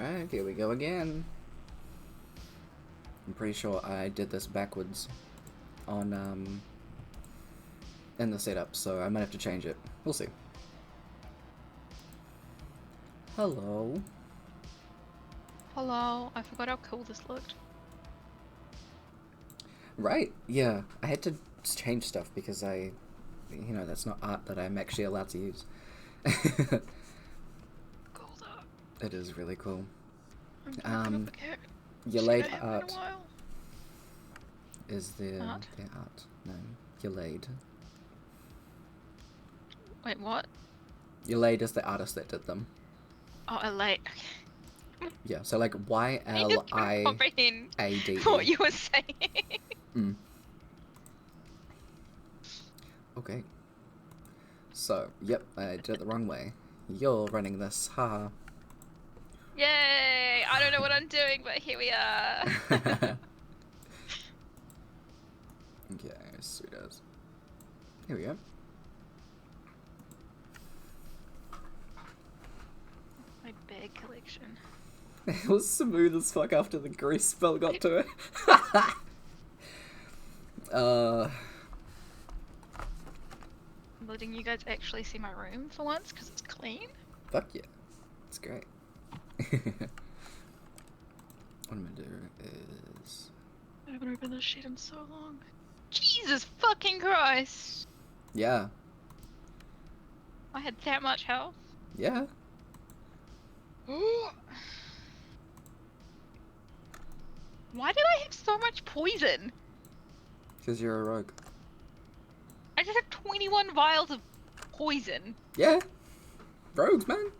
Alright, here we go again. I'm pretty sure I did this backwards on, in the setup, so I might have to change it. We'll see. Hello. Hello, I forgot how cool this looked. Right, yeah. I had to change stuff because that's not art that I'm actually allowed to use. Cool though. It is really cool. Your Your laid art is their Art? No, your laid. Wait, what? Your laid is the artist that did them. Oh, a late. Yeah, so like I just couldn't comprehend YLIADE. what you were saying. Okay. So, yep, I did it the wrong way. You're running this, haha. Yay! I don't know what I'm doing, but here we are. Okay, sweet as. Here we go. My bag collection. It was smooth as fuck after the grease spell got to it. I'm letting you guys actually see my room for once, because it's clean. Fuck yeah. It's great. What I'm gonna do is... I haven't opened this shit in so long. Jesus fucking Christ! Yeah. I had that much health. Yeah. Why did I have so much poison? Because you're a rogue. I just have 21 vials of poison. Yeah. Rogues, man.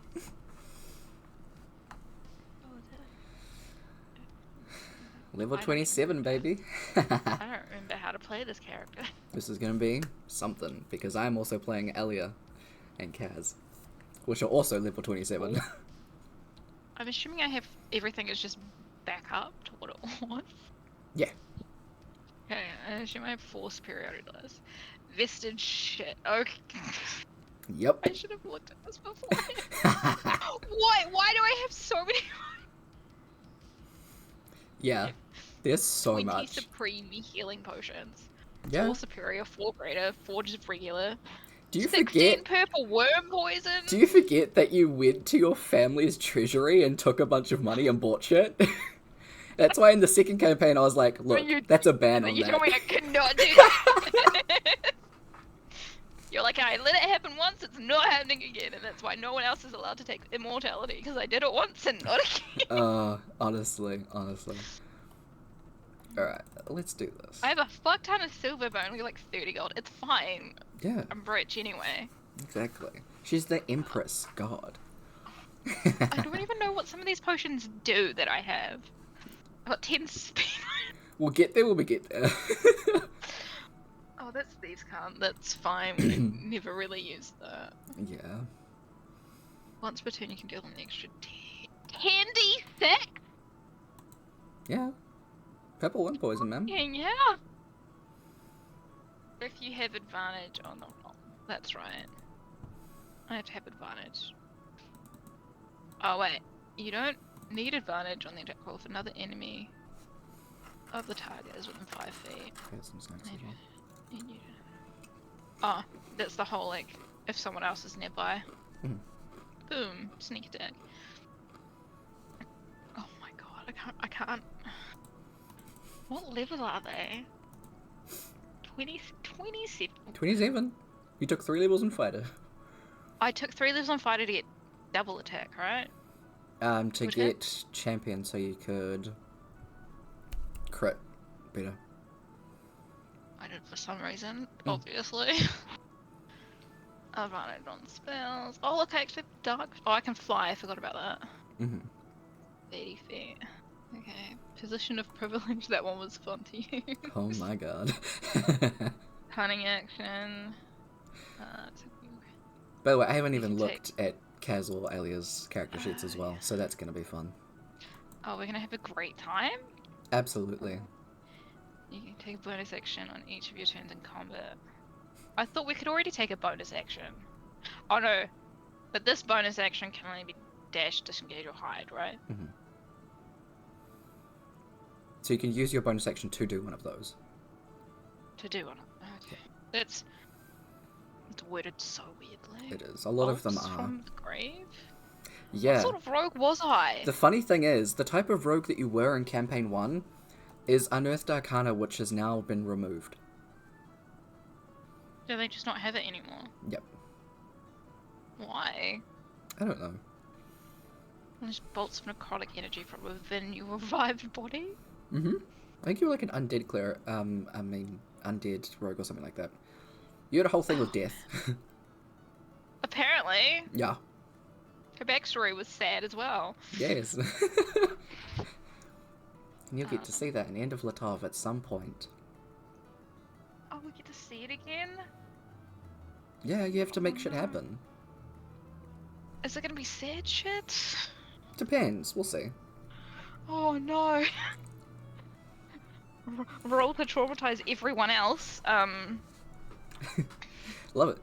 Level 27, baby. I don't remember how to play this character. This is gonna be something, because I'm also playing Elya and Kaz, which are also level 27. I'm assuming I have everything is just back up to what it was. Yeah. Okay, I assume I have 4 superiority dice. Vested shit. Okay. Yep. I should have looked at this before. Why do I have so many? Yeah. There's so 20 much. supreme healing potions. Yeah. 4 superior, 4 greater, 4 just regular. Do you 16 forget? purple worm poison. Do you forget that you went to your family's treasury and took a bunch of money and bought shit? That's why in the second campaign I was like, look, that's a ban on You that. told me I could not do that. You're like, I let it happen once, it's not happening again, and that's why no one else is allowed to take immortality, because I did it once and not again. Honestly. Alright, let's do this. I have a fuck ton of silver, but only like 30 gold. It's fine. Yeah. I'm rich anyway. Exactly. She's the Empress, God. I don't even know what some of these potions do that I have. I've got 10 speed. We'll get there when we get there. Oh, that's these can't. That's fine. We never really use that. Yeah. Once per turn, you can deal an extra 10d6. Yeah. Purple one poison, man. Yeah. If you have advantage on the roll. That's right. I have to have advantage. Oh wait, you don't need advantage on the attack roll if another enemy of the target is within 5 feet. Got some snacks as well. Oh, that's the whole, like, if someone else is nearby. Boom, sneak attack. Oh my god, I can't. What level are they? 27. 27. You took 3 levels in fighter. I took 3 levels on fighter to get double attack, right? To get champion so you could crit better. I did for some reason, obviously. Advantage on spells. Oh look, I actually have dark. Oh, I can fly. I forgot about that. 30 feet. Okay. Position of privilege. That one was fun to use. Oh my god. Cunning action. By the way, I haven't even looked at Kaz or Elya's character sheets as well, so that's gonna be fun. Oh, we're gonna have a great time? Absolutely. You can take a bonus action on each of your turns in combat. I thought we could already take a bonus action. Oh no, but this bonus action can only be dash, disengage, or hide, right? So you can use your bonus action to do one of those. To do one. Okay. It's worded so weirdly. It is. A lot of them Bolts are. from the grave? Yeah. What sort of rogue was I? The funny thing is, the type of rogue that you were in Campaign 1 is Unearthed Arcana, which has now been removed. Do they just not have it anymore? Yep. Why? I don't know. Just bolts of necrotic energy from within your revived body? Mm-hmm. I think you were like an undead undead rogue or something like that. You had a whole thing with death. Apparently. Yeah. Her backstory was sad as well. Yes. And you'll get to see that in End of Latov at some point. Oh, we get to see it again? Yeah, you have to make shit happen. Is it gonna be sad shit? Depends. We'll see. Oh no. Roll to traumatize everyone else. Love it.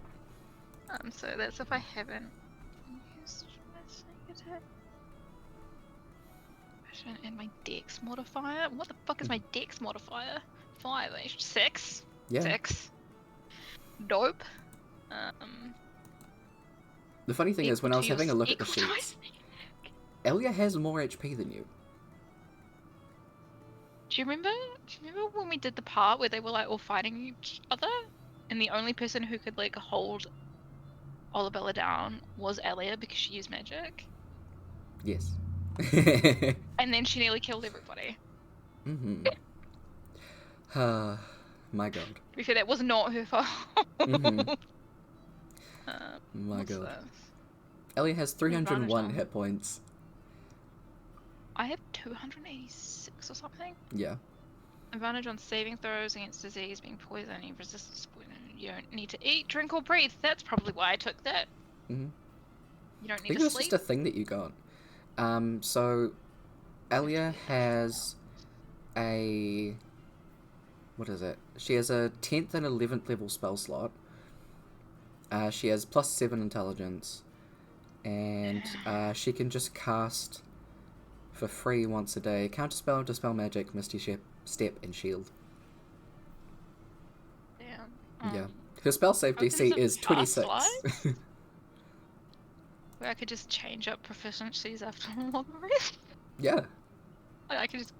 So that's if I haven't used my sneak attack. And my dex modifier? What the fuck is my dex modifier? 5, 6? Yeah. 6. Dope. The funny thing is, when I was having a look at the sheets, Elya has more HP than you. Do you remember when we did the part where they were like all fighting each other? And the only person who could like hold Olabella down was Elya because she used magic? Yes. And then she nearly killed everybody. Mm-hmm. My god. To be fair, that was not her fault. Mm-hmm. My god. Elya has 301 hit points. I have 286 or something. Yeah. Advantage on saving throws against disease, being poisoned, any resistance to poison. You don't need to eat, drink, or breathe. That's probably why I took that. Mm-hmm. You don't need I think to that's sleep. just a thing that you got. So Elya has a... What is it? She has a 10th and 11th level spell slot. She has +7 intelligence. And she can just cast for free once a day. Counterspell, Dispel Magic, Misty Step, and Shield. Damn. Yeah. Her spell save DC is 26. Where I could just change up proficiencies after a long rest. Yeah. I could just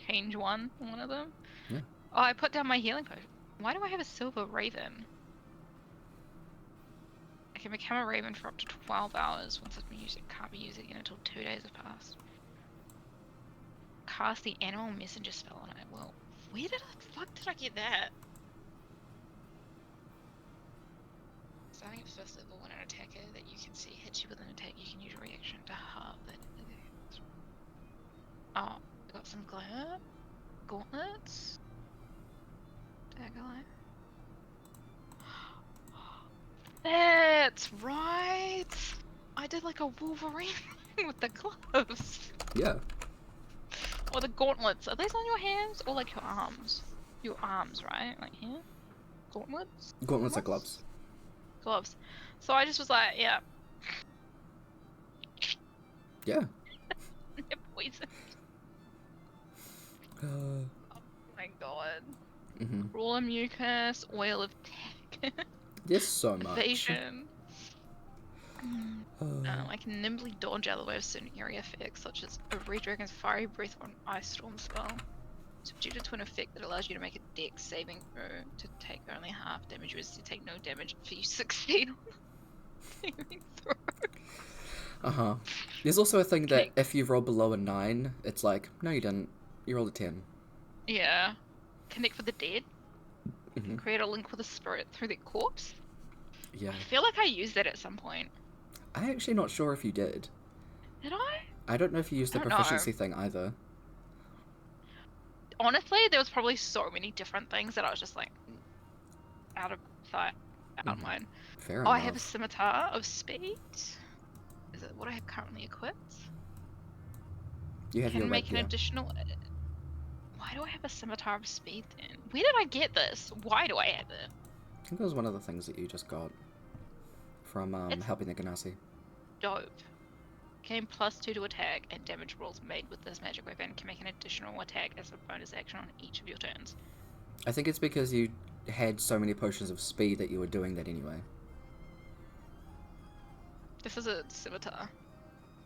change one of them. Yeah. Oh, I put down my healing potion. Why do I have a silver raven? I can become a raven for up to 12 hours. Once it's been used, it can't be used again until 2 days have passed. Cast the animal messenger spell on it. Well, where the fuck did I get that? Starting at first level, when an attacker that you can see hits you with an attack, you can use a reaction to halve that. Oh, I got some glare. Gauntlets. Daggerlight. That's right! I did like a Wolverine with the gloves. Yeah. Or the gauntlets. Are these on your hands or like your arms? Your arms, right? Like here? Gauntlets? Gauntlets are gloves. Gloves. So I just was like, yeah. Yeah. They're poisoned. Oh my god. Mm-hmm. Raw mucus, oil of tech. There's so much. Evasion. I can nimbly dodge out of the way of certain area effects, such as a Red Dragon's Fiery Breath or an Ice Storm spell. Subjected to an effect that allows you to make a dex saving throw to take only half damage, whereas you take no damage if you succeed on the saving throw. Uh-huh. There's also a thing that if you roll below a 9, it's like, no you didn't. You rolled a 10. Yeah. Connect with the dead. Mm-hmm. Create a link with a spirit through their corpse. Yeah. I feel like I used that at some point. I'm actually not sure if you did. Did I? I don't know if you used the proficiency thing either. Honestly, there was probably so many different things that I was just like, out of sight, out of mind. Fair enough. I have a scimitar of speed. Is it what I have currently equipped? You have your make an additional... Why do I have a scimitar of speed then? Where did I get this? Why do I have it? I think it was one of the things that you just got from helping the Ganassi. Dope. gain +2 to attack, and damage rolls made with this magic weapon can make an additional attack as a bonus action on each of your turns. I think it's because you had so many potions of speed that you were doing that anyway. This is a scimitar.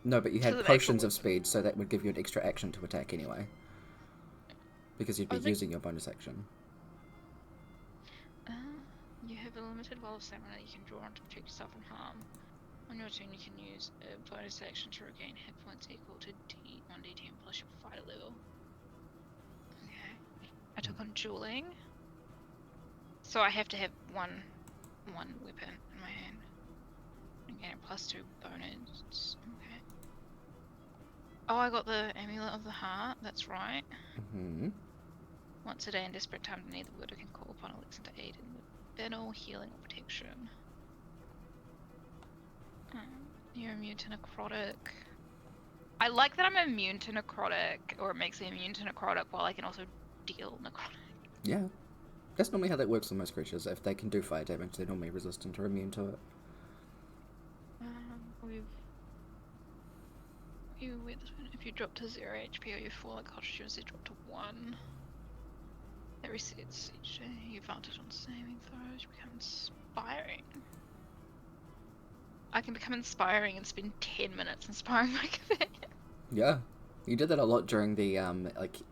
No, but you This had is an potions actual of speed, so that would give you an extra action to attack anyway. Because you'd be think- using your bonus action. You have a limited well of stamina you can draw on to protect yourself from harm. On your turn, you can use a bonus action to regain hit points equal to D1d10 plus your fighter level. Okay. I took on dueling. So I have to have one weapon in my hand. And gain a +2 bonus. Okay. Oh, I got the Amulet of the Heart, that's right. Mm-hmm. Once a day in desperate time to need the widow can call upon Alexa to aid in the battle, healing, or protection. You're immune to necrotic. I like that I'm immune to necrotic, or it makes me immune to necrotic while I can also deal necrotic. Yeah. That's normally how that works on most creatures. If they can do fire damage, they're normally resistant or immune to it. If you drop to 0 HP or you fall unconscious, you drop to 1. That resets each day. You advantage on saving throws. You become inspiring. I can become inspiring and spend 10 minutes inspiring my companion. Yeah. You did that a lot during the,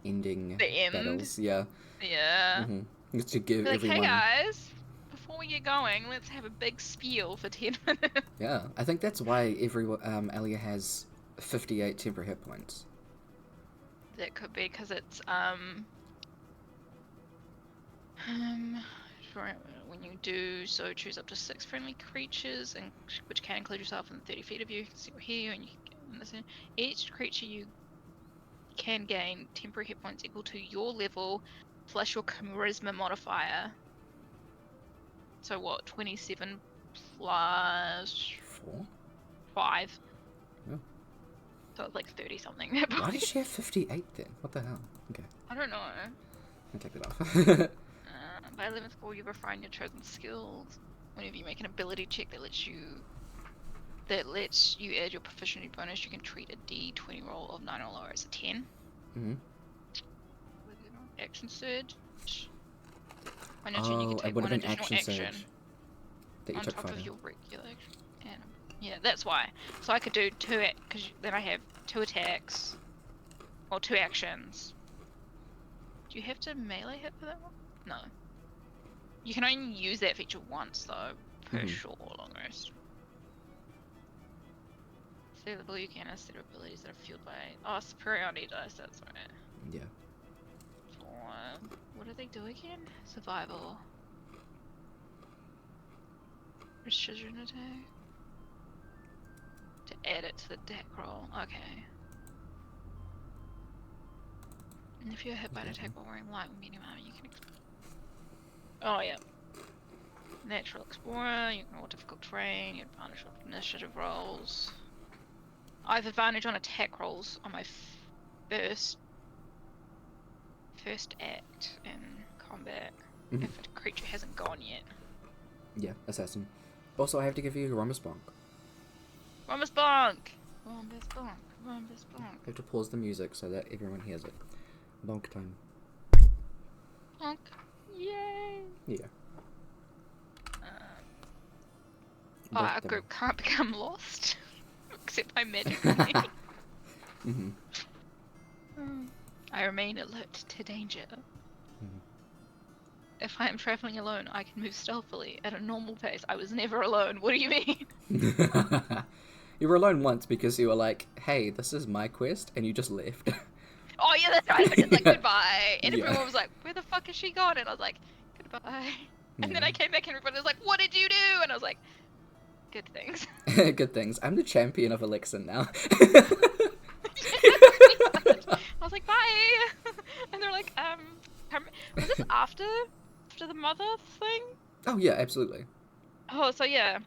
ending The end? battles. Yeah. Yeah. Mm-hmm. Just to give Like, everyone... hey guys, before we get going, let's have a big spiel for 10 minutes. Yeah. I think that's why Elya has 58 temporary hit points. That could be because it's, when you do so, choose up to 6 friendly creatures, and which can include yourself in 30 feet of you. So you're here, and you can listen. Each creature you can gain temporary hit points equal to your level plus your charisma modifier. So what? 27 plus 4? 5. Yeah. So it's like 30 something. Why does she have 58 then? What the hell? Okay. I don't know. I'll take that off. By 11th floor, you refine your chosen skills. Whenever you make an ability check that lets you add your proficiency bonus, you can treat a D20 roll of 9 or lower as a 10. Mm-hmm. Action surge. On your turn, you can it take would one have been additional action action surge that you on took top of Friday. your regular action. And yeah, that's why. So I could do 2 because then I have 2 attacks or 2 actions. Do you have to melee hit for that one? No. You can only use that feature once though, per short or long rest. See the blue you can have set of abilities that are fueled by superiority dice, that's right. Yeah. What do they do again? Survival. Precision attack. To add it to the deck roll. Okay. And if you're hit by an attack while wearing light or medium armor, you can. Oh yeah. Natural explorer. You can roll difficult terrain. You have advantage on initiative rolls. I have advantage on attack rolls on my first act in combat if a creature hasn't gone yet. Yeah, assassin. Also, I have to give you Romus Bonk. Romus Bonk! Romus Bonk! Romus Bonk! I have to pause the music so that everyone hears it. Bonk time. Bonk! Yay! Yeah. Our group can't become lost. Except by magically. I remain alert to danger. If I am traveling alone, I can move stealthily at a normal pace. I was never alone. What do you mean? You were alone once because you were like, hey, this is my quest, and you just left. Oh yeah, that's right. I was just like, goodbye. And Yeah. everyone was like, where the fuck is she gone? And I was like, goodbye. And then I came back and everybody was like, what did you do? And I was like, good things. Good things. I'm the champion of Elixir now. I was like, bye. And they're like, was this after the mother thing? Oh yeah, absolutely. Oh, so yeah.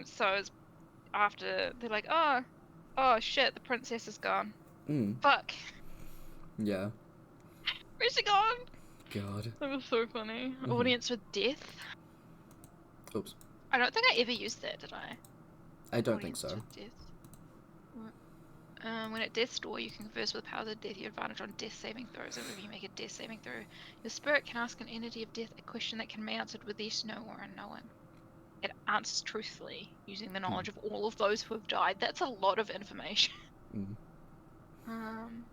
So it's after they're like, oh shit, the princess is gone. Fuck. Yeah. Where's she gone? God. That was so funny. Audience with death. Oops. I don't think I ever used that, did I? I don't think so. With death. When at death's door, you can converse with powers of death. You have advantage on death saving throws. And if you make a death saving throw, your spirit can ask an entity of death a question that can be answered with yes, no, or unknown. It answers truthfully using the knowledge of all of those who have died. That's a lot of information. Kind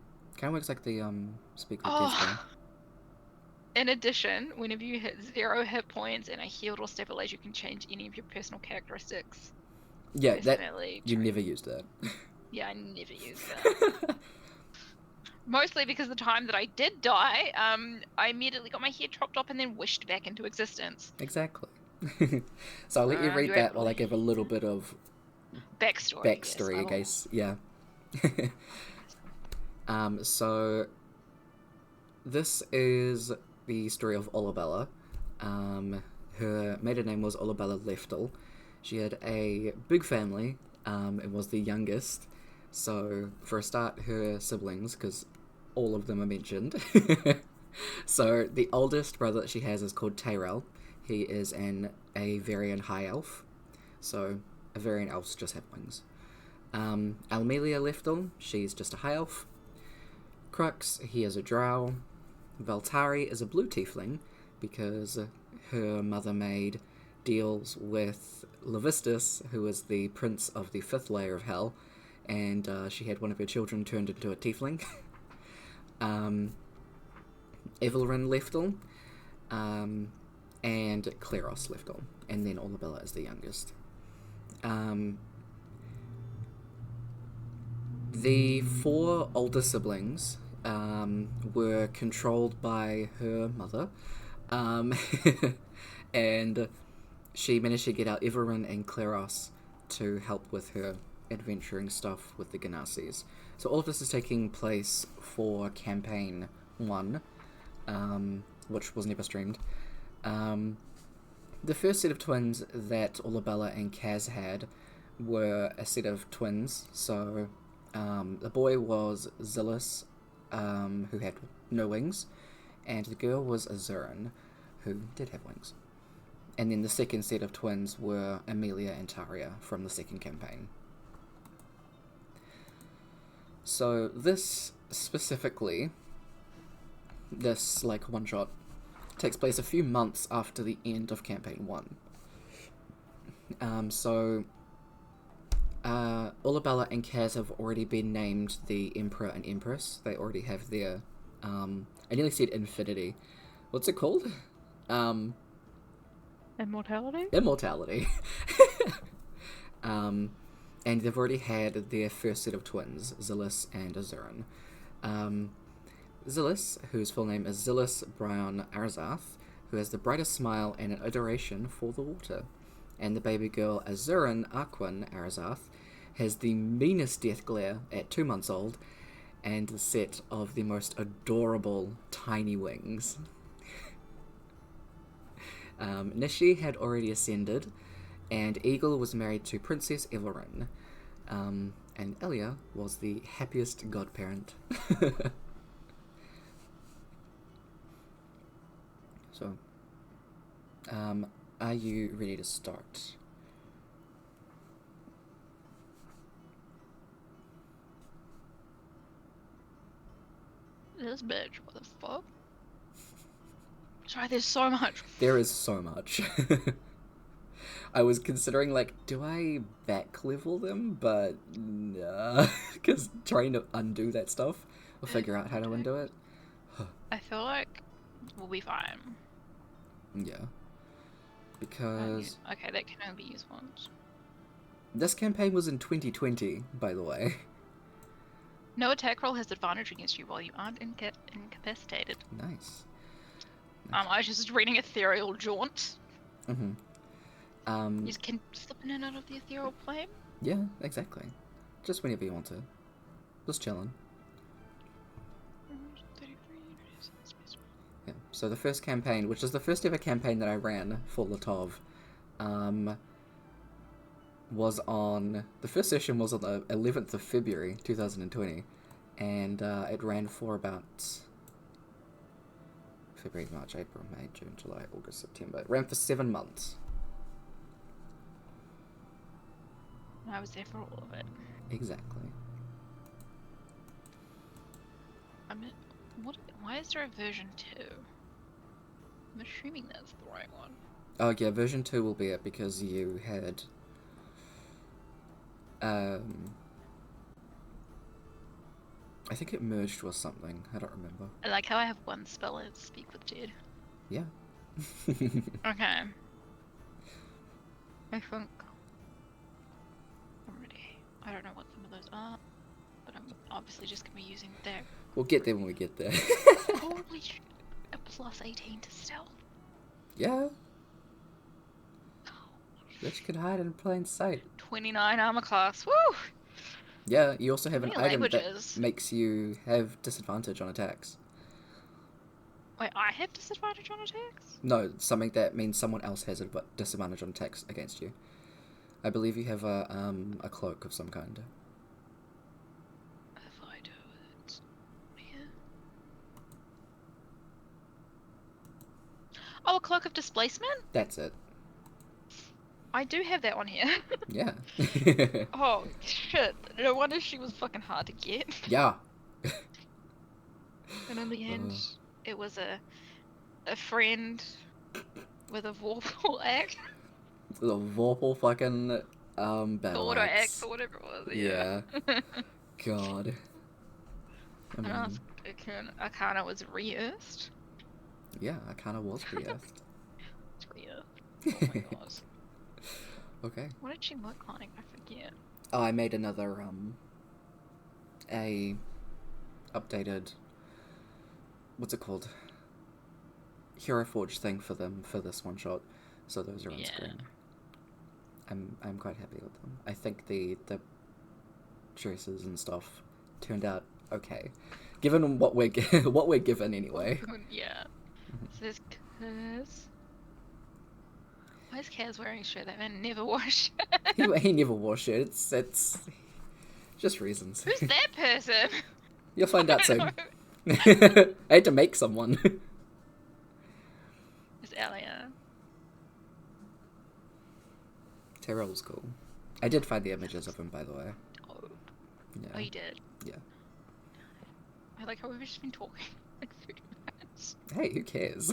of works like the speak with Oh. death spell. In addition, whenever you hit 0 hit points and are healed or stabilized, you can change any of your personal characteristics. Yeah, that you never used that. Yeah, I never used that. Mostly because the time that I did die, I immediately got my head chopped off and then wished back into existence. Exactly. So I'll let you read that while I give a little bit of backstory, I guess. Yeah. So this is the story of Olabella. Her maiden name was Olabella Leftal. She had a big family, and was the youngest. So, for a start, her siblings, because all of them are mentioned. So, the oldest brother that she has is called Tyrell. He is a Varian High Elf. So, Varian elves just have wings. Elya Leftal, she's just a High Elf. Crux, he is a Drow. Britari is a Blue Tiefling, because her mother made deals with Levistus, who is the prince of the 5th layer of Hell, and she had one of her children turned into a Tiefling. Evelyn Leftal, and Kleros Leftal, and then Olabella is the youngest. The 4 older siblings were controlled by her mother, and she managed to get out Everin and Kleros to help with her adventuring stuff with the Ganassis. So all of this is taking place for Campaign 1, which was never streamed. The first set of twins that Olabella and Kaz had were a set of twins. So the boy was Zillus, who had no wings, and the girl was Azurin, who did have wings. And then the second set of twins were Amelia and Taria from the second campaign. So this specifically, this one-shot, takes place a few months after the end of Campaign 1. Olabella and Kaz have already been named the Emperor and Empress. They already have their, I nearly said infinity. What's it called? Immortality? Immortality. And they've already had their first set of twins, Zillus and Azurin. Zillus, whose full name is Zillus Brian Ahrozath, who has the brightest smile and an adoration for the water. And the baby girl Azurin Aquin Ahrozath has the meanest death glare at 2 months old and the set of the most adorable tiny wings. Nishi had already ascended, and Egil was married to Princess Evelyn, and Elya was the happiest godparent. So, are you ready to start? This bitch, what the fuck? Sorry, there's so much. There is so much. I was considering, do I back level them? But, nah. Because trying to undo that stuff, or figure out how to undo it. I feel like we'll be fine. Yeah. Because... Okay, that can only be used once. This campaign was in 2020, by the way. No attack roll has advantage against you while you aren't incapacitated. Nice. I was just reading Ethereal Jaunt. Mm-hmm. You can slip in and out of the ethereal plane? Yeah, exactly. Just whenever you want to. Just chilling. Yeah, so the first campaign, which is the first ever campaign that I ran for Latov, was on... The first session was on the 11th of February, 2020, and it ran for about... February, March, April, May, June, July, August, September. It ran for 7 months. I was there for all of it. Exactly. I mean, why is there a version 2? I'm assuming that's the right one. Oh yeah, version 2 will be it because you had I think it merged with something. I don't remember. I like how I have one spell and Speak with Dead. Yeah. Okay. I think I'm ready. I don't know what some of those are, but I'm obviously just gonna be using that. We'll get there when we get there. Holy shit. A plus 18 to stealth. Yeah. Which can hide in plain sight. 29 armor class. Woo! Yeah, you also have an Many item languages. that makes you have disadvantage on attacks. Wait, I have disadvantage on attacks? No, something that means someone else has a disadvantage on attacks against you. I believe you have a cloak of some kind. If I do it here. Oh, a cloak of displacement? That's it. I do have that on here. Yeah. Oh, shit. No wonder she was fucking hard to get. Yeah. And in the end, it was a friend with a Vorpal axe. The Vorpal fucking battle Auto axe. axe or whatever it was. Yeah. God. I mean, Arcana was re-earthed. yeah, I kind of was re-earthed. It's re-earthed. Oh my god. Okay. What did she look like? I forget. Oh, I made another a updated, what's it called? Hero Forge thing for them for this one shot. So those are on screen. I'm quite happy with them. I think the choices and stuff turned out okay, given what we're what we're given anyway. Yeah. So there's Kaz. Why is Kaz wearing a shirt? That man never wore a shirt. he never wore shirts. It's just reasons. Who's that person? You'll find out soon. I had to make someone. It's Elya. Tyrell's cool. I did find the images of him, by the way. Oh. Yeah. Oh, you did? Yeah. I like how we've just been talking like 30 minutes. Hey, who cares?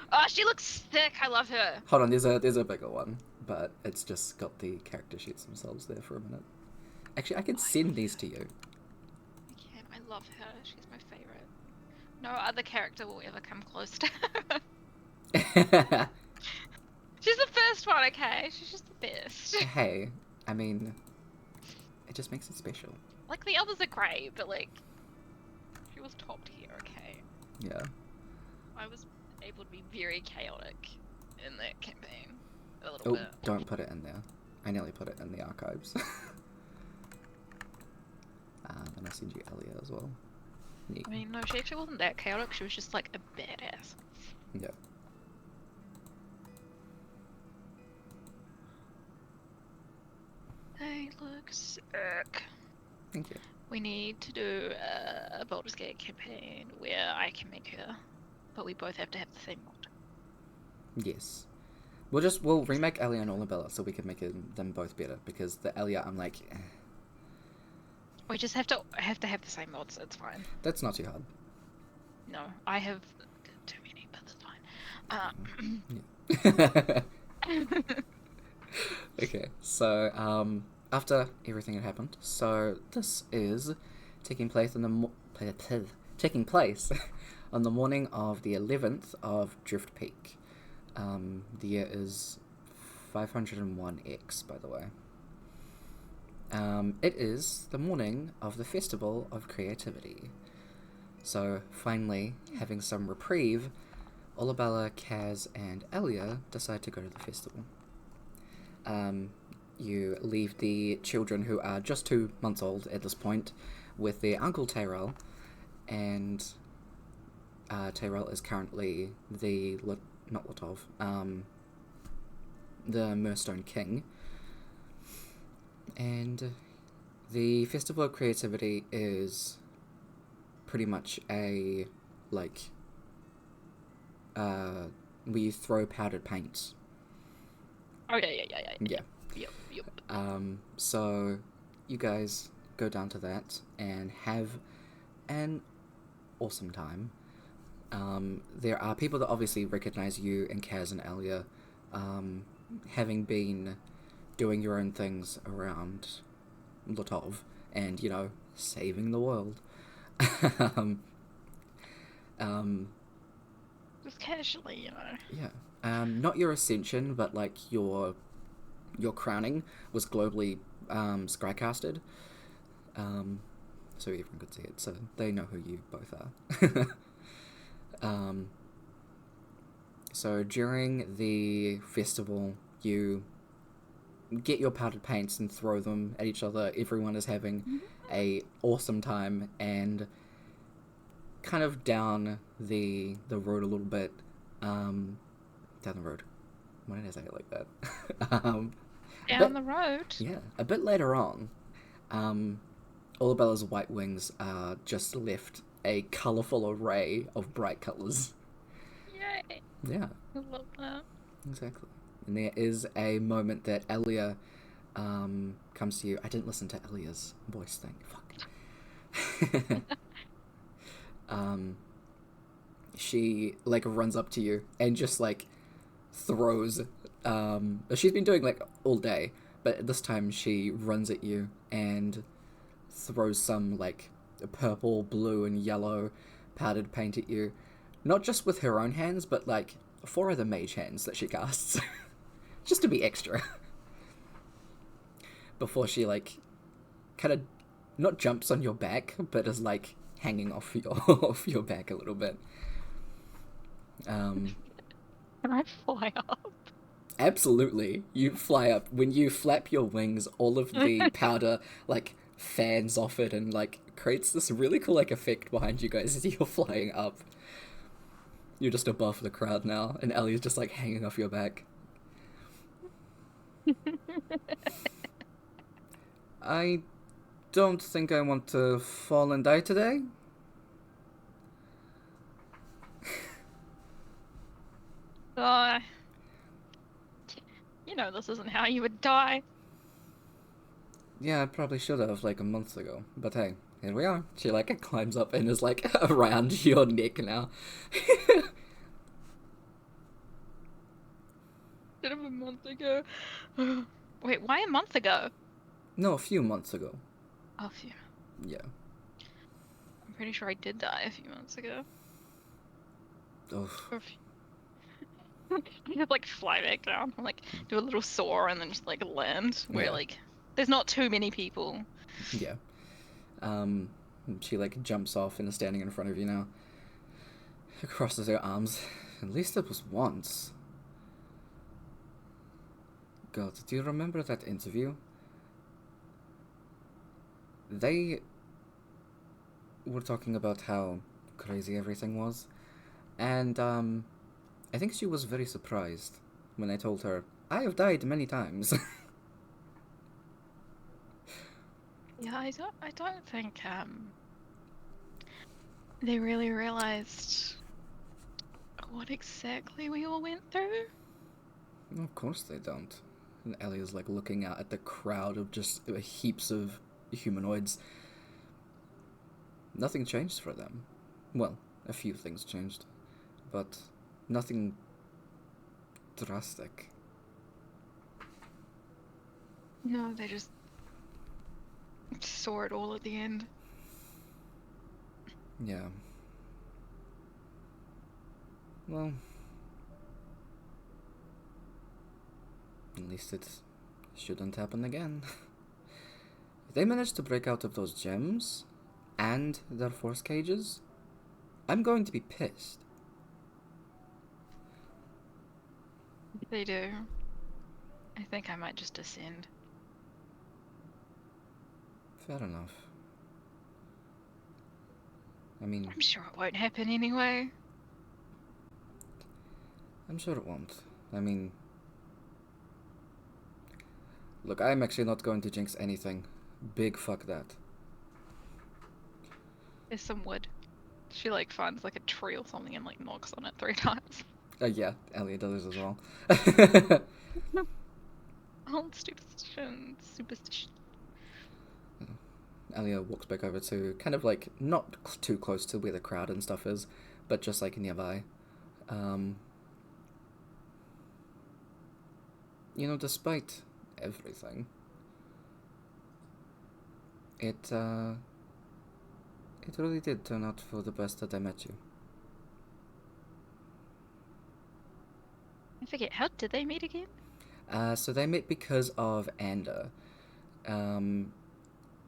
Oh, she looks thick. I love her. Hold on, there's a bigger one, but it's just got the character sheets themselves there for a minute. Actually, I can send these to you. I can. I love her. She's my favorite. No other character will ever come close to her. She's the first one, okay? She's just the best. Hey, I mean, it just makes it special. Like, the others are great, but, like, she was top tier, okay? Yeah. I was able to be very chaotic in that campaign. A little bit. Don't put it in there. I nearly put it in the archives. And I'll send you Elya as well. Neat. I mean, no, she actually wasn't that chaotic. She was just, like, a badass. Yeah. They look sick. Thank you. We need to do a Baldur's Gate campaign where I can make her, but we both have to have the same mod. Yes. We'll remake Elya and Olabella so we can make them both better, because the Elya, I'm like, We just have to have the same mods. It's fine. that's not too hard. No, I have too many, but that's fine. Okay, so after everything had happened, so this is taking place on on the morning of the 11th of Drift Peak. The year is 501X, by the way. It is the morning of the Festival of Creativity. So, finally, having some reprieve, Olabella, Kaz, and Elya decide to go to the festival. You leave the children, who are just 2 months old at this point, with their uncle Tyrell, and Tyrell is currently the not Latov, the Murstone King. And the Festival of Creativity is pretty much a, like, where you throw powdered paint. Oh yeah. Yeah. Yep. So you guys go down to that and have an awesome time. There are people that obviously recognize you and Kaz and Elya, having been doing your own things around Latov and, you know, saving the world. Just casually, you know. Yeah. Not your ascension, but like your crowning was globally scrycasted. So everyone could see it, so they know who you both are. So during the festival, you get your powdered paints and throw them at each other. Everyone is having a awesome time, and kind of down the road a little bit, down the road. Why did I say it like that? Down the road. Yeah, a bit later on, Olabella's white wings just left a colourful array of bright colours. Yay! Yeah. I love that. Exactly. And there is a moment that Elya comes to you. I didn't listen to Elya's voice thing. Fuck. She like runs up to you and just like throws. She's been doing like all day, but this time she runs at you and throws some like purple, blue, and yellow powdered paint at you. Not just with her own hands, but like 4 other mage hands that she casts. Just to be extra. Before she like kind of not jumps on your back, but is like hanging off your back a little bit. Can I fly up? Absolutely. You fly up. When you flap your wings, all of the powder like fans off it and like creates this really cool like effect behind you guys as you're flying up. You're just above the crowd now, and Ellie's just like hanging off your back. I don't think I want to fall and die today. You know this isn't how you would die. Yeah, I probably should have, like, a month ago. But hey, here we are. She, like, climbs up and is, like, around your neck now. Instead of a month ago. Wait, why a month ago? No, a few months ago. A few. Yeah. I'm pretty sure I did die a few months ago. Oh. I just like fly back down, like do a little soar and then just like land where like there's not too many people. Yeah. She like jumps off and is standing in front of you now. Crosses her arms. At least it was once. God, do you remember that interview? They were talking about how crazy everything was. And, I think she was very surprised when I told her, I have died many times. Yeah, I don't think they really realized what exactly we all went through. Of course they don't. And Elliot's like looking out at the crowd of just heaps of humanoids. Nothing changed for them. Well, a few things changed, but nothing drastic. No, they just saw it all at the end. Yeah. Well, at least it shouldn't happen again. If they manage to break out of those gems and their force cages, I'm going to be pissed. If they do, I think I might just ascend. Fair enough. I mean, I'm sure it won't happen anyway. I'm sure it won't. I mean, look, I'm actually not going to jinx anything. Big fuck that. There's some wood. She like finds like a tree or something and like knocks on it 3 times. Yeah, Elliot does as well. Oh, superstition. Elya walks back over to kind of like not too close to where the crowd and stuff is, but just like nearby. Despite everything, it really did turn out for the best that I met you. I forget, how did they meet again? So they met because of Ander.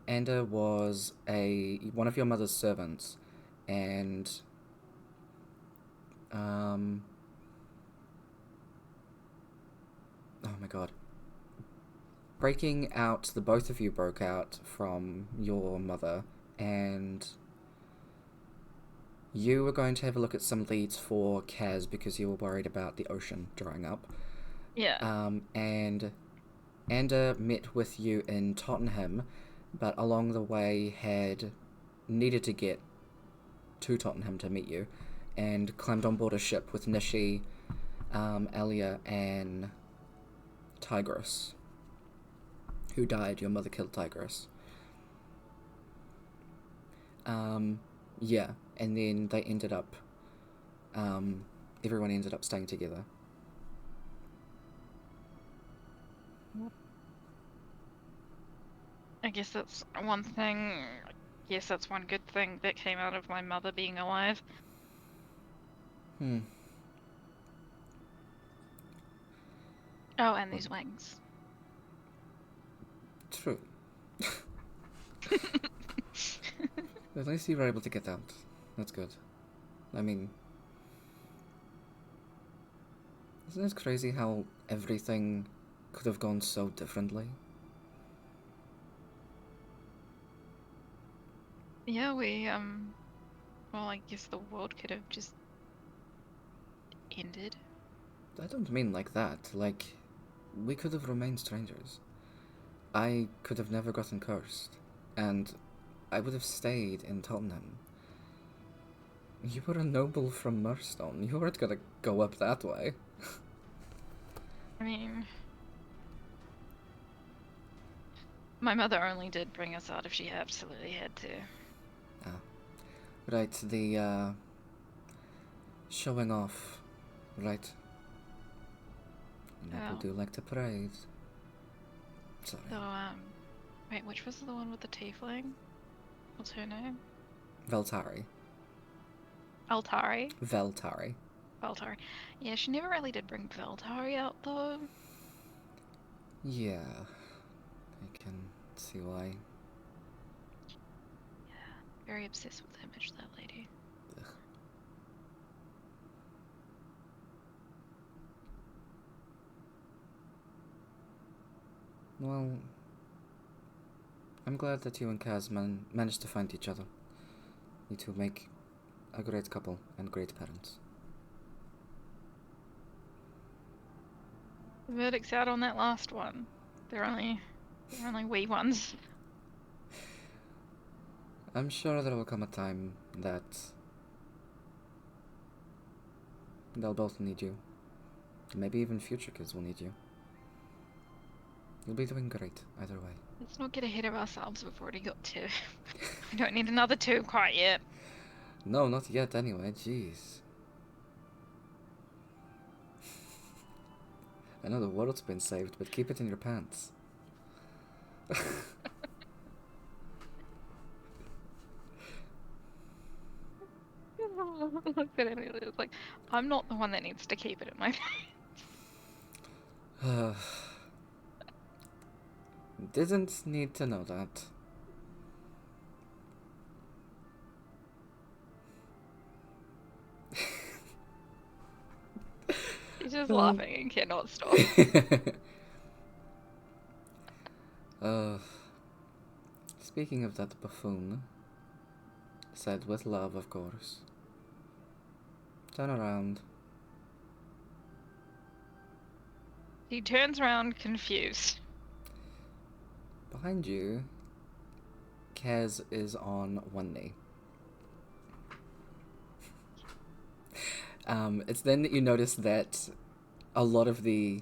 Ander was one of your mother's servants, and oh my god. The both of you broke out from your mother, and you were going to have a look at some leads for Kaz because you were worried about the ocean drying up. Yeah. And Ander met with you in Tottenham, but along the way had needed to get to Tottenham to meet you, and climbed on board a ship with Nishi, Elya, and Tigris, who died. Your mother killed Tigris. Yeah, and then they ended up, everyone ended up staying together. I guess that's one thing. Yes, that's one good thing that came out of my mother being alive. Hmm. Oh, and these wings. True. At least you were able to get out. That's good. I mean, isn't it crazy how everything could have gone so differently? Yeah, well, I guess the world could have just ended. I don't mean like that. Like, we could have remained strangers. I could have never gotten cursed, and I would have stayed in Tottenham. You were a noble from Murstone. You weren't gonna go up that way. I mean, my mother only did bring us out if she absolutely had to. Right, the, showing off, right? People do like to praise. Sorry. So, wait, which was the one with the tiefling? What's her name? Veltari. Altari? Veltari. Veltari. Yeah, she never really did bring Veltari out, though. Yeah, I can see why. Yeah, very obsessed with the image of that lady. Ugh. Well, I'm glad that you and Kaz managed to find each other. You two make a great couple and great parents. The verdict's out on that last one. They're only wee ones. I'm sure there will come a time that they'll both need you. Maybe even future kids will need you. You'll be doing great either way. Let's not get ahead of ourselves. We've already got 2. We don't need another 2 quite yet. No, not yet anyway, jeez. I know the world's been saved, but keep it in your pants. Looked at it, it was like, I'm not the one that needs to keep it in my pants. Didn't need to know that. He's just laughing and cannot stop. Speaking of that buffoon, said with love, of course. Turn around. He turns around confused. Behind you, Kaz is on one knee. It's then that you notice that a lot of the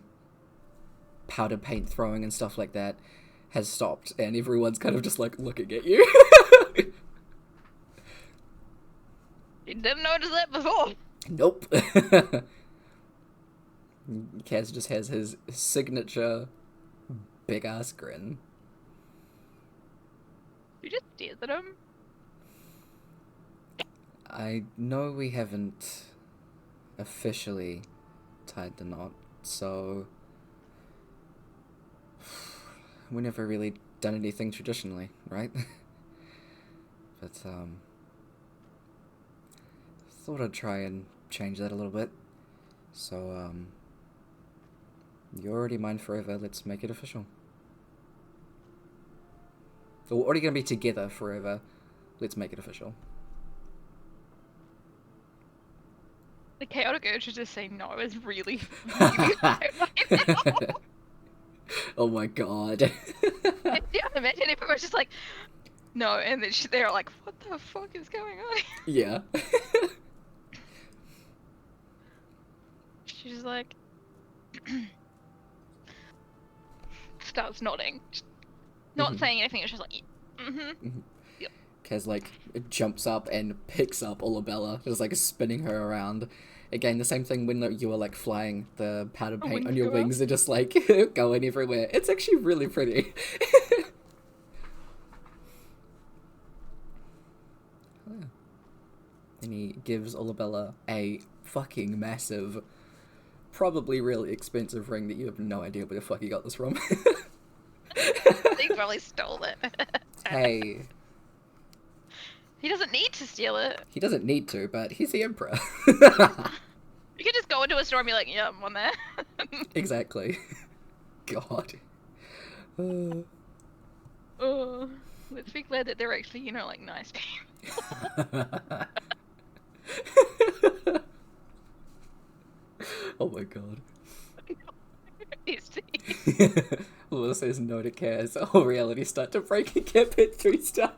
powder paint throwing and stuff like that has stopped, and everyone's kind of just like looking at you. You didn't notice that before. Nope. Kaz just has his signature big ass grin. You just stared at him. I know we haven't officially tied the knot, so we never really done anything traditionally, right? But thought I'd try and change that a little bit. So you're already mine forever. Let's make it official. We're already gonna be together forever. Let's make it official. The chaotic urge to just say no is really, really high right now. Oh my god. Yeah, imagine if it was just like, no, and then they're like, what the fuck is going on? Yeah. She's like, starts nodding. Not saying anything, it's just like, Yep. Kaz, like, jumps up and picks up Olabella, just, like, spinning her around. Again, the same thing when you were, like, flying the powdered paint on your wings. They're just, like, going everywhere. It's actually really pretty. And he gives Olabella a fucking massive, probably really expensive ring that you have no idea where the fuck he got this from. He probably stole it. Hey. He doesn't need to steal it. He doesn't need to, but he's the Emperor. You could just go into a store and be like, yeah, I'm on there. Exactly. God. Oh, let's be glad that they're actually, you know, like, nice people. Oh my god. Bestie. Lil says no to Kaz. All reality start to break and campaign 3 starts.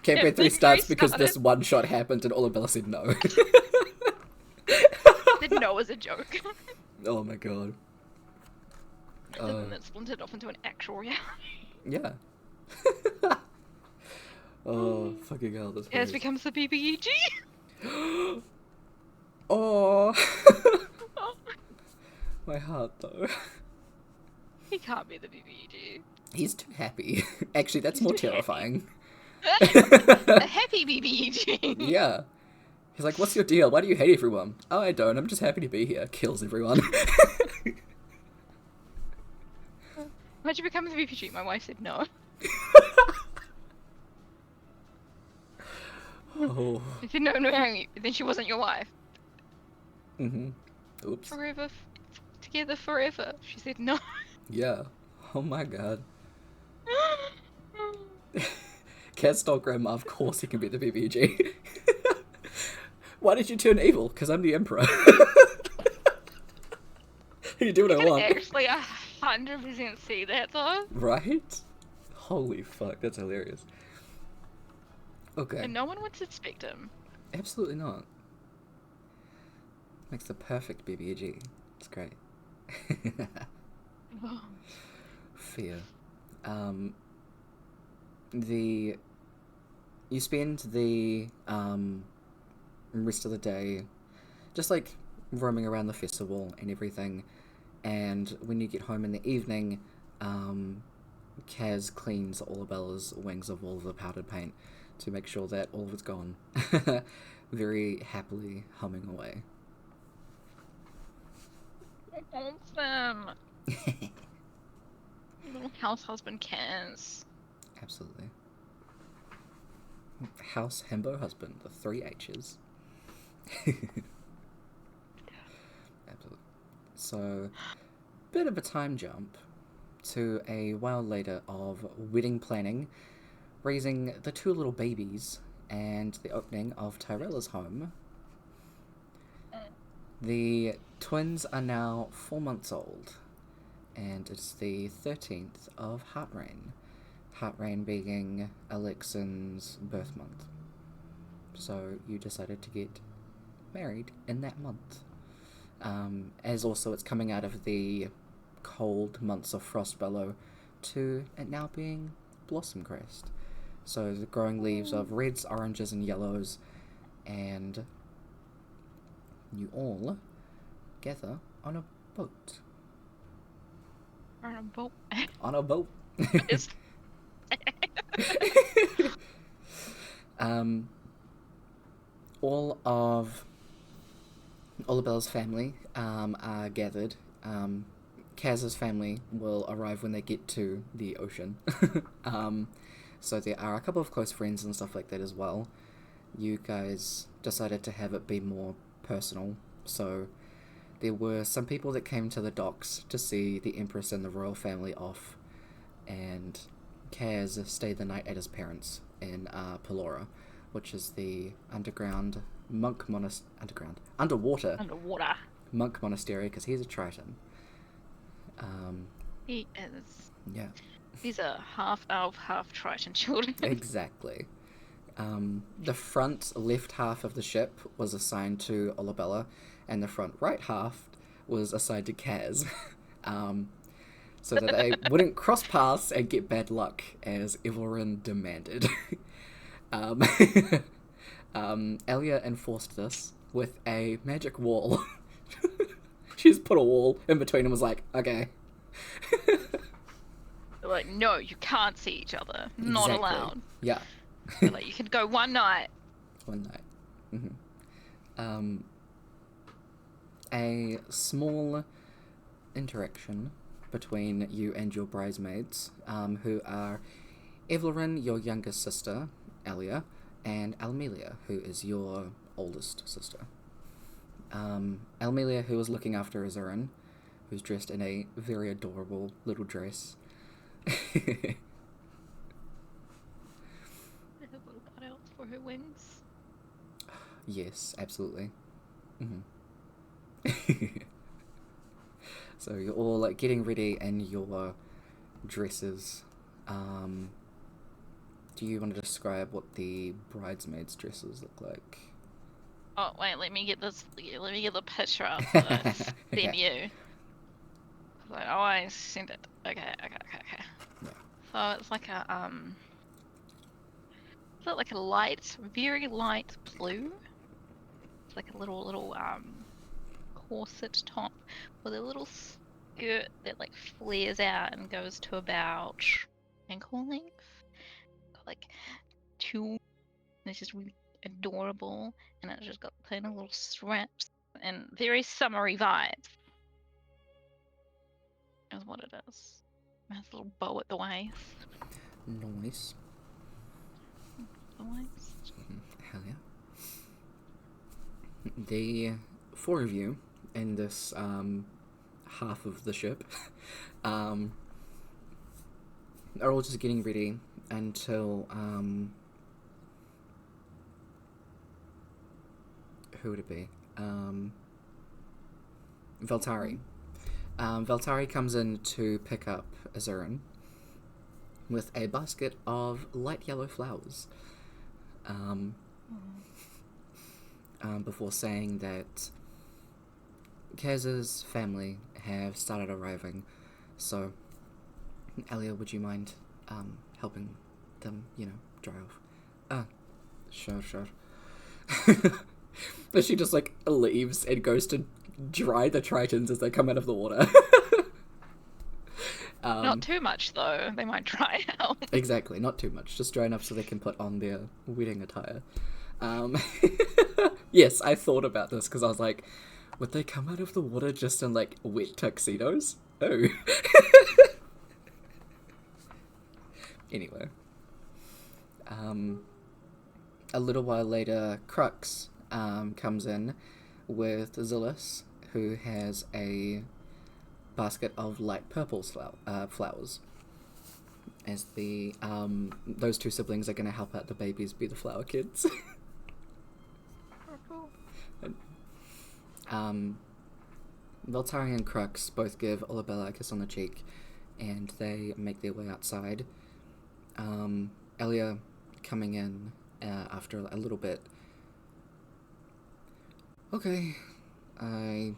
Campaign 3 starts because this one shot happened and Olabella said no. Said no as a joke. Oh my god. And then it splintered off into an actual reality. Yeah. Oh, fucking hell, this Kaz becomes the BBEG. Oh. My heart, though. He can't be the BBEG. He's too happy. Actually, that's more terrifying. A happy BBEG. Yeah. He's like, what's your deal? Why do you hate everyone? Oh, I don't. I'm just happy to be here. Kills everyone. Why'd you become the BBEG? My wife said no. Oh. I said no, then she wasn't your wife. Oops. Forever, together forever. She said no. Yeah. Oh my god. Kaz stole Grandma, of course he can be the BBG. Why did you turn evil? Because I'm the Emperor. You do what I want. I can actually 100% see that though. Right? Holy fuck, that's hilarious. Okay. And no one would suspect him. Absolutely not. Makes the perfect BBG. It's great. Fear. You spend the rest of the day just like roaming around the festival and everything, and when you get home in the evening, Kaz cleans Olabella's wings of all the powdered paint to make sure that all of it's gone. Very happily humming away. Awesome. Little house husband Kaz. Absolutely. House himbo husband, the 3 H's. Absolutely. So, bit of a time jump to a while later of wedding planning, raising the 2 little babies, and the opening of Tyrella's home. The twins are now 4 months old, and it's the 13th of Heartrain. Heartrain being Alexin's birth month. So you decided to get married in that month. As also it's coming out of the cold months of Frostbellow to it now being Blossom Crest. So the growing leaves of reds, oranges, and yellows, and you all gather on a boat. On a boat. On a boat. It's... All of Olabella's family are gathered. Kaz's family will arrive when they get to the ocean. So there are a couple of close friends and stuff like that as well. You guys decided to have it be more personal, so there were some people that came to the docks to see the Empress and the royal family off, and Kaz stayed the night at his parents' in Pelora, which is the underwater monk monastery, because he's a Triton. He is. Yeah. These are half elf, half Triton children. Exactly. The front left half of the ship was assigned to Olabella, and the front right half was assigned to Kaz, so that they wouldn't cross paths and get bad luck, as Evelyn demanded. Elya enforced this with a magic wall. She just put a wall in between and was like, okay. They're like, no, you can't see each other. Not Exactly. allowed. Yeah. They're like, you can go one night. One night. Mm-hmm. A small interaction between you and your bridesmaids, who are Evelyn, your youngest sister, Elya, and Almelia, who is your oldest sister. Almelia, who was looking after Azurin, who's dressed in a very adorable little dress. I have little cutouts for her wings. Yes, absolutely. So you're all like getting ready in your dresses. Do you want to describe what the bridesmaids' dresses look like? Oh wait, let me get the picture up first. Okay. Then you. Like, oh, I sent it. Okay. Yeah. So it's like a Is it like a light, very light blue? It's like a little corset top with a little skirt that like flares out and goes to about ankle length. Got like two, and it's just really adorable, and it's just got plain little straps and very summery vibes. Is what it is. It has a little bow at the waist. Nice. The waist. Hell yeah. The four of you in this half of the ship are all just getting ready until who would it be? Valtari. Valtari comes in to pick up Azurin with a basket of light yellow flowers. Before saying that Kaz's family have started arriving, so Elya, would you mind helping them, dry off? Sure. But she just like leaves and goes to dry the tritons as they come out of the water. Not too much though, they might dry out. Exactly, not too much, just dry enough so they can put on their wedding attire. Yes, I thought about this because I was like, would they come out of the water just in like wet tuxedos? Oh. Anyway. A little while later, Crux comes in with Zillus, who has a basket of light purple flowers. As the those two siblings are going to help out the babies be the flower kids. Valtari and Crux both give Olabella a kiss on the cheek, and they make their way outside. Elya coming in after a little bit. Okay, I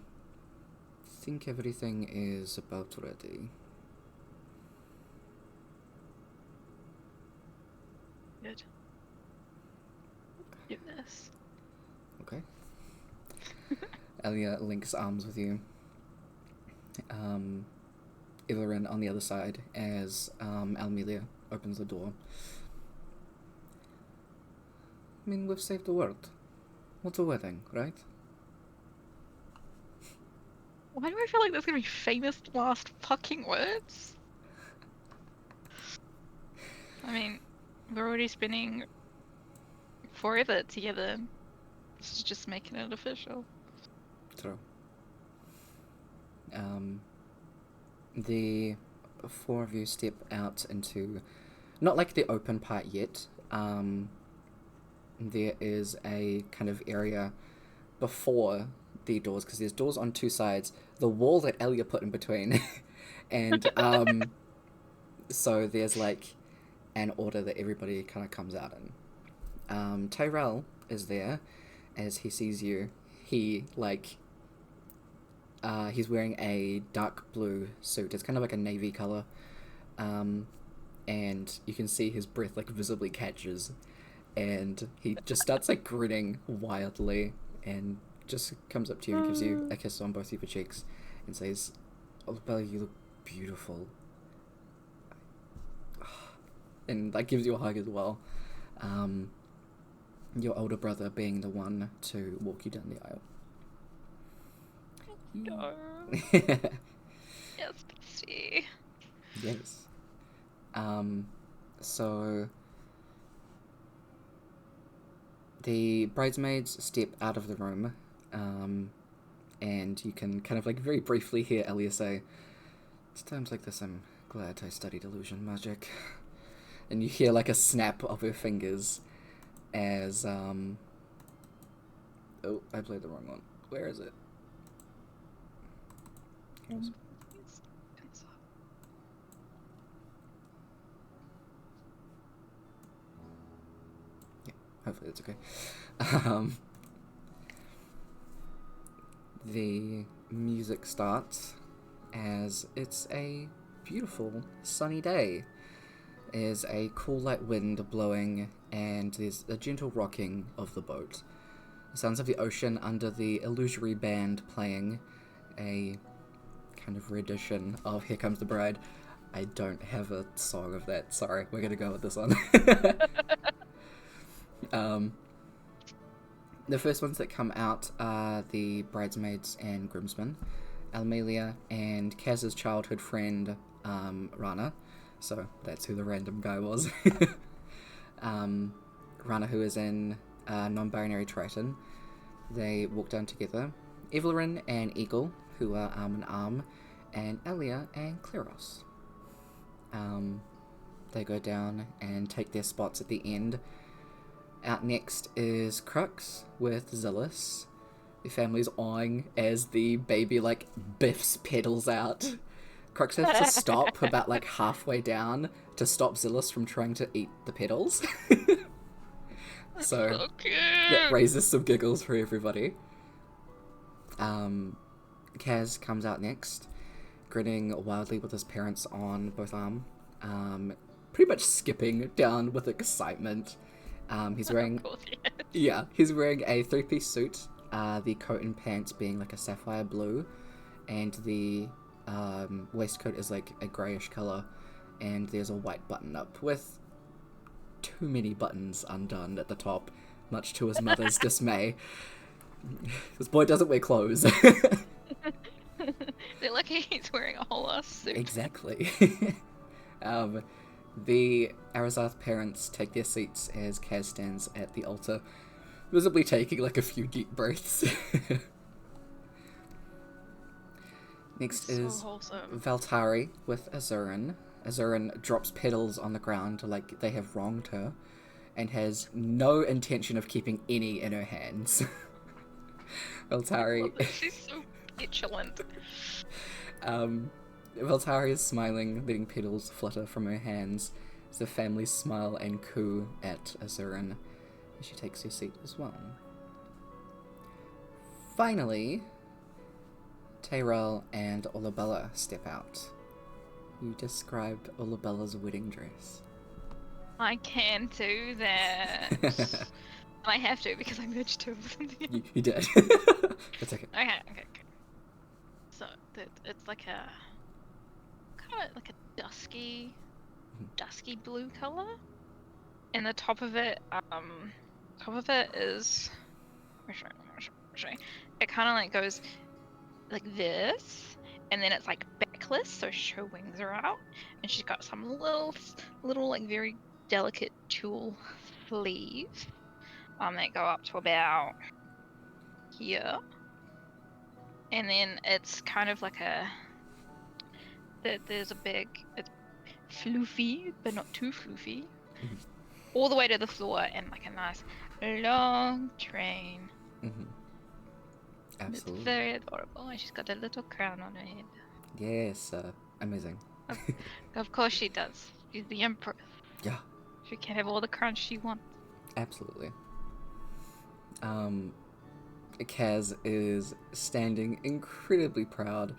think everything is about ready. Good. Do this. Okay. Elya links arms with you. Ivarin on the other side as Almelia opens the door. I mean, we've saved the world. What's a wedding, right? Why do I feel like there's gonna be famous last fucking words? I mean, we're already spending forever together. This is just making it official. True. The four of you step out into, not like the open part yet. There is a kind of area before the doors, because there's doors on two sides. The wall that Elya put in between, and so there's like an order that everybody kind of comes out in. Tyrell is there as he sees you. He like. He's wearing a dark blue suit. It's kind of like a navy color. And you can see his breath like visibly catches. And he just starts like grinning wildly and just comes up to you and gives you a kiss on both of your cheeks and says, "Olabella, you look beautiful." And like gives you a hug as well. Your older brother being the one to walk you down the aisle. No. Yes, bestie. Yes. So the bridesmaids step out of the room, and you can kind of like very briefly hear Elya say, "It's times like this I'm glad I studied illusion magic." And you hear like a snap of her fingers as oh, I played the wrong one. Where is it? Yeah, hopefully that's okay. The music starts as it's a beautiful sunny day. There's a cool light wind blowing and there's a gentle rocking of the boat. The sounds of the ocean under the illusory band playing a kind of rendition of Here Comes the Bride. I don't have a song of that. Sorry, we're gonna go with this one. The first ones that come out are the bridesmaids and groomsmen, Almelia and Kaz's childhood friend, Rana. So that's who the random guy was. Rana, who is in non-binary Triton. They walk down together. Evelyn and Egil, who are arm in arm, and Elya and Kleros. They go down and take their spots at the end. Out next is Crux with Zillus. The family's awing as the baby like biffs pedals out. Crux has to stop about like halfway down to stop Zillus from trying to eat the pedals. So that raises some giggles for everybody. Kaz comes out next, grinning wildly with his parents on both arms, pretty much skipping down with excitement. He's wearing, he's wearing a three-piece suit. The coat and pants being like a sapphire blue, and the waistcoat is like a greyish color, and there's a white button-up with too many buttons undone at the top, much to his mother's dismay. This boy doesn't wear clothes. They're lucky he's wearing a whole ass suit. Exactly. The Ahrozath parents take their seats as Kaz stands at the altar, visibly taking like a few deep breaths. Next is Valtari with Azurin. Azurin drops petals on the ground like they have wronged her, and has no intention of keeping any in her hands. Valtari... She's so petulant. Valtari is smiling, letting petals flutter from her hands as the family smile and coo at Azurin as she takes her seat as well. Finally, Tyrell and Olabella step out. You described Olabella's wedding dress. I can do that. And I have to because I merged two of them. You did. That's okay. Okay. So it's like a kind of like a dusky blue color, and the top of it is. Show you. It kind of like goes like this, and then it's like backless, so her wings are out, and she's got some little like very delicate tulle sleeves that go up to about here, and then it's kind of like there's a big, it's floofy but not too floofy, all the way to the floor, and like a nice long train. Absolutely. It's very adorable, and she's got a little crown on her head. Yes, amazing. Of course she does. She's the Empress. Yeah. She can have all the crowns she wants. Absolutely. Kaz is standing incredibly proud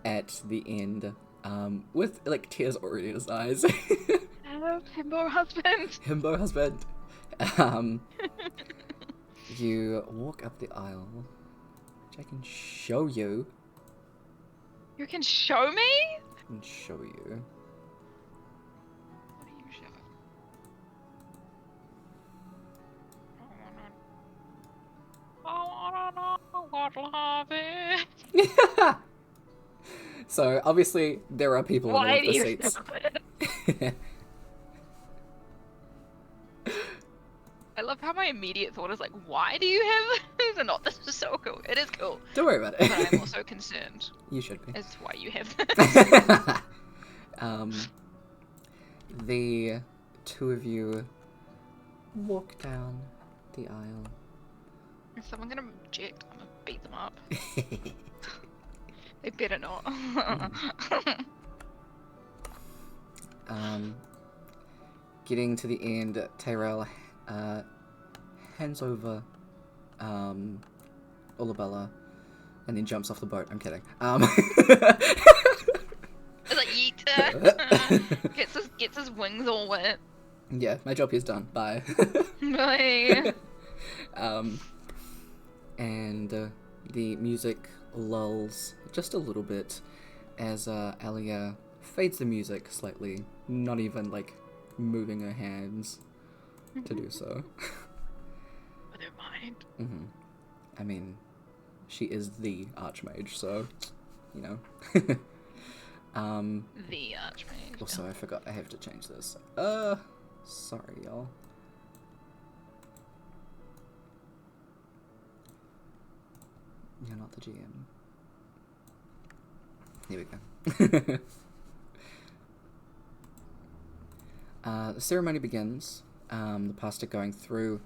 at the end, with like tears already in his eyes. Himbo husband. Himbo husband. You walk up the aisle, which I can show you. You can show me? I can show you. What do you show? I wanna know what love is. So obviously there are people in all Why of do the you seats. I love how my immediate thought is like, why do you have this? And not, this is so cool. It is cool. Don't worry about it. But I'm also concerned. You should be. As to why you have this. The two of you walk down the aisle. Is someone gonna object? I'm gonna beat them up. They better not. Getting to the end, Tyrell hands over Olabella and then jumps off the boat. I'm kidding. It's like yeet. Gets his wings all wet. Yeah, my job here's done. Bye. Bye. And the music lulls just a little bit as Elya fades the music slightly, not even like moving her hands to do so. I don't mind. I mean, she is the Archmage, so you know. The Archmage. Also, I forgot I have to change this. Sorry, y'all. You're not the GM. Here we go. The ceremony begins. The pastor going through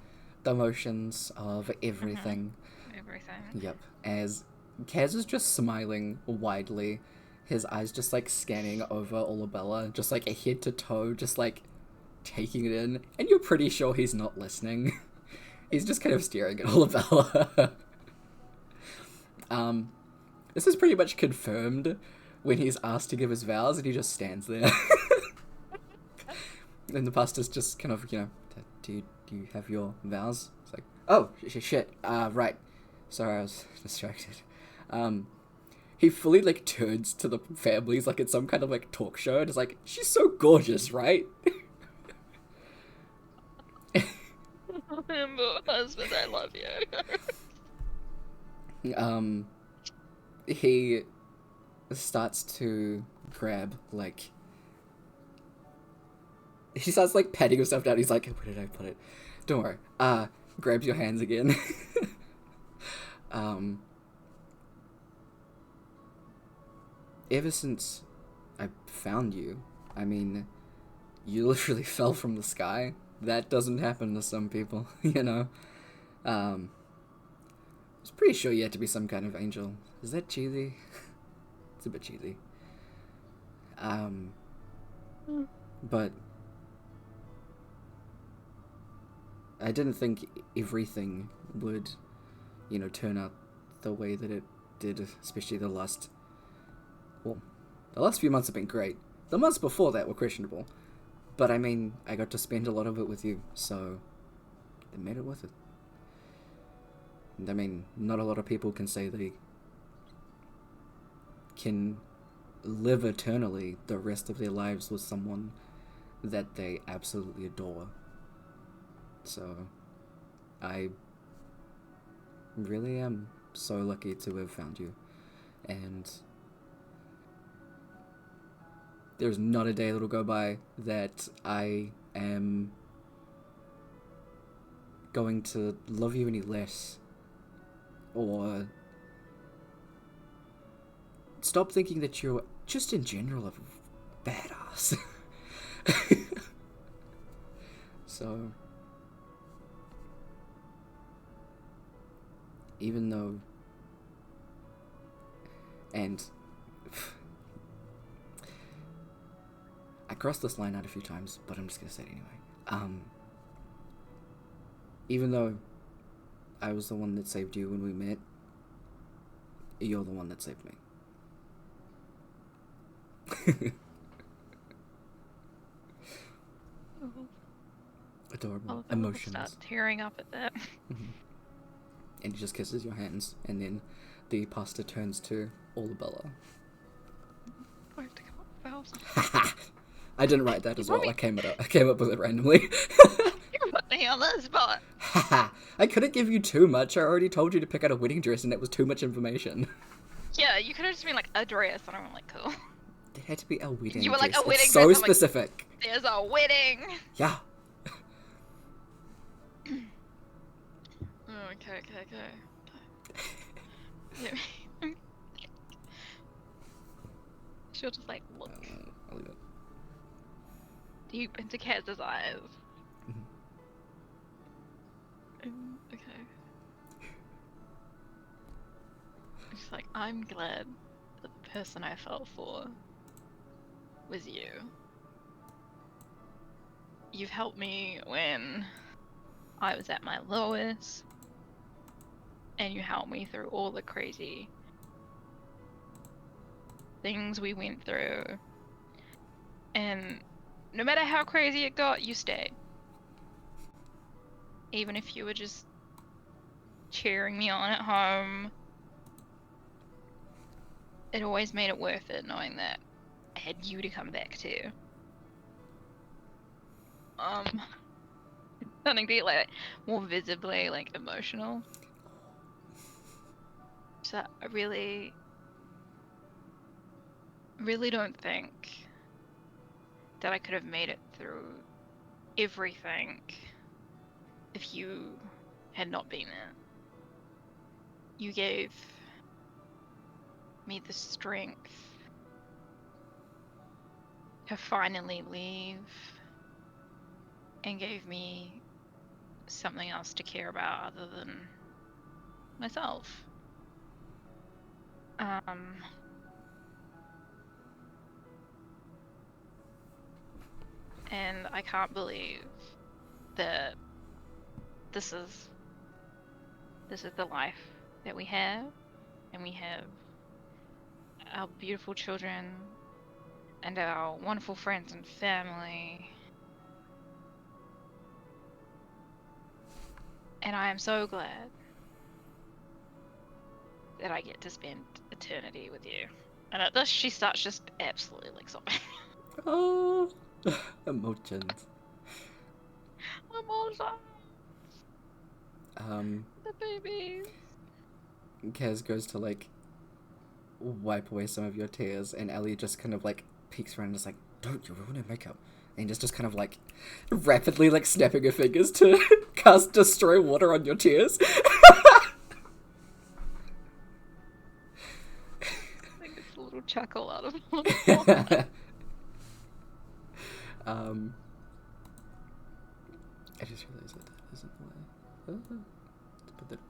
the motions of everything. Everything. Yep. As Kaz is just smiling widely, his eyes just like scanning over Olabella, just like head to toe, just like taking it in, and you're pretty sure he's not listening. He's just kind of staring at Olabella. This is pretty much confirmed when he's asked to give his vows, and he just stands there. And the pastor's just kind of, you know, do you have your vows? It's like, oh, shit, right. Sorry, I was distracted. He fully, like, turns to the families like it's some kind of, like, talk show, and is like, she's so gorgeous, right? Husband, I love you. He starts to grab, like... He starts, like, patting himself down. He's like, where did I put it? Don't worry. Grabs your hands again. Ever since I found you, I mean, you literally fell from the sky. That doesn't happen to some people, you know? I was pretty sure you had to be some kind of angel. Is that cheesy? It's a bit cheesy. But I didn't think everything would, you know, turn out the way that it did, especially the last few months have been great. The months before that were questionable. But I mean, I got to spend a lot of it with you, so it made it worth it. And I mean, not a lot of people can say they can live eternally the rest of their lives with someone that they absolutely adore. So, I really am so lucky to have found you. And there's not a day that'll go by that I am going to love you any less, or stop thinking that you're just in general a badass. So, even though, and I crossed this line out a few times, but I'm just gonna say it anyway. Even though I was the one that saved you when we met, you're the one that saved me. Adorable emotions. Start tearing up at that. And he just kisses your hands, and then the pasta turns to Olabella. I have to come up with valves. I didn't write that as well. I came up with it randomly. You put me on the spot. I couldn't give you too much. I already told you to pick out a wedding dress, and that was too much information. Yeah, you could have just been like a dress, and I'm like, cool. It had to be a wedding dress. You were like, a wedding it's dress. so I'm specific. Like, there's a wedding. Yeah. Okay. Yeah. She'll just like look I'll leave it. deep into Kaz's eyes. Okay. She's like, I'm glad that the person I fell for was you. You've helped me when I was at my lowest, and you helped me through all the crazy things we went through. And no matter how crazy it got, you stayed. Even if you were just cheering me on at home, it always made it worth it knowing that I had you to come back to. Starting to get like more visibly like emotional. So I really don't think that I could have made it through everything if you had not been there. You gave me the strength to finally leave, and gave me something else to care about other than myself. And I can't believe that this is the life that we have, and we have our beautiful children and our wonderful friends and family. And I am so glad that I get to spend eternity with you. And at this, she starts just absolutely like sobbing. Oh, emotions. The baby. Kaz goes to like wipe away some of your tears, and Elya just kind of like peeks around and is like, "Don't, you're ruining makeup." And just kind of like rapidly like snapping her fingers to cast destroy water on your tears. I think it's a little chuckle out of I just realized that isn't the way. To put that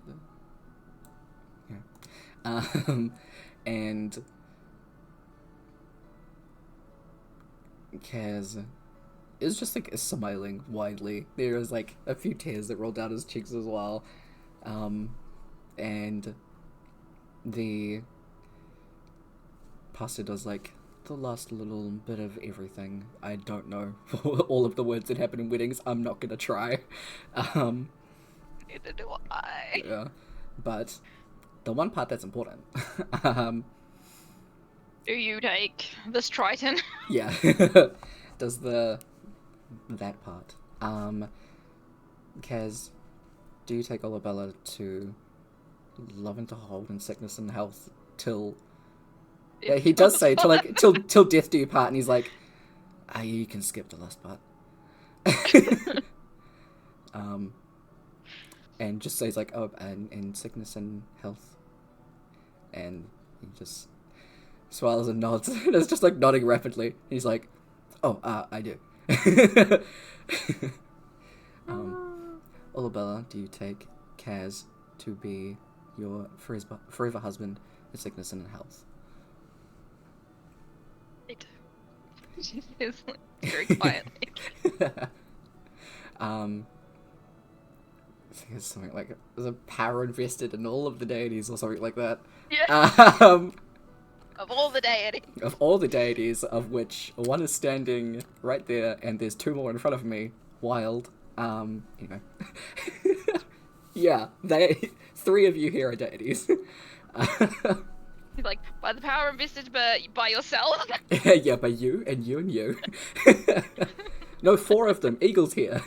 there. Yeah. And Kaz is just like smiling widely. There is like a few tears that roll down his cheeks as well. And the pastor does like the last little bit of everything. I don't know all of the words that happen in weddings. I'm not gonna try. Neither do I. Yeah, but the one part that's important. um, Do you take this Triton? yeah, does that part. Kaz, do you take Olabella to love and to hold in sickness and health till? Yeah, he does say till death do you part, and he's like, you can skip the last part. And just says like, oh, and in sickness and health, and he just smiles and nods. And it's just like nodding rapidly. He's like, oh, I do. Olabella, do you take Kaz to be your forever husband in sickness and in health? She says like, very quietly. I think it's something like there's a power invested in all of the deities or something like that. Yeah. Of all the deities. Of all the deities, of which one is standing right there, and there's two more in front of me. Wild. Anyway. Yeah, three of you here are deities. He's like, by the power invested by yourself? Yeah, by you, and you, and you. No, four of them. Eagle's here.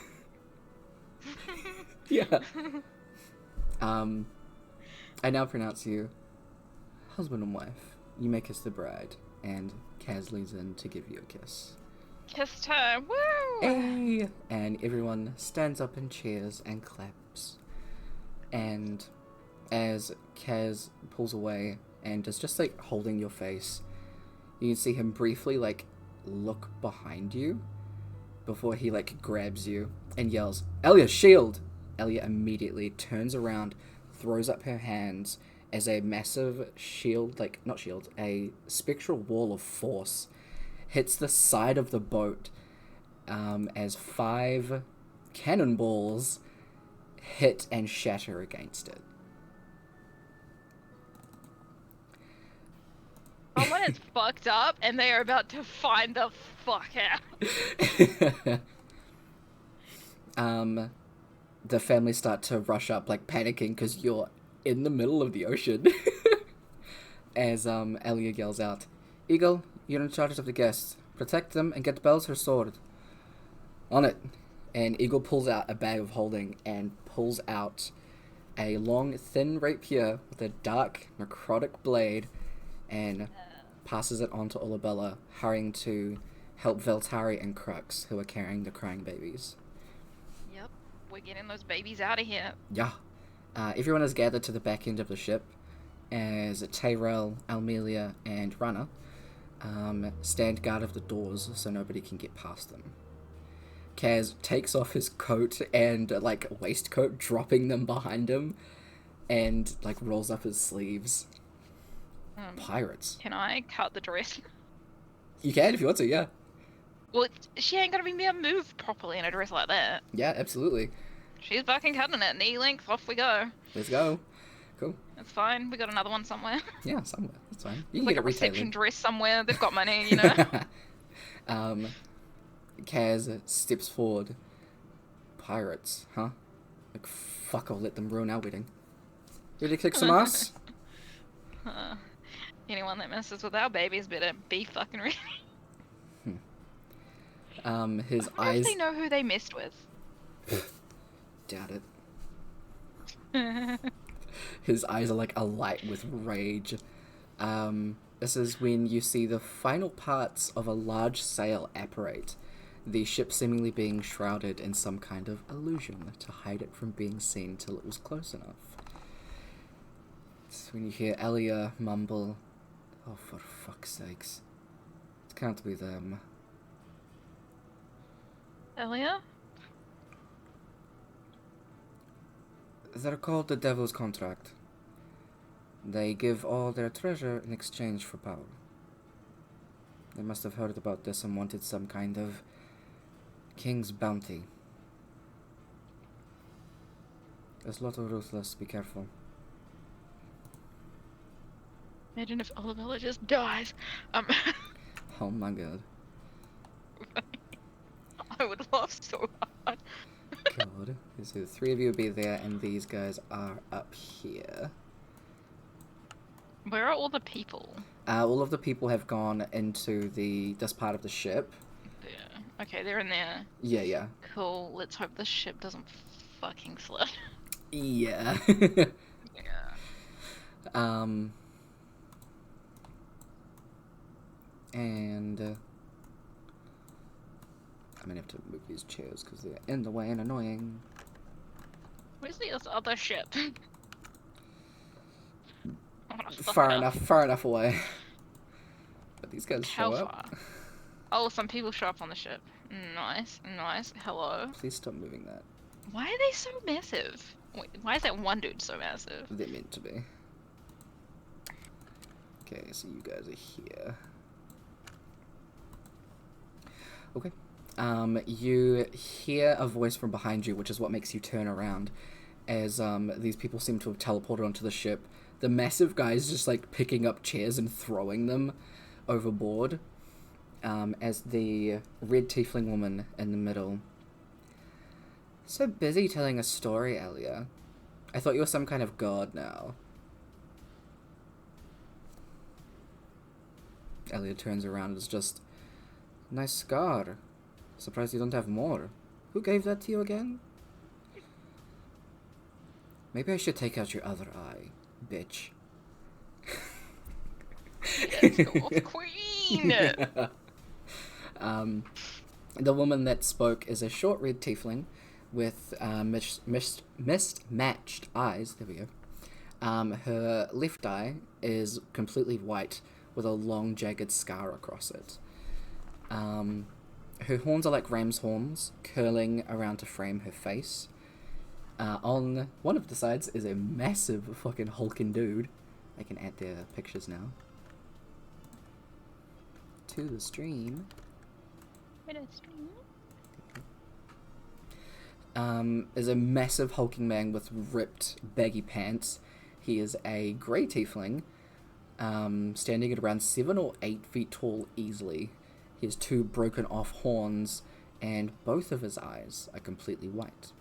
Yeah. I now pronounce you husband and wife. You may kiss the bride, and Kaz leans in to give you a kiss. Kissed her. Woo! Hey! And everyone stands up and cheers and claps. And as Kaz pulls away and is just like holding your face, you can see him briefly like look behind you before he like grabs you and yells, "Elya, shield!" Elya immediately turns around, throws up her hands as a massive a spectral wall of force hits the side of the boat as 5 cannonballs hit and shatter against it. Someone is fucked up and they are about to find the fuck out. The family start to rush up, like panicking because you're in the middle of the ocean. As Elya yells out, "Egil, you're in charge of the guests. Protect them and get Belle's her sword." On it. And Egil pulls out a bag of holding and pulls out a long, thin rapier with a dark, necrotic blade and passes it on to Olabella, hurrying to help Britari and Crux, who are carrying the crying babies. Yep, we're getting those babies out of here. Yeah. Everyone is gathered to the back end of the ship as Tyrell, Almelia, and Rana stand guard of the doors so nobody can get past them. Kaz takes off his coat and like waistcoat, dropping them behind him, and like rolls up his sleeves. Pirates. Can I cut the dress? You can if you want to, yeah. Well, she ain't gonna be able to move properly in a dress like that. Yeah, absolutely. She's fucking cutting it. Knee length, off we go. Let's go. Cool. It's fine. We got another one somewhere. Yeah, somewhere. That's fine. You can like get a it reception retailing. dress somewhere. They've got money, you know. Kaz steps forward. Pirates, huh? Like, fuck, I'll let them ruin our wedding. Ready to kick some ass? Anyone that messes with our babies better be fucking ready. His I wonder eyes... if they know who they messed with. Doubt it. His eyes are like alight with rage. This is when you see the final parts of a large sail apparate, the ship seemingly being shrouded in some kind of illusion to hide it from being seen till it was close enough. It's when you hear Elya mumble, "Oh, for fuck's sakes. It can't be them." Elya? They're called the Devil's Contract. They give all their treasure in exchange for power. They must have heard about this and wanted some kind of king's bounty. There's a lot of ruthless, be careful. Imagine if Olabella just dies. Oh my god. I would laugh so hard. God. So the three of you will be there, and these guys are up here. Where are all the people? All of the people have gone into this part of the ship. There. Okay, they're in there. Yeah, yeah. Cool. Let's hope the ship doesn't fucking flood. Yeah. Yeah. And I'm gonna have to move these chairs because they're in the way and annoying. Where's the other ship? Far enough away. But these guys How show far? up. Oh, some people show up on the ship. Nice, nice. Hello. Please stop moving that. Why are they so massive? Wait, why is that one dude so massive? They're meant to be. Okay, so you guys are here. Okay. You hear a voice from behind you, which is what makes you turn around, as these people seem to have teleported onto the ship. The massive guy is just like picking up chairs and throwing them overboard, as the red tiefling woman in the middle. So busy telling a story, Elya. I thought you were some kind of god now. Elya turns around and is just, nice scar. Surprised you don't have more. Who gave that to you again? Maybe I should take out your other eye, bitch. Yes, go queen! The woman that spoke is a short red tiefling with mismatched eyes. There we go. Her left eye is completely white with a long jagged scar across it. Her horns are like ram's horns, curling around to frame her face. On one of the sides is a massive fucking hulking dude. I can add their pictures now to the stream. Is a massive hulking man with ripped, baggy pants. He is a grey tiefling, standing at around 7 or 8 feet tall easily. He has 2 broken off horns, and both of his eyes are completely white.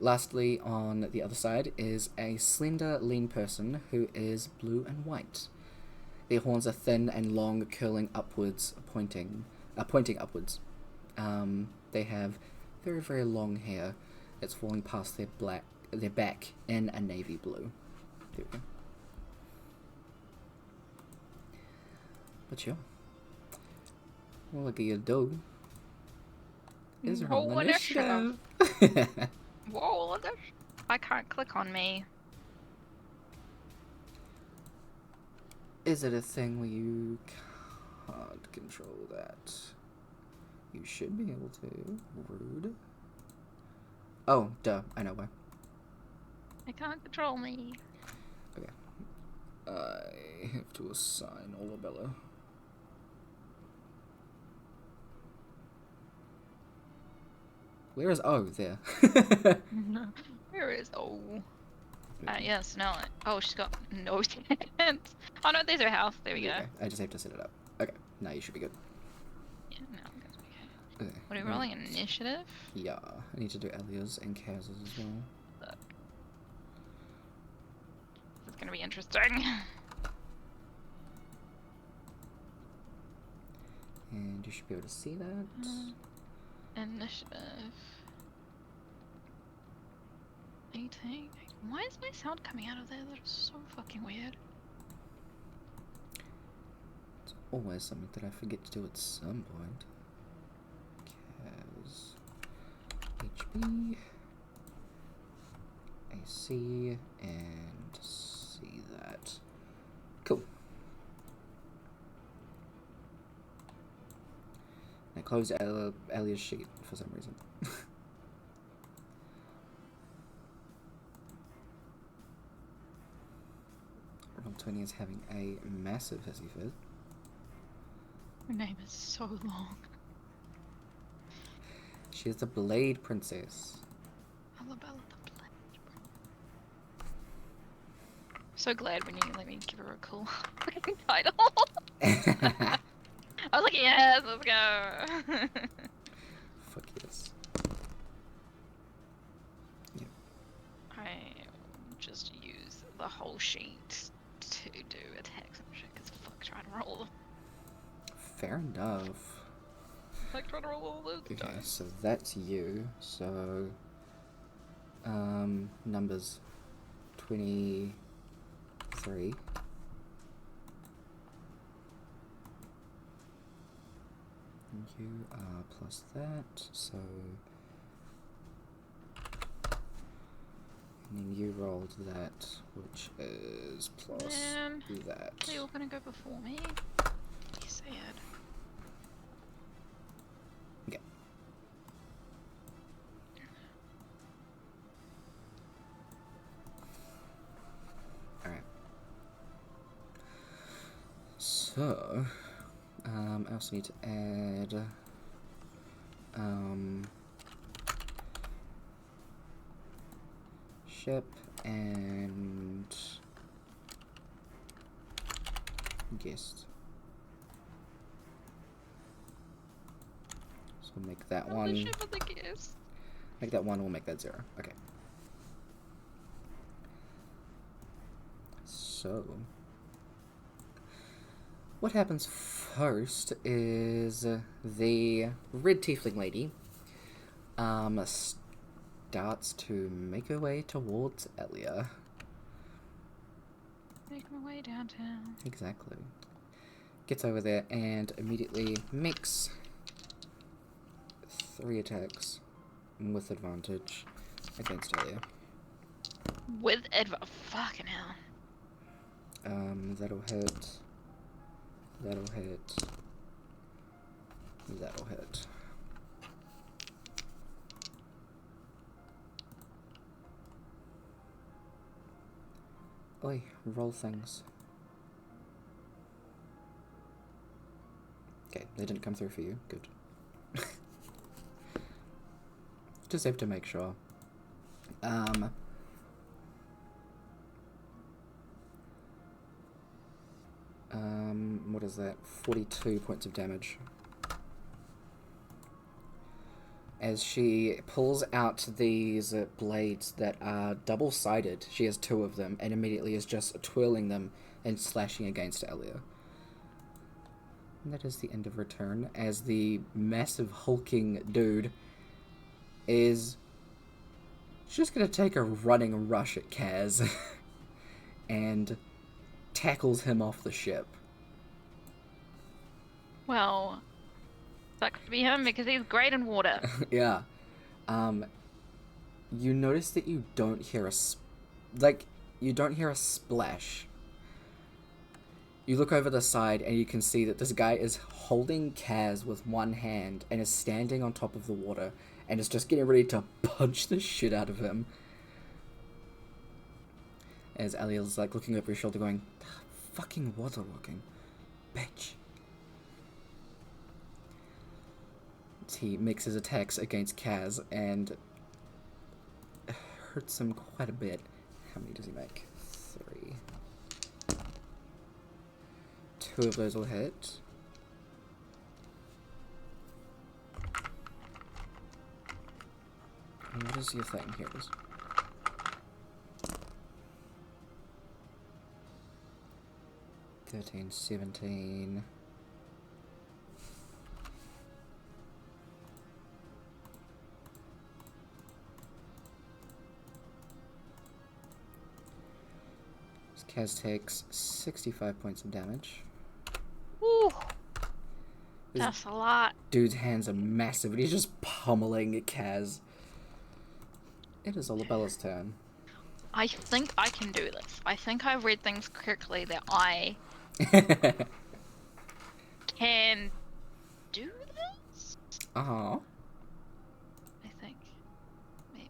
Lastly, on the other side is a slender, lean person who is blue and white. Their horns are thin and long, curling upwards, pointing upwards. They have very, very long hair that's falling past their back in a navy blue. There we go. But yeah. Well, look at your dog. Is roll initiative. Whoa, I can't click on me. Is it a thing where you can't control that? You should be able to. Rude. Oh, duh. I know why. I can't control me. Okay. I have to assign Olabella. Where is O? There. Where is O? Yes, no. Oh, she's got no hands. Oh no, there's her house. There we go. Okay. I just have to set it up. Okay. Now you should be good. Yeah, no, that's okay. Okay. What are we rolling? Initiative? Yeah. I need to do Elya's and Kaz's as well. Look. This is gonna be interesting. And you should be able to see that. Initiative. 18. Why is my sound coming out of there? That is so fucking weird. It's always something that I forget to do at some point. Kaz. HB. AC. And see that. Cool. I closed Elya's sheet for some reason. Roll20 is having a massive hissy fit. Her name is so long. She is the Blade Princess. Olabella the Blade. So glad when you let me give her a cool fucking title. I was like, yes, let's go. Fuck yes. Yep. I just use the whole sheet to do attacks and shit, because fuck trying to roll. Fair enough. Like trying to roll all those Okay, dice. so that's you. So, numbers 23. And you are plus that, so. And then you rolled that, which is plus Man, that. are they all gonna go before me? You sad. Okay. Alright. So, I also need to add, ship and guest. So we'll make that Oh, one. the ship of the guest. Make that 1, we'll make that 0. Okay. So, what happens first is the red tiefling lady starts to make her way towards Elya. Make my way downtown. Exactly. Gets over there and immediately makes 3 attacks with advantage against Elya. With fucking hell. That'll hit. That'll hit. That'll hit. Oi, roll things. Okay, they didn't come through for you. Good. Just have to make sure. What is that? 42 points of damage. As she pulls out these blades that are double-sided, she has 2 of them, and immediately is just twirling them and slashing against Elya. And that is the end of her turn, as the massive hulking dude is just going to take a running rush at Kaz and tackles him off the ship. Well, sucks to be him because he's great in water. Yeah. You notice that you don't hear you don't hear a splash. You look over the side and you can see that this guy is holding Kaz with one hand and is standing on top of the water and is just getting ready to punch the shit out of him. As Elya's like looking over his shoulder going, fucking water walking, bitch. He makes his attacks against Kaz and hurts him quite a bit. How many does he make? 3. 2 of those will hit. And what is your thing? Here it is. $13, $17. Kaz takes 65 points of damage. Woo! This That's a lot. dude's hands are massive and he's just pummeling Kaz. It is Olabella's turn. I think I can do this. I think I read things correctly that I can do this? Uh-huh. I think. Maybe.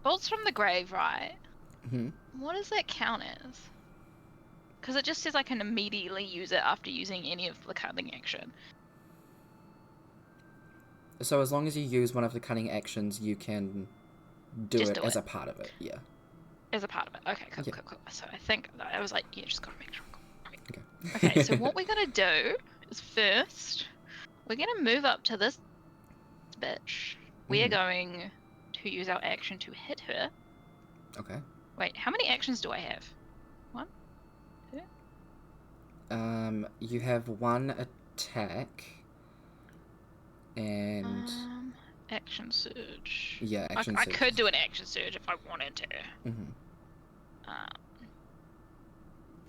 Bolts from the grave, right? Mm-hmm. What does that count as? Because it just says I can immediately use it after using any of the cutting action. So as long as you use one of the cunning actions, you can do Just it do as it. a part of it, yeah. As a part of it. Okay, cool, Yeah. cool. So I think I was like, yeah, just gotta make sure. Okay. Okay, so what we're gonna do is first we're gonna move up to this bitch. We are going to use our action to hit her. Okay. Wait, how many actions do I have? 1, 2. You have 1 attack, and Action surge. yeah, action I surge. could do an action surge if I wanted to. Mm-hmm.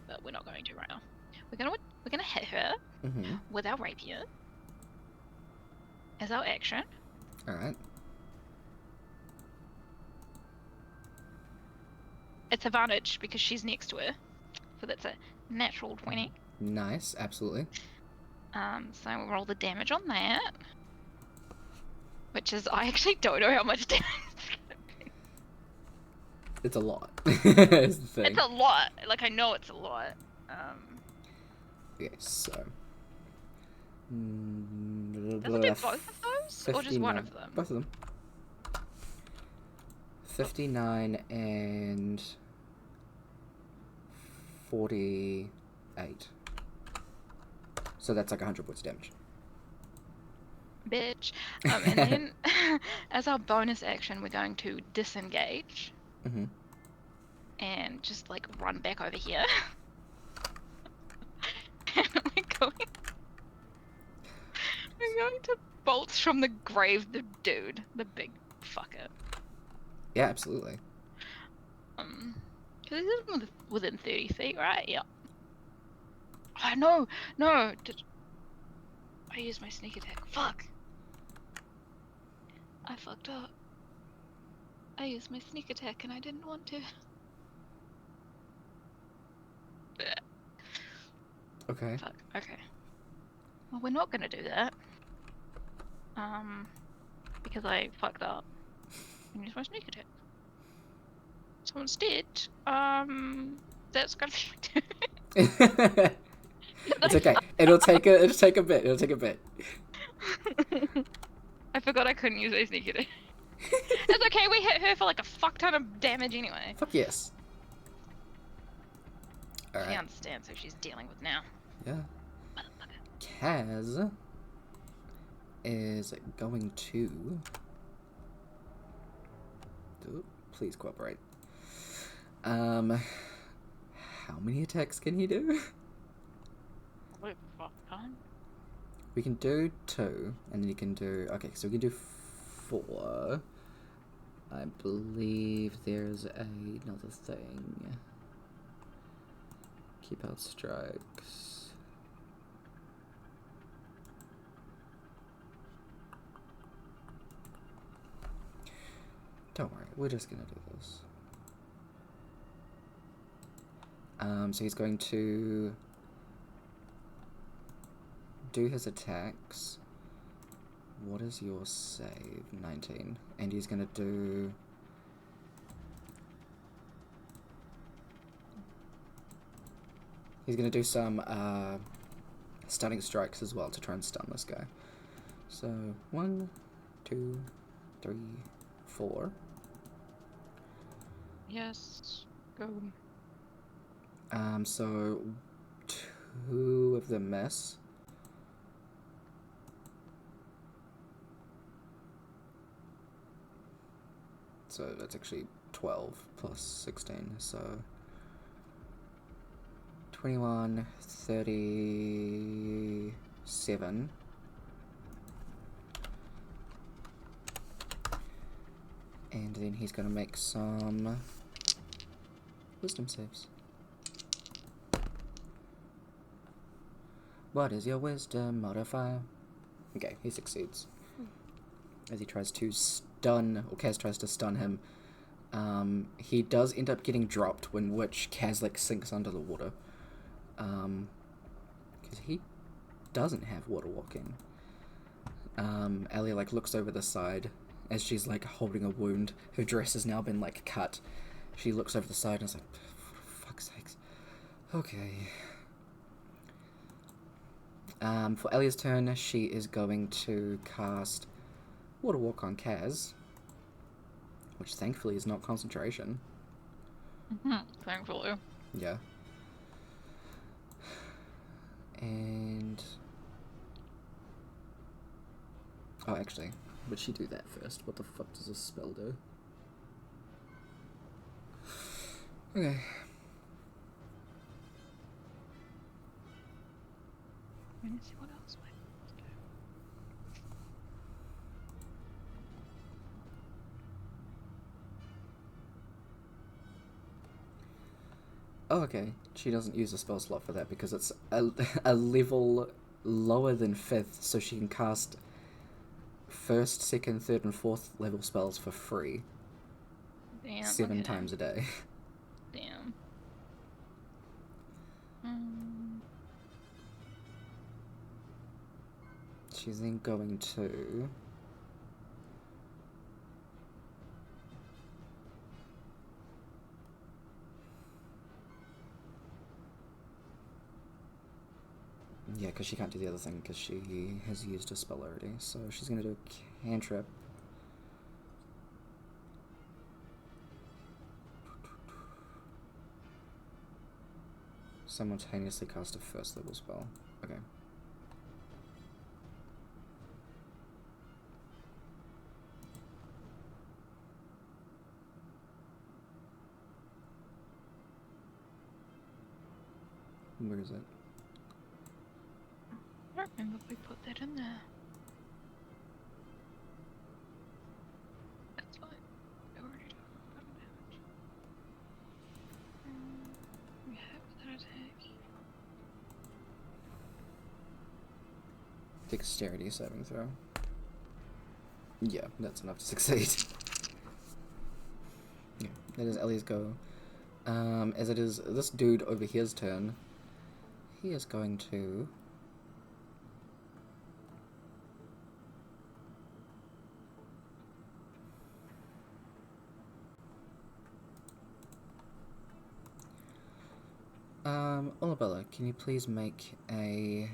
But we're not going to right now. We're gonna hit her with our rapier as our action. All right. It's advantage because she's next to her, so that's a natural 20. Nice, absolutely. So we'll roll the damage on that, which is I actually don't know how much damage it's gonna be. It's a lot. Is the thing. It's a lot. Like I know it's a lot. Okay, so. Does it do both of those, or just one of them? Both of them. 59 and 48. So that's like 100 points of damage. Bitch. And then, as our bonus action, we're going to disengage. And just like run back over here. And we're going to bolt from the grave the dude, the big fucker. Yeah, absolutely. Because he's within 30 feet, right? Yeah. Oh, no. Did I use my sneak attack? Fuck. I fucked up. I used my sneak attack and I didn't want to. Okay. Fuck. Okay. Well, we're not gonna do that. Because I fucked up and used my sneak attack. So instead, that's gonna be. It's okay. It'll take a bit. I forgot I couldn't use my sneak attack. It's okay. We hit her for like a fuck ton of damage anyway. Fuck yes. All She right. understands who she's dealing with now. Yeah. Kaz is going to. Please cooperate. How many attacks can he do? Wait, fuck time. We can do 2, and then you can do. Okay, so we can do 4. I believe there's another thing. Keep out strikes. Don't worry, we're just gonna do this. So he's going to do his attacks. What is your save? 19. And he's gonna do. He's gonna do some stunning strikes as well to try and stun this guy. So 1, 2, 3, 4. Yes. Go. So 2 of them miss. So that's actually 12 plus 16, so 21, 37. And then he's going to make some wisdom saves. What is your wisdom modifier? Okay, he succeeds. As he tries to stun, or Kaz tries to stun him. He does end up getting dropped, when which Kaz like sinks under the water. Because he doesn't have water walking. Elya like looks over the side as she's like holding a wound. Her dress has now been like cut. She looks over the side and is like, for fuck's sakes. Okay. For Elya's turn, she is going to cast Water Walk on Kaz. which thankfully is not concentration. Thankfully. Yeah. And... oh, actually, would she do that first? What the fuck does this spell do? Okay. Let me see what else might do. Oh, okay. She doesn't use a spell slot for that because it's a level lower than 5th, so she can cast 1st, 2nd, 3rd, and 4th level spells for free. Damn. 7 times a day. Damn. She's then going to... yeah, because she can't do the other thing because she has used a spell already. So she's going to do a cantrip. Simultaneously cast a 1st level spell. Okay. Where is it? I don't remember if we put that in there. That's fine. We already got damage. We have that attack. Dexterity saving throw. Yeah, that's enough to succeed. Yeah, that is Elya's go. As it is this dude over here's turn, he is going to... Olabella, can you please make a...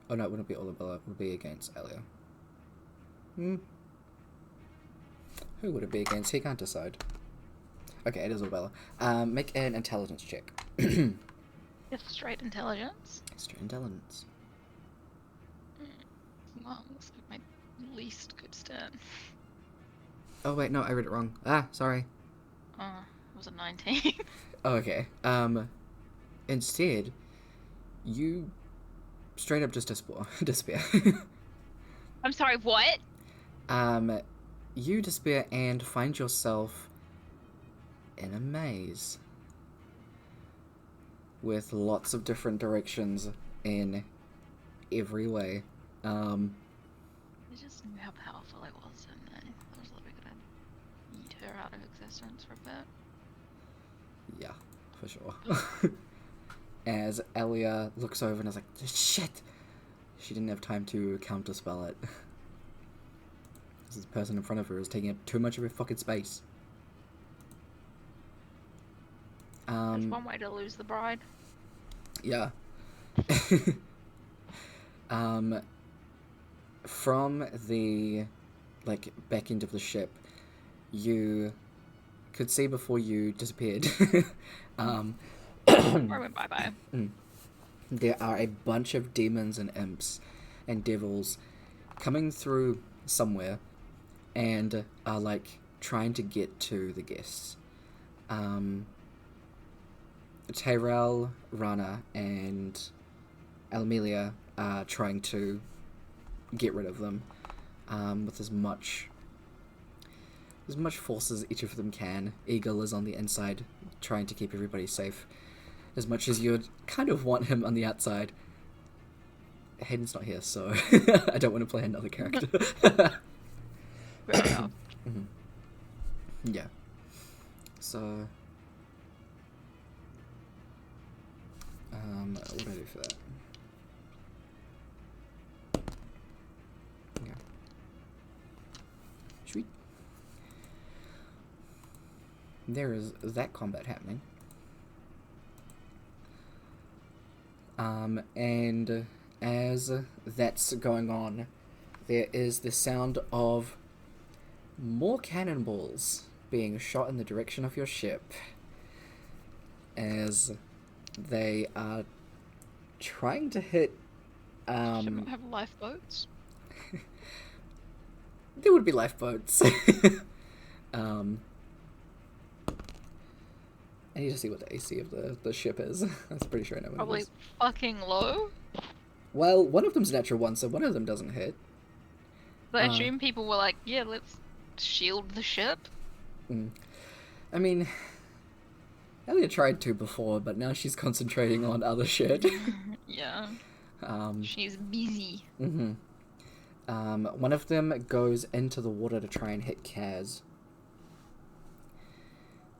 oh no, it wouldn't be Olabella, it would be against Elya. Who would it be against? He can't decide. Okay, it is Olabella. Make an intelligence check. Just straight intelligence. Straight intelligence. Well, looks like my least good stat. Oh wait, no, I read it wrong. Ah, sorry. It was a 19. Oh, okay. Instead, you straight up just despair. I'm sorry, what? You despair and find yourself in a maze with lots of different directions in every way. I just knew how powerful I was, and I was literally gonna eat her out of existence for a bit. Yeah, for sure. As Elya looks over and is like, shit! She didn't have time to counterspell it. This person in front of her is taking up too much of her fucking space. There's one way to lose the bride. Yeah. From the, back end of the ship, you could see before you disappeared. Or went bye-bye. There are a bunch of demons and imps and devils coming through somewhere and are, trying to get to the guests. Tyrell, Rana, and Almelia are trying to get rid of them with as much force as each of them can. Egil is on the inside, trying to keep everybody safe, as much as you'd kind of want him on the outside. Hayden's not here, so I don't want to play another character. Fair enough. Yeah. So... what do I do for that? Okay. Sweet. There is that combat happening. And as that's going on, there is the sound of more cannonballs being shot in the direction of your ship as they are trying to hit. Shouldn't have lifeboats. There would be lifeboats. I need to see what the AC of the ship is. I'm pretty sure I know what Probably it is. fucking low. Well, one of them's natural one, so one of them doesn't hit. But I assume people were like, yeah, let's shield the ship. I mean, Elya tried to before, but now she's concentrating on other shit. Yeah. She's busy. One of them goes into the water to try and hit Kaz.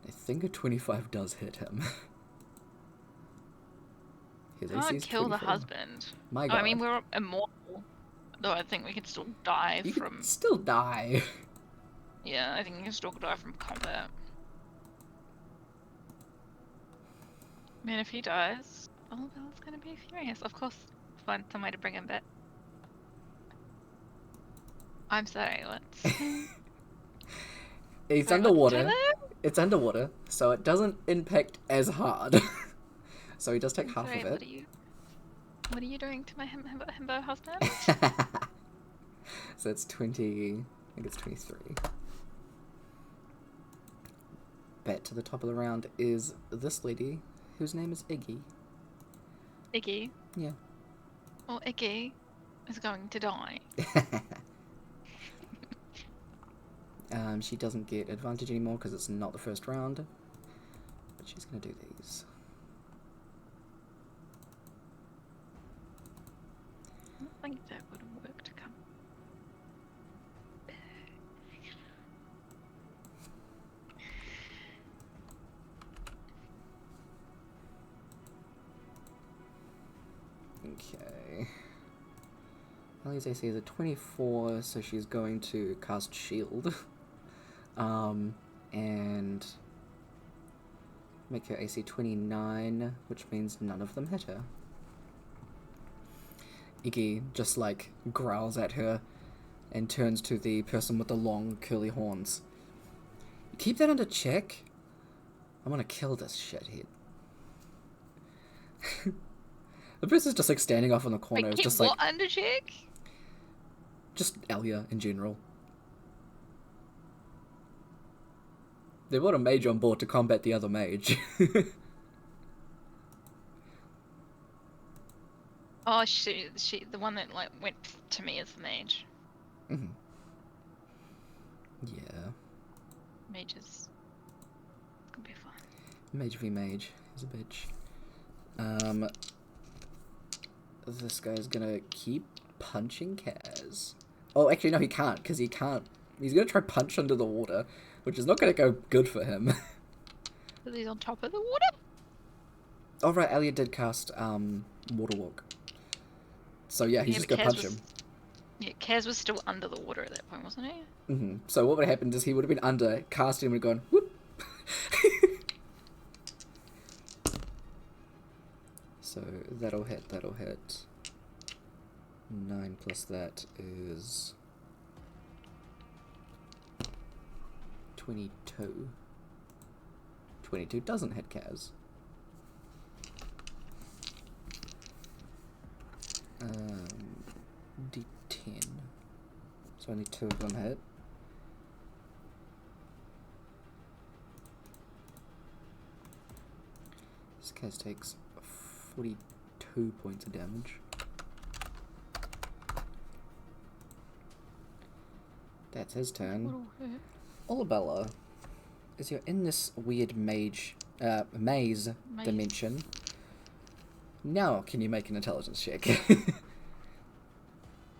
I think a 25 does hit him. His AC Can't is kill the 24. husband. My god. I mean, we're immortal. Though I think we can still die You from... could still die. Yeah, I think you can still die from combat. I mean, if he dies, Olabella's gonna be furious. Of course, find some way to bring him back. I'm sorry, let's... It's Sorry, underwater. what's It's underwater, so it doesn't impact as hard. So he does take half sorry, of it. What are you doing to my himbo husband? So it's 20... I think it's 23. Bet to the top of the round is this lady, whose name is Iggy. Iggy? Yeah. Well, Iggy is going to die. She doesn't get advantage anymore because it's not the first round. But she's going to do these. I don't think that would work to come. Okay. Ellie's AC is a 24, so she's going to cast Shield. And make her AC 29, which means none of them hit her. Iggy just, like, growls at her and turns to the person with the long, curly horns. Keep that under check. I'm gonna kill this shithead. The person's just, like, standing off in the corner. Wait, It's keep just, what like, under check? just Elya in general. They brought a mage on board to combat the other mage. Oh, she, the one that like went to me as the mage. Mm-hmm. Yeah. Mages. It's gonna be fun. Mage v mage is a bitch. This guy's gonna keep punching Kaz. Oh, actually, no, he can't, because he can't. He's gonna try punch under the water, which is not gonna go good for him. Because he's on top of the water? Oh, right, Elya did cast, Water Walk. So, yeah, he's just gonna punch him. Yeah, Kaz was still under the water at that point, wasn't he? Mm-hmm. So what would have happened is he would have been under, cast him, and gone, whoop! So, that'll hit. 9 plus that is 22. 22 doesn't hit Kaz. D10. So only 2 of them hit. This Kaz takes 42 points of damage. That's his turn. Olabella, as you're in this weird maze dimension, now can you make an intelligence check?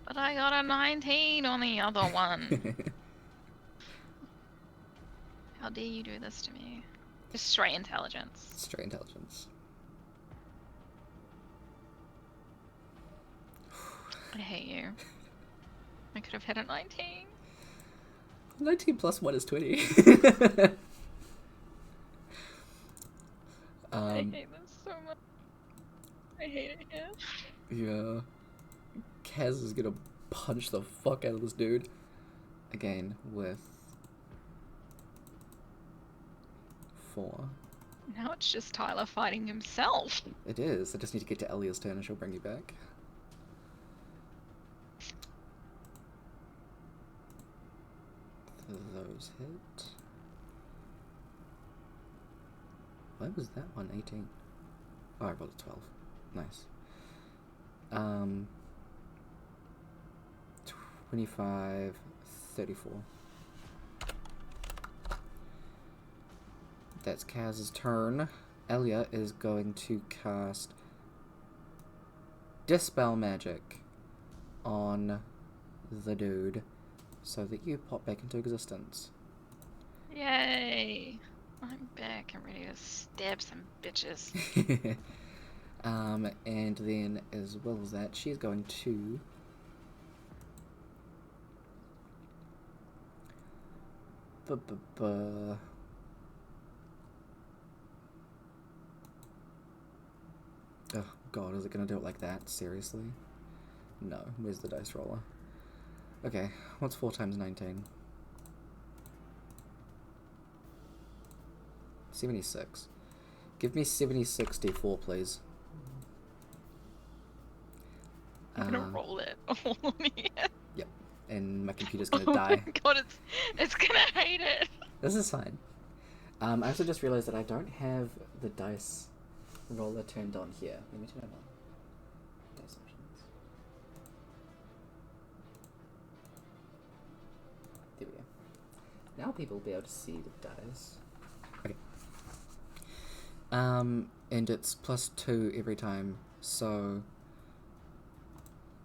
But I got a 19 on the other one. How dare you do this to me? Just straight intelligence. Straight intelligence. I hate you. I could have had a 19. 19 plus 1 is 20. I hate this so much. I hate it here. Yeah. Kaz is gonna punch the fuck out of this dude. Again, with 4. Now it's just Tyler fighting himself. It is. I just need to get to Elya's turn and she'll bring you back. Those hit. Why was that one 18? Oh, I rolled a 12. Nice. 25, 34. That's Kaz's turn. Elya is going to cast Dispel Magic on the dude so that you pop back into existence. Yay! I'm back and ready to stab some bitches. And then as well as that, she's going to oh god, is it gonna do it like that? Seriously? No. Where's the dice roller? Okay, what's 4 times 19? 76. Give me 76 d4, please. I'm gonna roll it all on here. Yep. And my computer's gonna die. Oh my god, it's gonna hate it. This is fine. I also just realized that I don't have the dice roller turned on here. Let me turn it on. Dice options. There we go. Now people will be able to see the dice. Okay. And it's +2 every time, so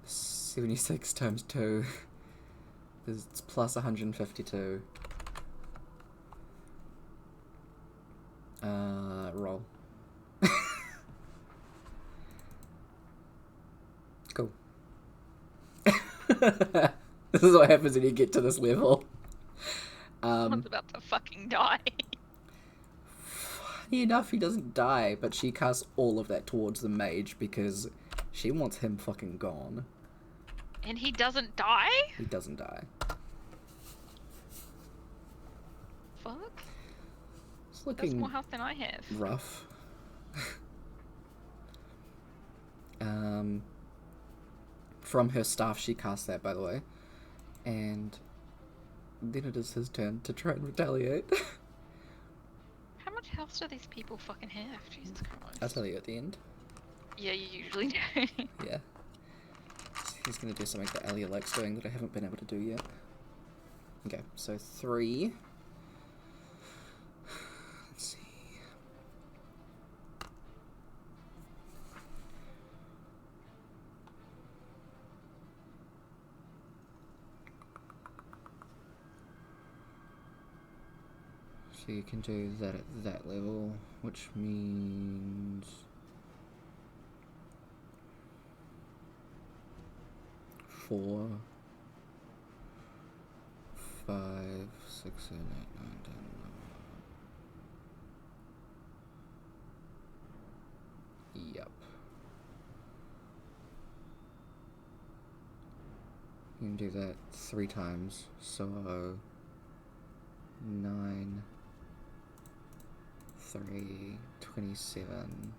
76 times 2 is plus 152. Roll. Cool. This is what happens when you get to this level. Someone's about to fucking die. Funny enough, he doesn't die, but she casts all of that towards the mage because she wants him fucking gone. And he doesn't die? He doesn't die. Fuck. It's That's looking more health than I have. rough. From her staff, she casts that, by the way. And then it is his turn to try and retaliate. How much health do these people fucking have? Jesus Christ. I'll tell you at the end. Yeah, you usually do. Yeah. He's going to do something that Elya likes doing that I haven't been able to do yet. Okay, so 3. Let's see. So you can do that at that level, which means 4, 5, 6, 7, 8, 9, 10, 11. Yep. You can do that 3 times, so 9, 3, 27.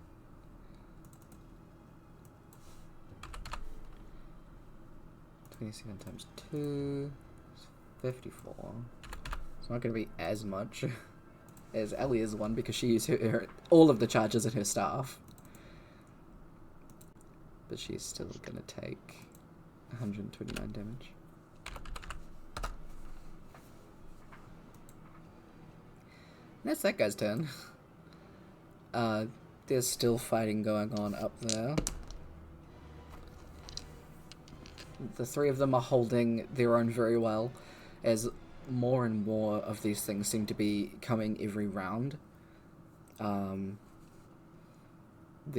27 times 2 is 54. It's not going to be as much as Elya's one because she used her all of the charges in her staff. But she's still going to take 129 damage. That's that guy's turn. There's still fighting going on up there. The 3 of them are holding their own very well, as more and more of these things seem to be coming every round. They're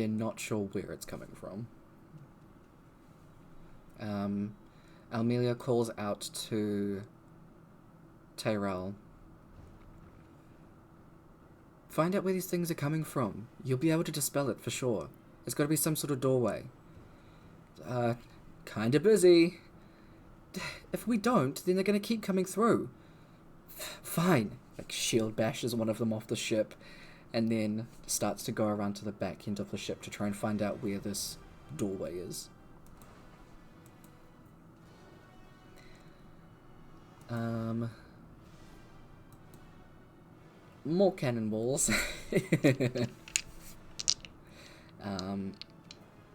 not sure where it's coming from. Almelia calls out to Tyrell. Find out where these things are coming from. You'll be able to dispel it for sure. It's got to be some sort of doorway. Kinda busy. If we don't, then they're gonna keep coming through. Fine. like shield bashes one of them off the ship, and then starts to go around to the back end of the ship to try and find out where this doorway is. More cannonballs.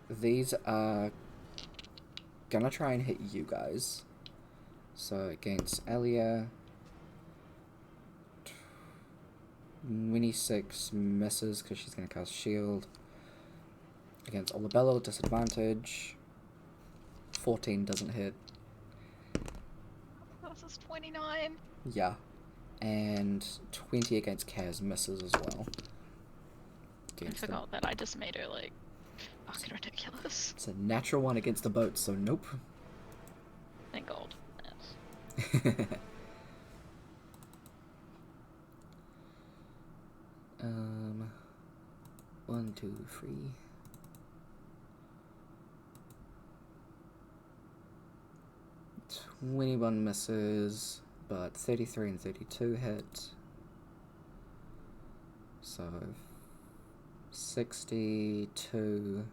These are gonna try and hit you guys. So against Elya, 26 misses because she's gonna cast shield. Against Olabella, disadvantage. 14 doesn't hit. This is 29. Yeah. And 20 against Kaz misses as well. I forgot that I just made her, like, fucking ridiculous. It's a natural one against the boat, so nope. Thank God. Yes. 1, 2, 3. "21 misses, but 33 and 32 hit. So 62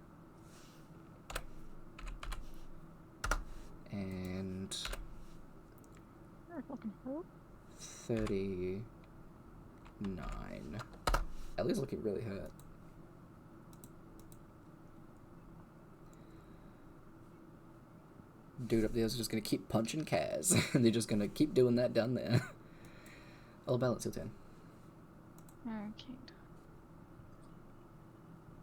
and 39. Ellie's looking really hurt. Dude up there is just gonna keep punching Kaz, and they're just gonna keep doing that down there. Olabella, it's your turn. Okay.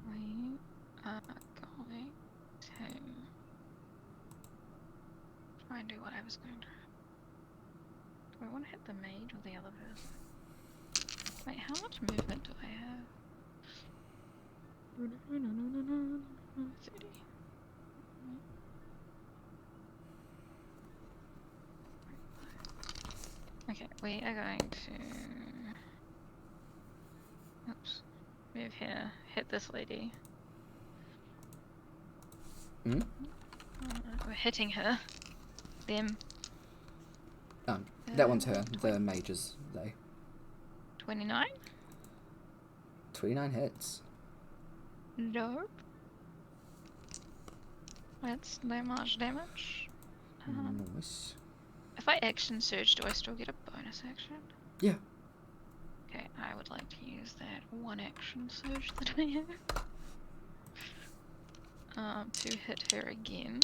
We are going to try and do what I was going to. Do I want to hit the mage or the other person? Wait, how much movement do I have? 30. Okay, we are going to... Oops. Move here. Hit this lady. Hmm? We're hitting her. Them. That one's her. The mage is they. 29? 29 hits. Nope. That's that much damage. Nice. If I action surge, do I still get a bonus action? Yeah. Okay, I would like to use that one action surge that I have. To hit her again.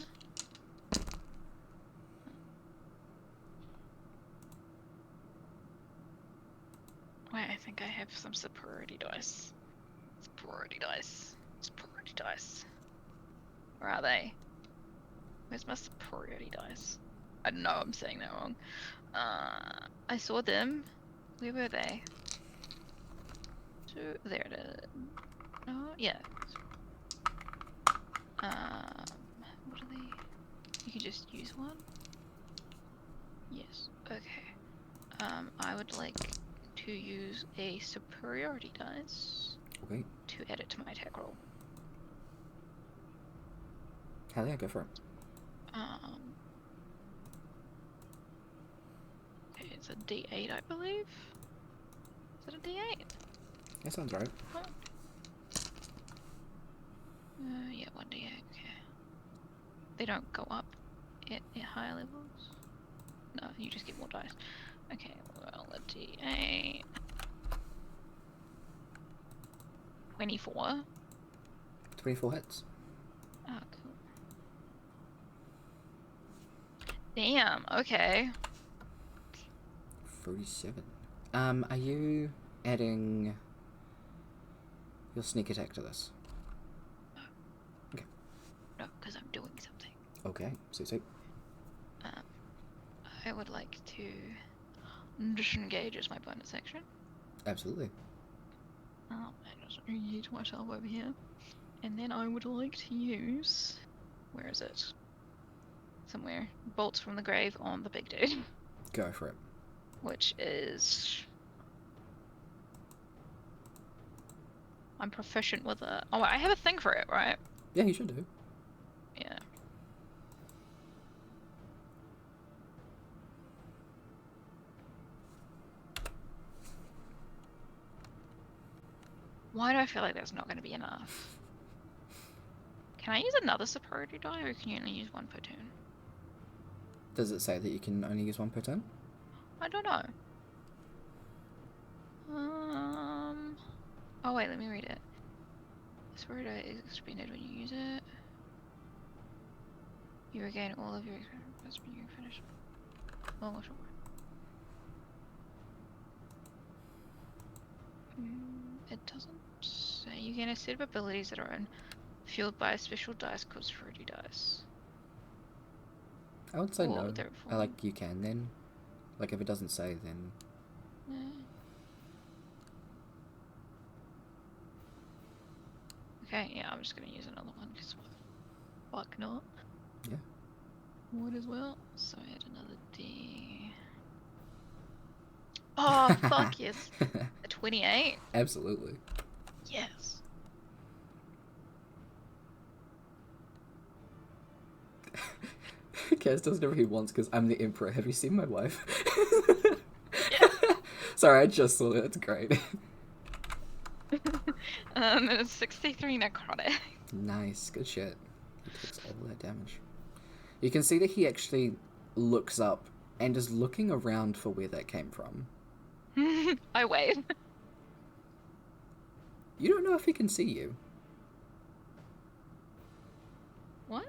Wait, I think I have some superiority dice. Superiority dice. Superiority dice. Where are they? Where's my superiority dice? I don't know, I'm saying that wrong. I saw them. Where were they? There it is. Oh, yeah. What are they? You can just use one? Yes. Okay. I would like to use a superiority dice. Okay. To add it to my attack roll. Hell yeah, go for it. Okay, it's a D8, I believe. Is it a D8? That sounds right. Huh. Yeah, 1d8, okay. They don't go up at higher levels? No, you just get more dice. Okay, well, a d8. 24. 24 hits. Oh, cool. Damn, okay. 37. Are you adding your sneak attack to this? No. Okay. No, because I'm doing something. Okay, so. I would like to disengage as my bonus action. Absolutely. I just yeet myself over here. And then I would like to use... Where is it? Somewhere. Bolts from the grave on the big dude. Go for it. Which is... I'm proficient with a... Oh, I have a thing for it, right? Yeah, you should do. Yeah. Why do I feel like that's not going to be enough? Can I use another superiority die, or can you only use one per turn? Does it say that you can only use one per turn? I don't know. Oh wait, let me read it. Superiority die is expended when you use it. You regain all of your experience when you finish. Oh, sure. It doesn't say. You gain a set of abilities that are fueled by a special dice called superiority dice. I would say Or no. they're I like you can then. Like if it doesn't say, then. Okay, yeah, I'm just gonna use another one because fuck not. Yeah. Would as well. So add another D. Oh fuck yes. A 28. Absolutely. Yes. Kaz does whatever he wants because I'm the Emperor. Have you seen my wife? Yeah. Sorry, I just saw that. It's great. It's 63 necrotic. Nice. Good shit. He takes all that damage. You can see that he actually looks up and is looking around for where that came from. I wave. You don't know if he can see you. What?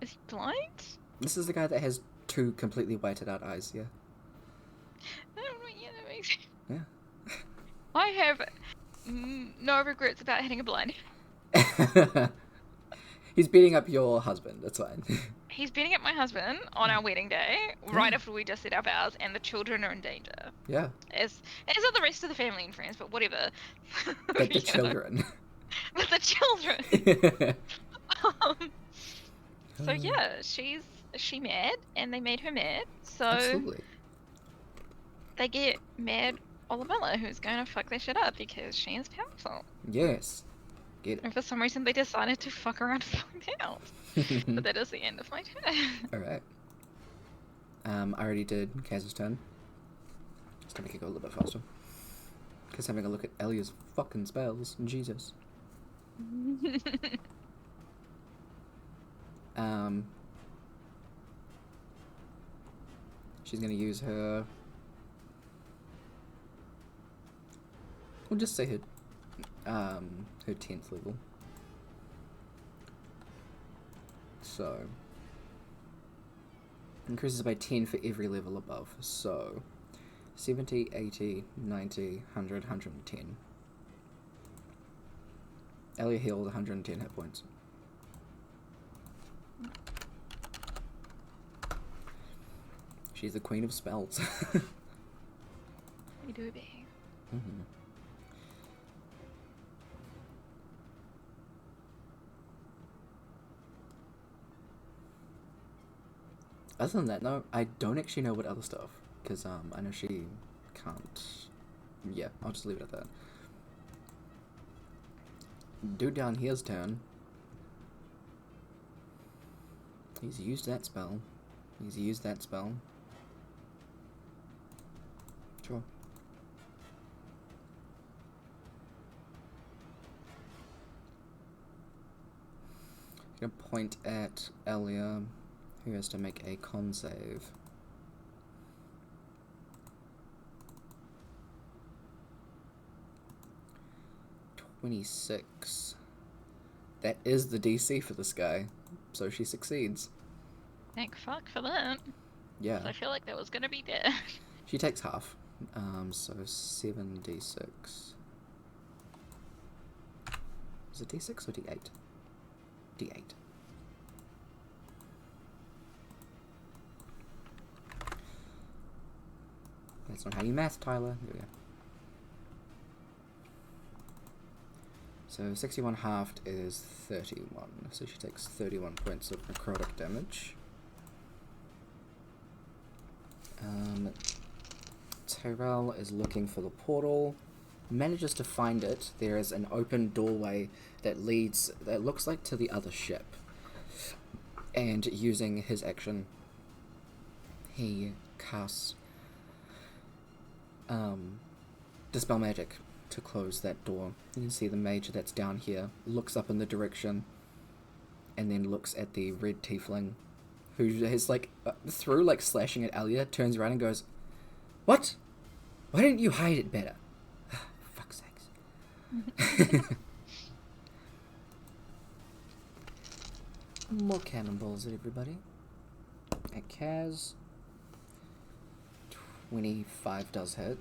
Is he blind? This is the guy that has two completely whited out eyes, yeah? Yeah, that makes sense. Yeah. I have no regrets about hitting a blind. He's beating up your husband, that's fine. He's beating up my husband on our wedding day, right after we just said our vows, and the children are in danger. Yeah. As are the rest of the family and friends, but whatever. But the children. But the children. So yeah, she mad, and they made her mad. So Absolutely. they get mad Olabella, who's going to fuck their shit up because she is powerful. Yes. Get it. And for some reason, they decided to fuck around and find out. But that is the end of my turn. Alright. I already did Kaz's turn. Just to make it go a little bit faster. Because having a look at Elya's fucking spells. Jesus. She's gonna use her... We'll just say her 10th level. So... increases by 10 for every level above. So... 70, 80, 90, 100, 110. Elya healed 110 hit points. She's the queen of spells. We do be. Mm-hmm. Other than that, no, I don't actually know what other stuff. Because I know she can't... Yeah, I'll just leave it at that. Dude down here's turn. He's used that spell. He's used that spell. Sure. I'm gonna point at Elya, who has to make a con save. (26). That is the DC for this guy, so she succeeds. Thank fuck for that. Yeah. I feel like that was gonna be dead. She takes half. So 7d6. Is it d6 or d8? d8. That's not how you math, Tyler. There we go. So 61 halved is 31. So she takes 31 points of necrotic damage. Tyrell is looking for the portal, manages to find it. There is an open doorway that looks like to the other ship. And using his action, he casts Dispel Magic to close that door. You can see the mage that's down here looks up in the direction and then looks at the red tiefling who is like through like slashing at Elya, turns around and goes, "What? Why didn't you hide it better?" Fuck's sakes. More cannonballs at everybody. At Kaz, 25 does hit.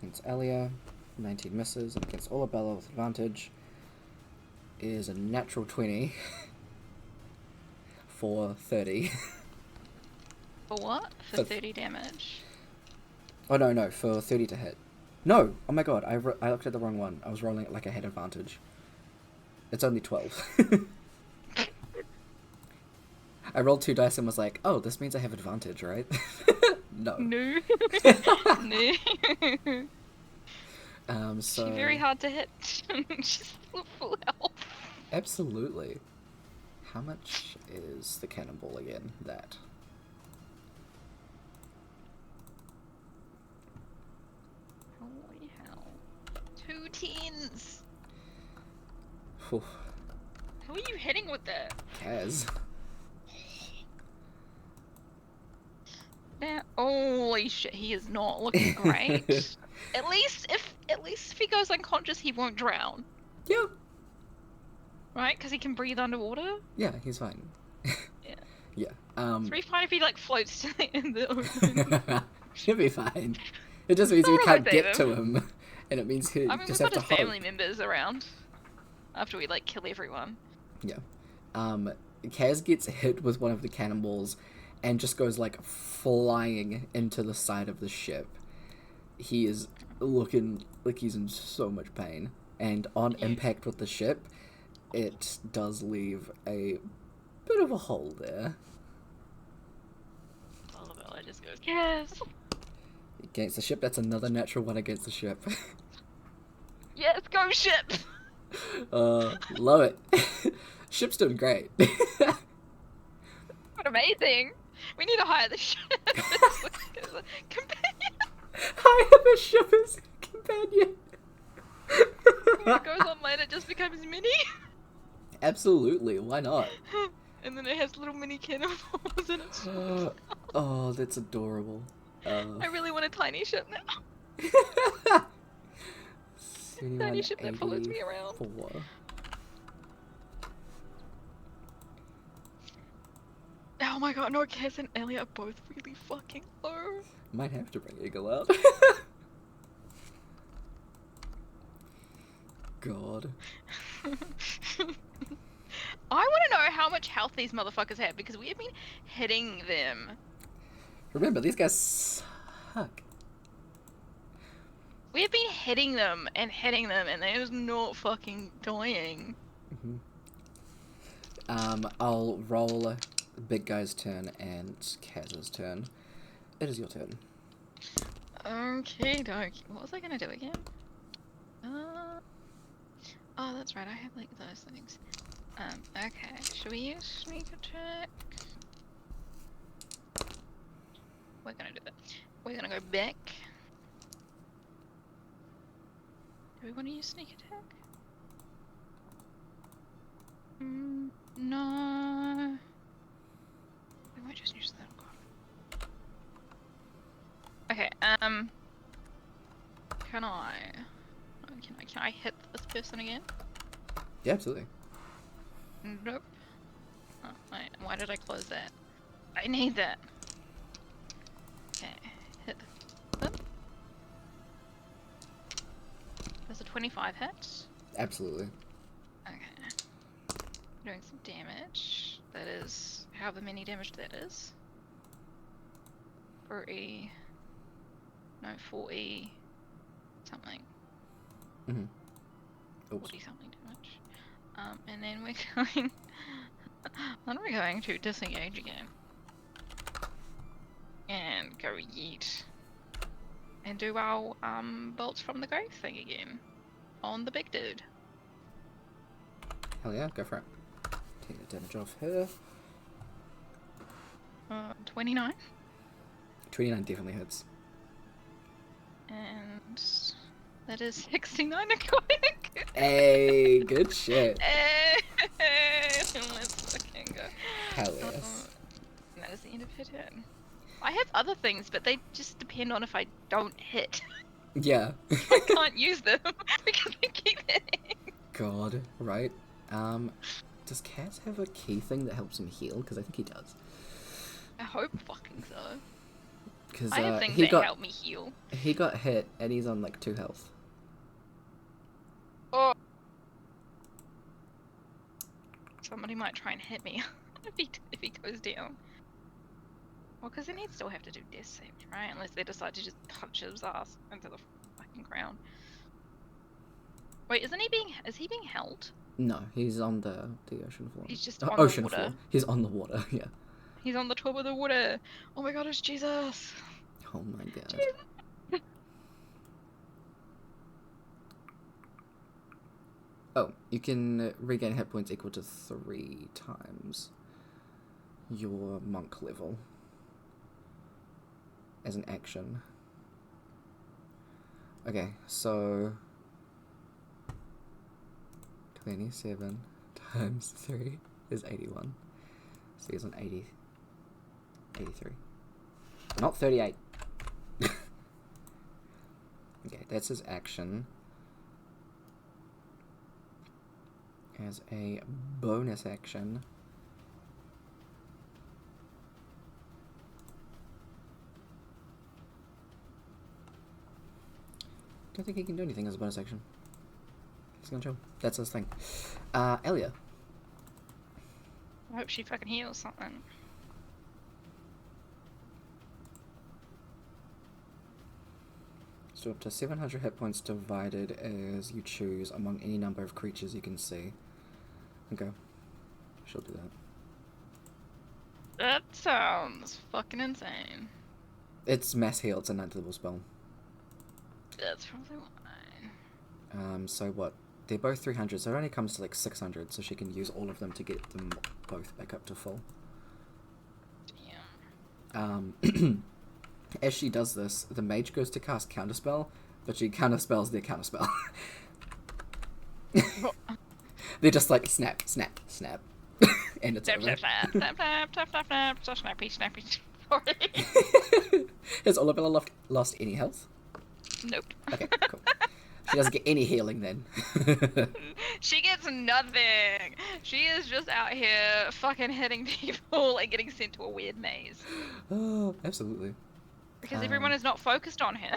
Against Elya, 19 misses. And against Olabella with advantage is a natural 20 for 30. For what? For 30 damage. Oh no, for 30 to hit. No! Oh my god, I looked at the wrong one. I was rolling it like I had advantage. It's only 12. I rolled 2 dice and was like, oh, this means I have advantage, right? No. No. No. So... She's very hard to hit. She's full health. Absolutely. How much is the cannonball again? That. Holy hell. 2 10s. Whew. Who are you hitting with that? Kaz. Holy shit, he is not looking great. At least if he goes unconscious, he won't drown. Yeah. Right? Because he can breathe underwater. Yeah, he's fine. Yeah. Yeah. It's pretty fine if he like floats to the end of the Should be fine. It just means we can't get to him, and it means he just have to we've got his family members around. After we like kill everyone. Yeah. Kaz gets hit with one of the cannonballs and just goes like flying into the side of the ship. He is looking like he's in so much pain, and on impact with the ship, it does leave a bit of a hole there. Olabella just goes, yes! Against the ship, that's another natural one against the ship. Yes, go ship! Love it. Ship's doing great. What amazing! We need to hire the ship as a companion. Hire the ship as a companion. When it goes on land, it just becomes mini. Absolutely, why not? And then it has little mini cannonballs in it. Oh, that's adorable. I really want a tiny ship now. Tiny ship that follows me around. Oh my god, no, Kaz and Elya are both really fucking low. Might have to bring Egil out. God. I want to know how much health these motherfuckers have because we have been hitting them. Remember, these guys suck. We have been hitting them, and they're just not fucking dying. Mm-hmm. I'll roll Big Guy's turn and Kaz's turn. It is your turn. Okay, dokie. What was I gonna do again? Oh, that's right. I have like those things. Okay. Should we use sneak attack? We're gonna do that. We're gonna go back. Do we want to use sneak attack? No. We might just use that. Okay, can I hit this person again? Yeah, absolutely. Nope. Oh, wait, why did I close that? I need that. Okay, hit them. There's a 25 hit. Absolutely. Okay. Doing some damage. That is however many damage that is. 40 something. Mm-hmm. 40 something damage. And then we're going then we're going to disengage again. And go yeet. And do our bolts from the grave thing again. On the big dude. Hell yeah, go for it. Take the damage off her. 29. 29 definitely hits. And That is 69 necrotic. Hey, good shit. Let's fucking go. Hell yes. That is the end of her turn. I have other things, but they just depend on if I don't hit. Yeah. I can't use them because they keep hitting. God, right? Does Kaz have a key thing that helps him heal? Because I think he does. I hope fucking so. Because I have things that help me heal. He got hit and he's on like 2 health. Oh. Somebody might try and hit me if he goes down. Well, because then he'd still have to do death saves, right? Unless they decide to just punch his ass into the fucking ground. Wait, is he being held? No, he's on the ocean floor. He's just on ocean the water. Floor. He's on the water, yeah. He's on the top of the water. Oh my god, it's Jesus. Oh my god. Jesus. Oh, you can regain hit points equal to 3 times your monk level as an action. Okay, so 27 times 3 is 81. So he's on 83. Not 38. Okay, that's his action. As a bonus action, don't think he can do anything as a bonus action. He's gonna chill. That's his thing. Elya. I hope she fucking heals something. So up to 700 hit points divided as you choose among any number of creatures you can see. Okay. She'll do that. That sounds fucking insane. It's mass heal, it's a 9th level spell. That's probably why. So what? They're both 300, so it only comes to like 600, so she can use all of them to get them both back up to full. Damn. As she does this, the mage goes to cast Counterspell, but she counterspells their Counterspell. They're just like, snap, snap, snap. And it's Snap, over. snap, snap, snap, snap, snap, snap, snap, so snappy, snappy. Sorry. Has Olabella lost any health? Nope. Okay, cool. She doesn't get any healing then. She gets nothing. She is just out here fucking hitting people and getting sent to a weird maze. Oh, absolutely. Because everyone is not focused on her.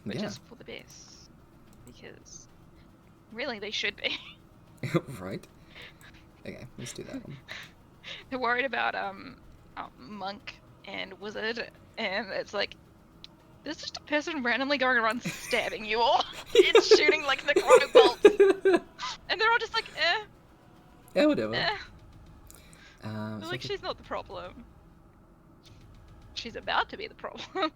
Which Yeah. is for the best. Because really they should be. Right? Okay, let's do that one. They're worried about monk and wizard, and it's like there's just a person randomly going around stabbing you all and shooting like necrotic bolts, and they're all just like, Yeah, whatever. They're So like, she's not the problem. She's about to be the problem.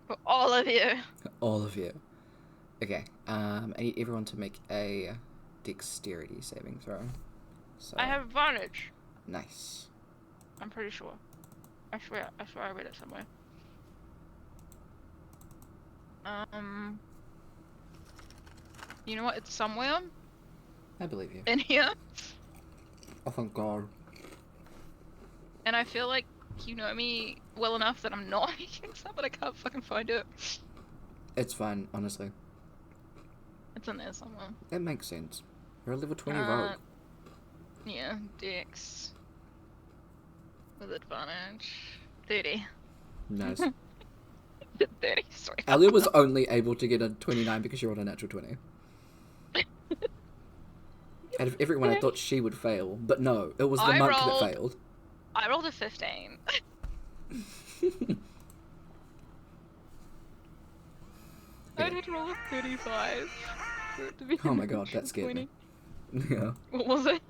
For all of you. all of you. Okay, I need everyone to make a dexterity saving throw. So I have advantage. nice. I'm pretty sure. I swear I read it somewhere. You know what? It's somewhere I believe you. in here, Oh, thank God. and I feel like you know me well enough that I'm not making stuff, but I can't fucking find it. It's fine, honestly. It's in there somewhere. It makes sense. You're a level 20 rogue. Yeah, Dex. With advantage. 30. Nice. 30, sorry. Elya was only able to get a 29 because she rolled a natural 20. Out of everyone, I thought she would fail, but no, it was the monk that failed. I rolled a 15. I did roll a 35. For it to be Oh my God, that scared me. Yeah. What was it?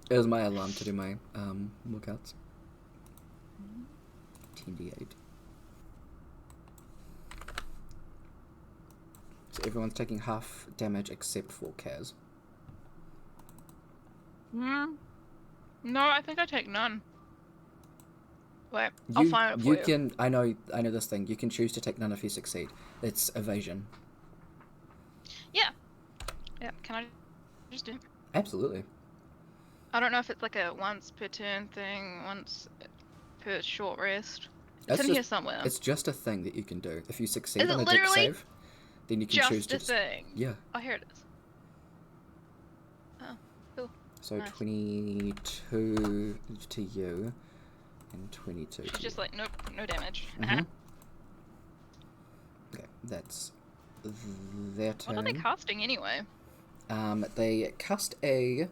It was my alarm to do my workouts. 10d8. So everyone's taking half damage except for Kaz. No, I think I take none. Wait, I'll find it for you. can. I know this thing. You can choose to take none if you succeed. It's evasion. Yeah. Yeah. Can I just do it? Absolutely. I don't know if it's like a once per turn thing, once per short rest. It's in just, here somewhere. It's just a thing that you can do. If you succeed Is on it a deck literally save, then you can choose just to a thing? Yeah. Oh, here it is. Oh, cool. So Nice. 22 to you, and 22 She's to just you. like, nope, no damage. Mm-hmm. Okay, that's their turn. What are they casting anyway? They cast a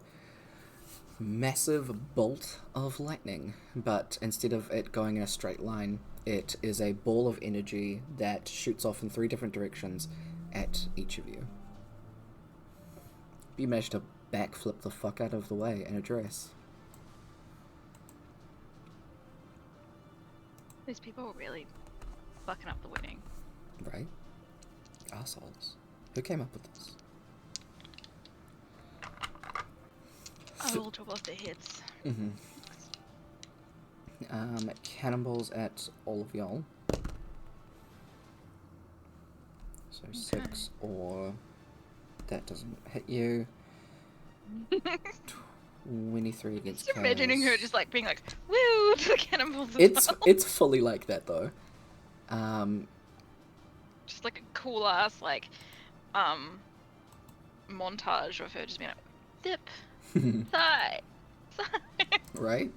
massive bolt of lightning, but instead of it going in a straight line, it is a ball of energy that shoots off in 3 different directions at each of you. You managed to backflip the fuck out of the way in a dress. These people are really fucking up the wedding. Right? Assholes. Who came up with this? I will chop off their heads. Mm-hmm. Cannonballs at all of y'all. So Okay. 6 or... That doesn't hit you. 23 against Just imagining her Kaz. just like being like, woo, to the cannonballs as well. It's fully like that though. Just like a cool ass like montage of her just being like, dip, side, Right?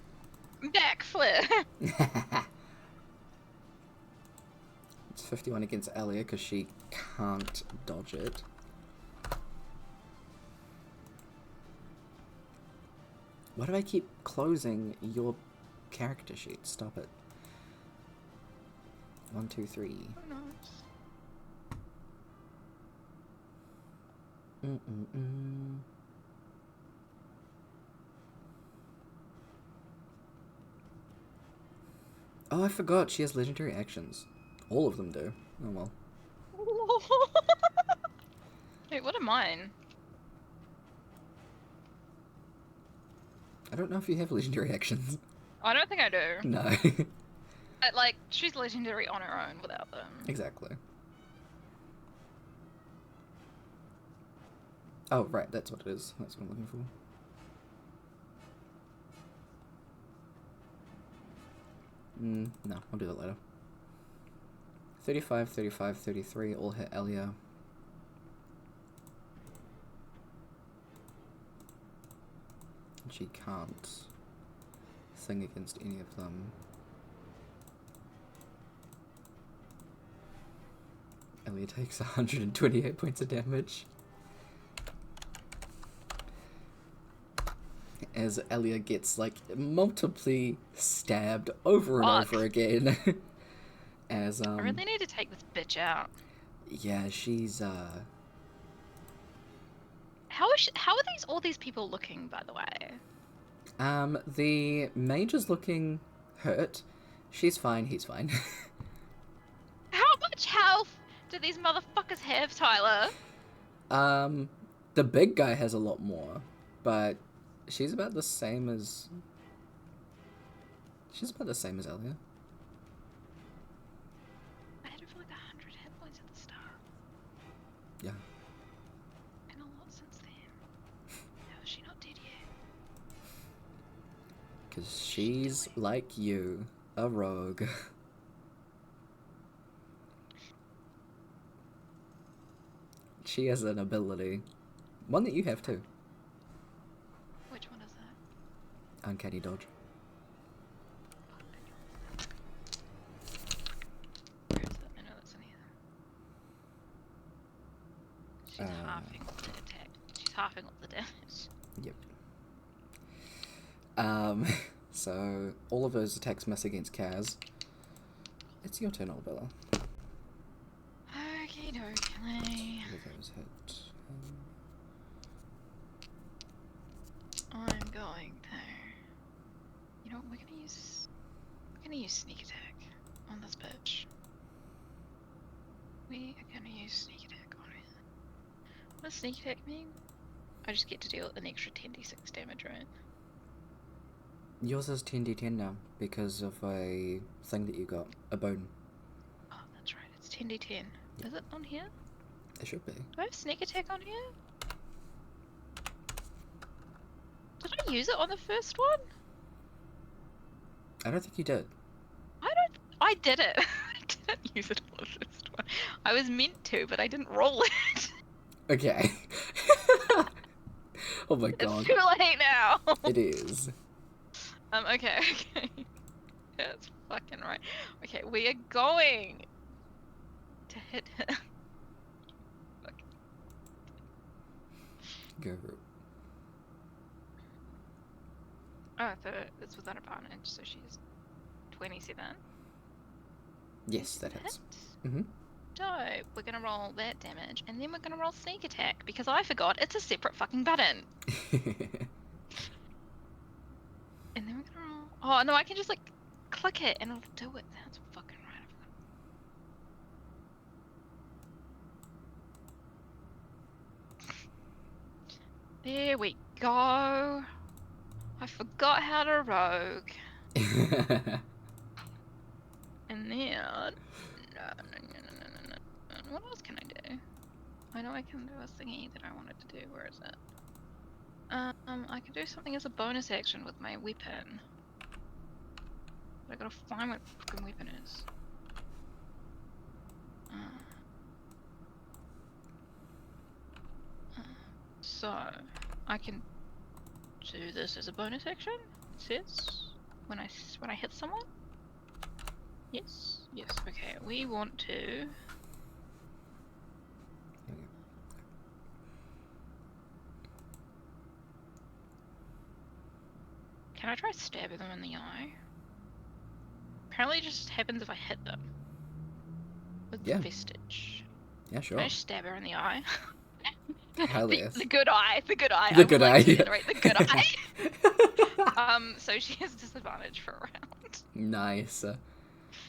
backflip. It's 51 against Elya because she can't dodge it. Why do I keep closing your character sheet? Stop it. 1, 2, 3. Oh, nice. Oh, I forgot. She has legendary actions. All of them do. Oh well. Wait, what are mine? I don't know if you have legendary actions. I don't think I do. No. But, like, she's legendary on her own without them. Exactly. Oh, right. That's what it is. That's what I'm looking for. No, I'll do that later. 35, 35, 33 all hit Elya. She can't thing against any of them. Elya takes 128 points of damage. As Elya gets, like, multiply stabbed over and over again. As, I really need to take this bitch out. Yeah, she's, How are all these people looking, by the way? The mage is looking hurt. She's fine, he's fine. How much health do these motherfuckers have, Tyler? The big guy has a lot more, but she's about the same as... She's about the same as Elya. I had her for like 100 hit points at the start. Yeah. And a lot since then. How is she not dead yet? Because she's like you, a rogue. She has an ability. One that you have too. Which one is that? Uncanny dodge. Where is it? I know that's in here. She's halving up the attack. She's halving up the damage. Yep. So all of those attacks miss against Kaz. It's your turn, Olabella. Okie dokie. All of those hit. I'm going to. You know what? We're gonna use sneak attack on this bitch. We are gonna use sneak attack on her. What does sneak attack mean? I just get to deal an extra 10d6 damage, right? Yours is 10d10 now because of a thing that you got. A bone. Oh, that's right. It's 10d10. Yeah. Is it on here? It should be. Do I have sneak attack on here? Did I use it on the first one? I don't think you did. I did it. I didn't use it on the first one. I was meant to, but I didn't roll it. Okay. Oh my god. It's too late now. It is. Okay. That's fucking right. Okay, we are going to hit him. Okay. Go. Oh, so it's without advantage, so she's 27. Yes, that hits. Hit. Mm-hmm. Dope. We're gonna roll that damage, and then we're gonna roll sneak attack, because I forgot it's a separate fucking button. And then we're gonna roll... Oh, no, I can just, like, click it, and it'll do it. That's fucking right. There we go. I forgot how to rogue. And then... No. What else can I do? I know I can do a thingy that I wanted to do. Where is it? I can do something as a bonus action with my weapon. But I gotta find what fucking weapon is. So, I can do this as a bonus action, it says, when I hit someone? Yes, okay, we want to... Can I try stabbing them in the eye? Apparently it just happens if I hit them. With the vestige. Yeah, sure. Can I just stab her in the eye? Hell yes. The good eye. The good eye. The good eye. So she has disadvantage for a round. Nice.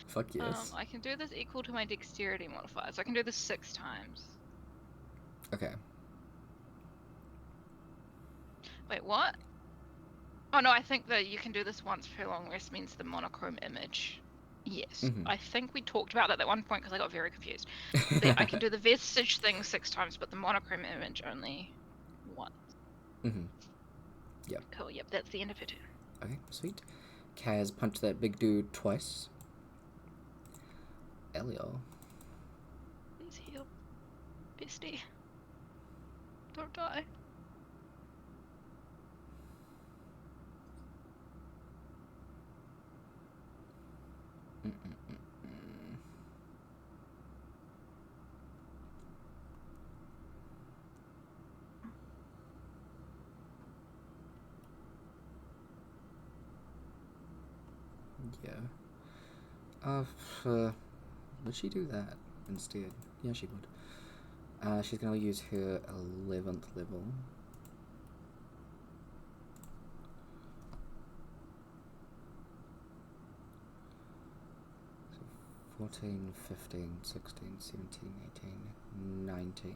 Fuck yes. I can do this equal to my dexterity modifier, so I can do this 6 times. Okay. Wait, what? Oh no, I think that you can do this once per long rest means the monochrome image. Yes, I think we talked about that at one point because I got very confused. I can do the vestige thing 6 times, but the monochrome image only once. Yep. Cool, yep, that's the end of her turn. Okay, sweet. Kaz punched that big dude twice. Elya. Please heal. Bestie. Don't die. Yeah. Would she do that instead? Yeah, she would. She's gonna use her 11th level. So 14, 15, 16, 17, 18, 19.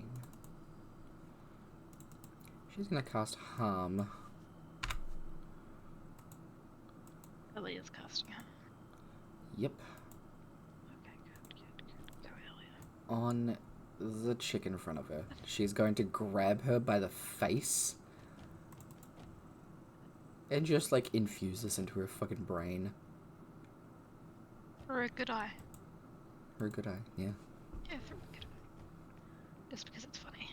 She's gonna cast Harm. Elya's casting her. Yep. Okay, good. Go Elya. On the chick in front of her. She's going to grab her by the face and just, like, infuse this into her fucking brain. For a good eye. For a good eye, yeah. Yeah, for a good eye. Just because it's funny.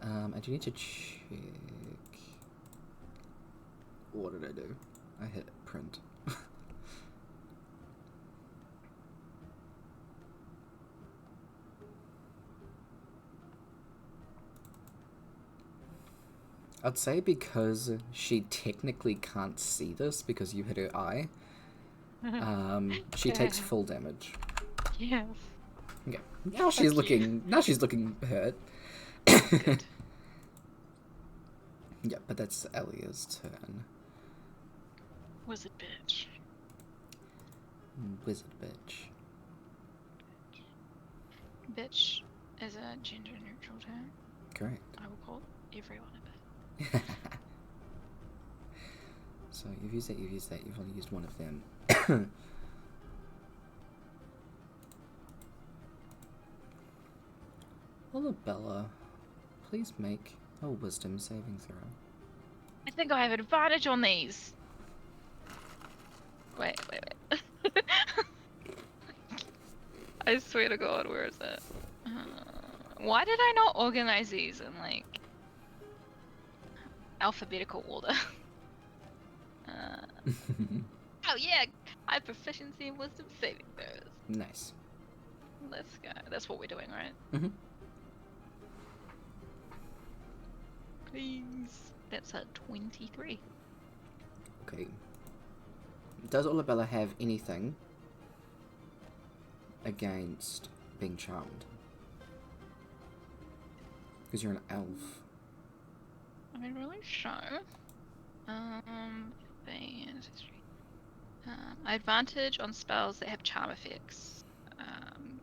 I do need to check... What did I do? I hit print. I'd say because she technically can't see this because you hit her eye, she takes full damage. Yes. Okay. Now she's looking hurt. Good. Yeah, but that's Elya's turn. Wizard bitch. Wizard bitch. Bitch is a gender neutral term. Correct. I will call everyone a bitch. So you've used that, you've only used one of them. Olabella, please make a wisdom saving throw. I think I have advantage on these. Wait. I swear to God, where is it? Why did I not organize these in, like, alphabetical order? Oh yeah, I have proficiency in wisdom saving throws. Nice. Let's go. That's what we're doing, right? Mm-hmm. Please. That's a 23. Okay. Does Olabella have anything against being charmed? Because you're an elf. I mean, really sure. Advantage on spells that have charm effects.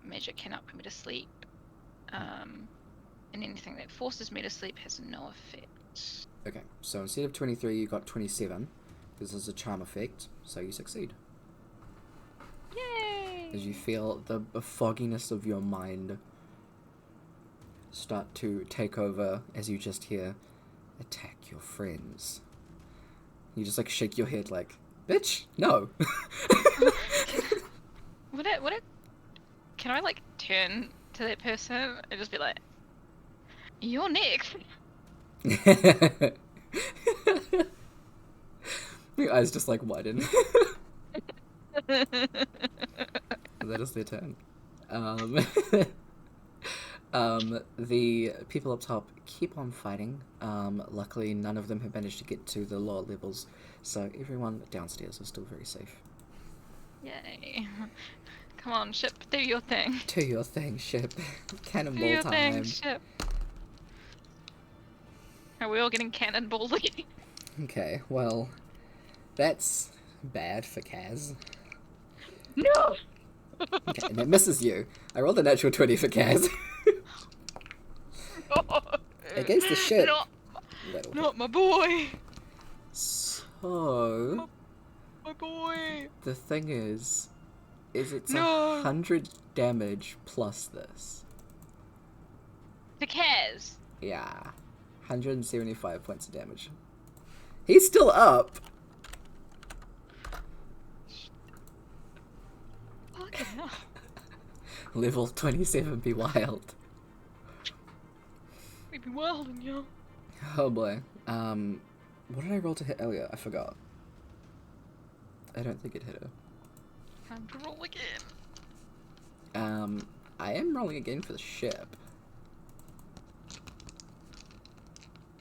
Magic cannot put me to sleep. And anything that forces me to sleep has no effect. Okay, so instead of 23, you got 27. This is a charm effect, so you succeed. Yay! As you feel the fogginess of your mind start to take over as you just hear, attack your friends. You just like shake your head like, bitch, no. Can I like turn to that person and just be like, you're next? Your eyes just like widen. That is their turn. The people up top keep on fighting. Luckily, none of them have managed to get to the lower levels, so everyone downstairs is still very safe. Yay. Come on, ship, do your thing. Do your thing, ship. Cannonball Do your time. thing, ship. Are we all getting cannonballed again? Okay, well, that's bad for Kaz. No! Okay, and it misses you. I rolled a natural 20 for Kaz. No. Against the ship. Not my boy. So, My boy. the thing is it's No. 100 damage plus this. To Kaz. Yeah, 175 points of damage. He's still up. Fucking hell. Level 27, be wild. We'd be wilding, yo. Oh boy. What did I roll to hit Elya? I forgot. I don't think it hit her. Time to roll again. I am rolling again for the ship.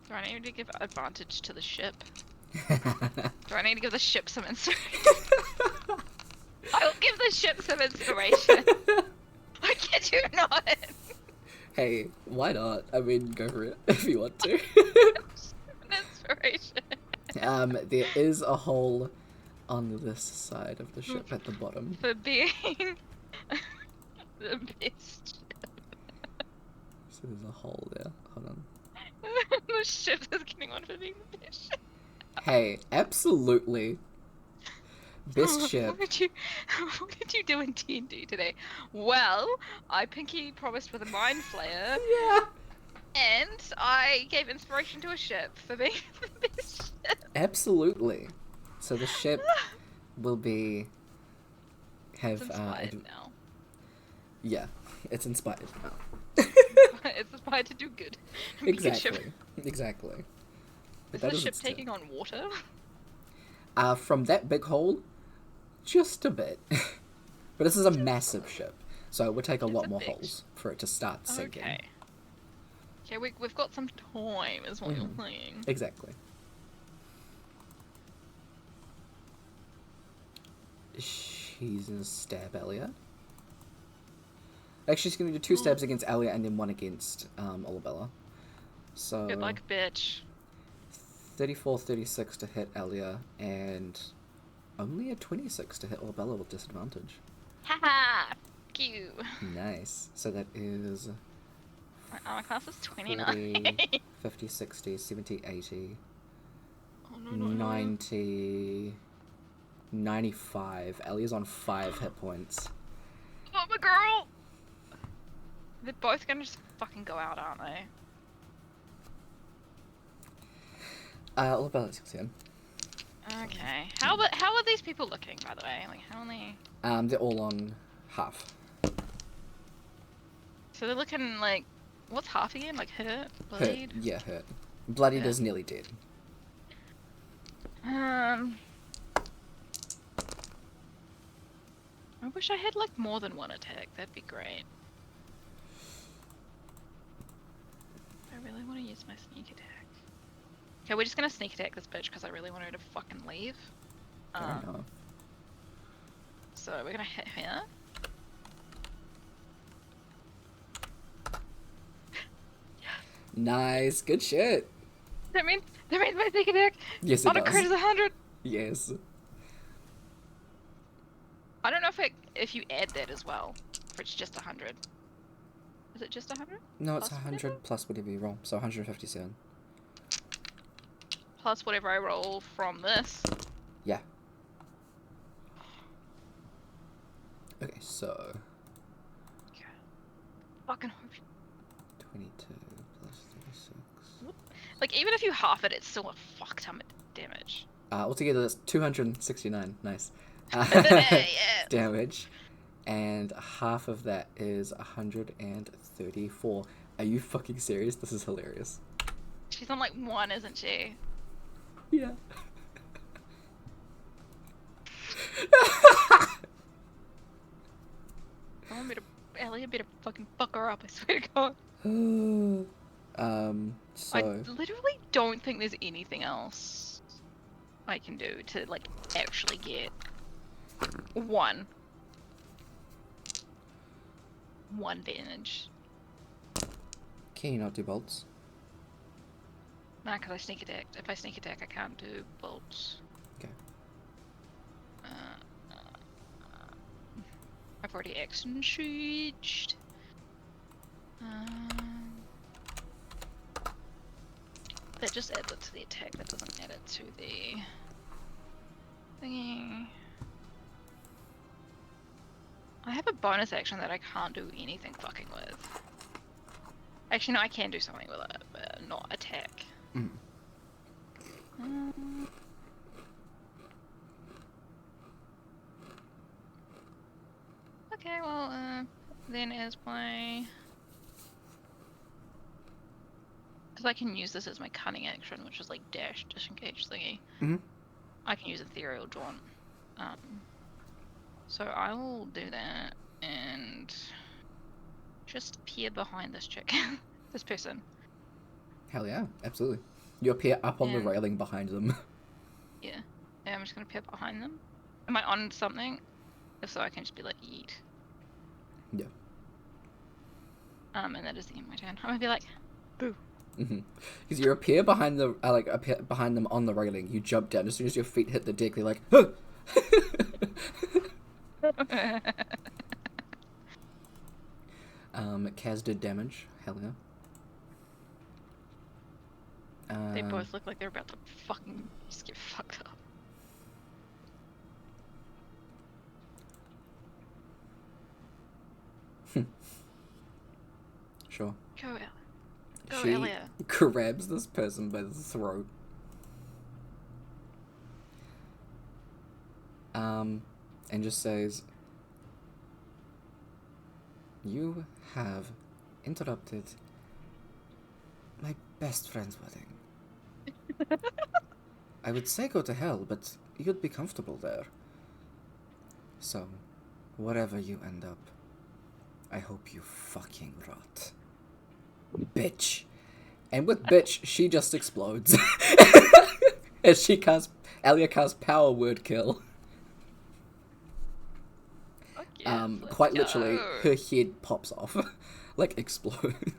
Do I need to give advantage to the ship? Do I need to give the ship some inspiration? I will give the ship some inspiration. I kid you not. Hey, why not? I mean, go for it if you want to. Inspiration. There is a hole on this side of the ship at the bottom. For being the best ship. So there's a hole there. Hold on. The ship is getting on for being the best ship. Hey, absolutely. Best ship. What did you do in D&D today? Well, I pinky promised with a mind flayer. Yeah. And I gave inspiration to a ship for being the best ship. Absolutely. So the ship will It's inspired now. Yeah, it's inspired now. It's inspired to do good. Exactly. Exactly. Is the ship taking on water? From that big hole, just a bit. But this is a massive ship, so it would take a lot more holes for it to start sinking. Okay, we've got some time, is what you're saying. Exactly. She's gonna stab Elya. Actually, she's gonna do 2 stabs against Elya and then 1 against Olabella. So Good luck, bitch. 34, 36 to hit Elya, and only a 26 to hit Olabella with disadvantage. Haha! Fuck you. Nice. So that is My armor class is 29. 40, 50, 60, 70, 80. no. 90... 95. Elya's on 5 hit points. Oh, my girl! They're both gonna just fucking go out, aren't they? Olabella's in. Okay. How are these people looking, by the way? Like, how are they... They're all on half. So they're looking like... What's half again? Like, hurt? Hurt. Bleed? Yeah, hurt. Bloodied Yeah. is nearly dead. I wish I had, like, more than one attack. That'd be great. I really want to use my sneak attack. Okay, we're just gonna sneak attack this bitch because I really want her to fucking leave. Fair enough. So we're gonna hit her. Nice, good shit. That means my sneak attack Yes, it on a does. crit is 100. Yes. I don't know if you add that as well, if it's just 100. Is it just 100? No, it's Plus 100 whatever? plus whatever you roll, so 157. Plus whatever I roll from this. Yeah. Okay, so Okay. Fucking hope. 22 plus 36. Like, even if you half it, it's still a fuck ton of damage. Altogether, that's 269. Nice. Yeah. Damage. And half of that is 134. Are you fucking serious? This is hilarious. She's on like 1, isn't she? Yeah. Elya better fucking fuck her up, I swear to God. So... I literally don't think there's anything else I can do to, like, actually get one advantage. Can you not do bolts? Nah, because I sneak attack. If I sneak attack, I can't do bolts. Okay. I've already action shreeched. That just adds it to the attack, that doesn't add it to the thingy. I have a bonus action that I can't do anything fucking with. Actually, no, I can do something with it, but not attack. Mm. Okay, well, then as my... Because I can use this as my cunning action, which is like dash, disengage thingy. Mm-hmm. I can use ethereal daunt. So I will do that and just appear behind this chick, this person. Hell yeah, absolutely. You appear up on the Yeah. railing behind them. Yeah. Yeah, I'm just gonna appear behind them. Am I on something? If so, I can just be like, yeet. Yeah. And that is the end of my turn. I'm gonna be like, boo. Because you appear behind the appear behind them on the railing. You jump down as soon as your feet hit the deck. You're like, huh! Kaz did damage. Hell yeah. They both look like they're about to fucking just get fucked up. Sure. Go, Elya. Go, She Elya. grabs this person by the throat. And just says, "You have interrupted my best friend's wedding. I would say go to hell, but you'd be comfortable there. So, wherever you end up, I hope you fucking rot. Bitch." And with bitch, she just explodes. As she casts, Elya casts power word kill. Fuck yes, let's Quite literally, go. her head pops off. Like, explode.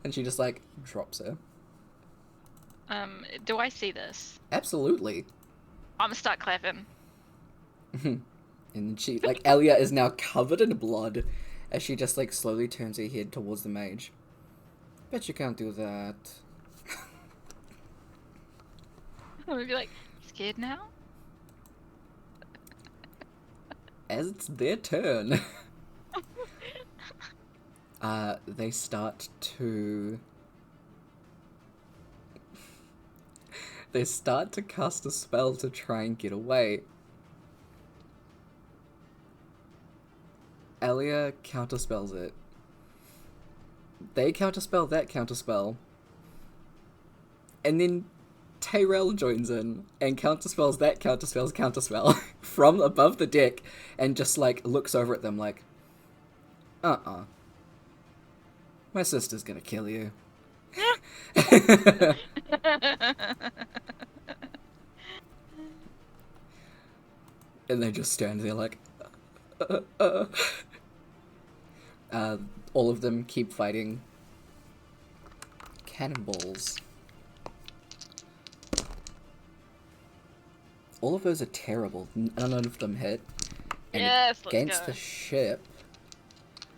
And she just, like, drops her. Do I see this? Absolutely. I'm gonna start clapping. And she, like, Elya is now covered in blood as she just, like, slowly turns her head towards the mage. Bet you can't do that. gonna be like, scared now? As it's their turn, they start to cast a spell to try and get away. Elya counterspells it. They counterspell that counterspell. And then Tyrell joins in and counterspells that counterspell from above the deck and just, like, looks over at them like, my sister's gonna kill you. And they just stand there like, all of them keep fighting. Cannonballs. All of those are terrible. None of them hit. And yes, against let's go. the ship,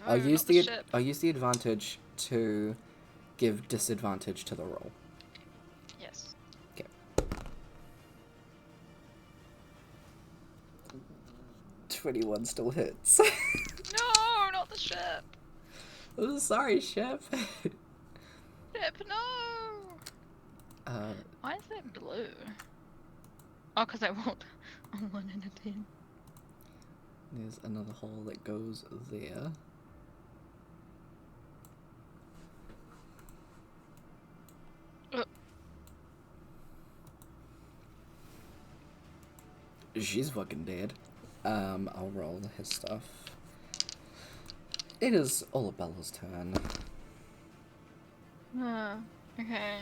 No, I'll use not ship. I'll use the advantage to give disadvantage to the roll. Yes. Okay. 21 still hits. No, not the ship. Oh, sorry, ship. Ship, no. Why is that blue? Oh, because I rolled a 1 and a 10. There's another hole that goes there. She's fucking dead. I'll roll his stuff. It is Olabella's turn. Okay.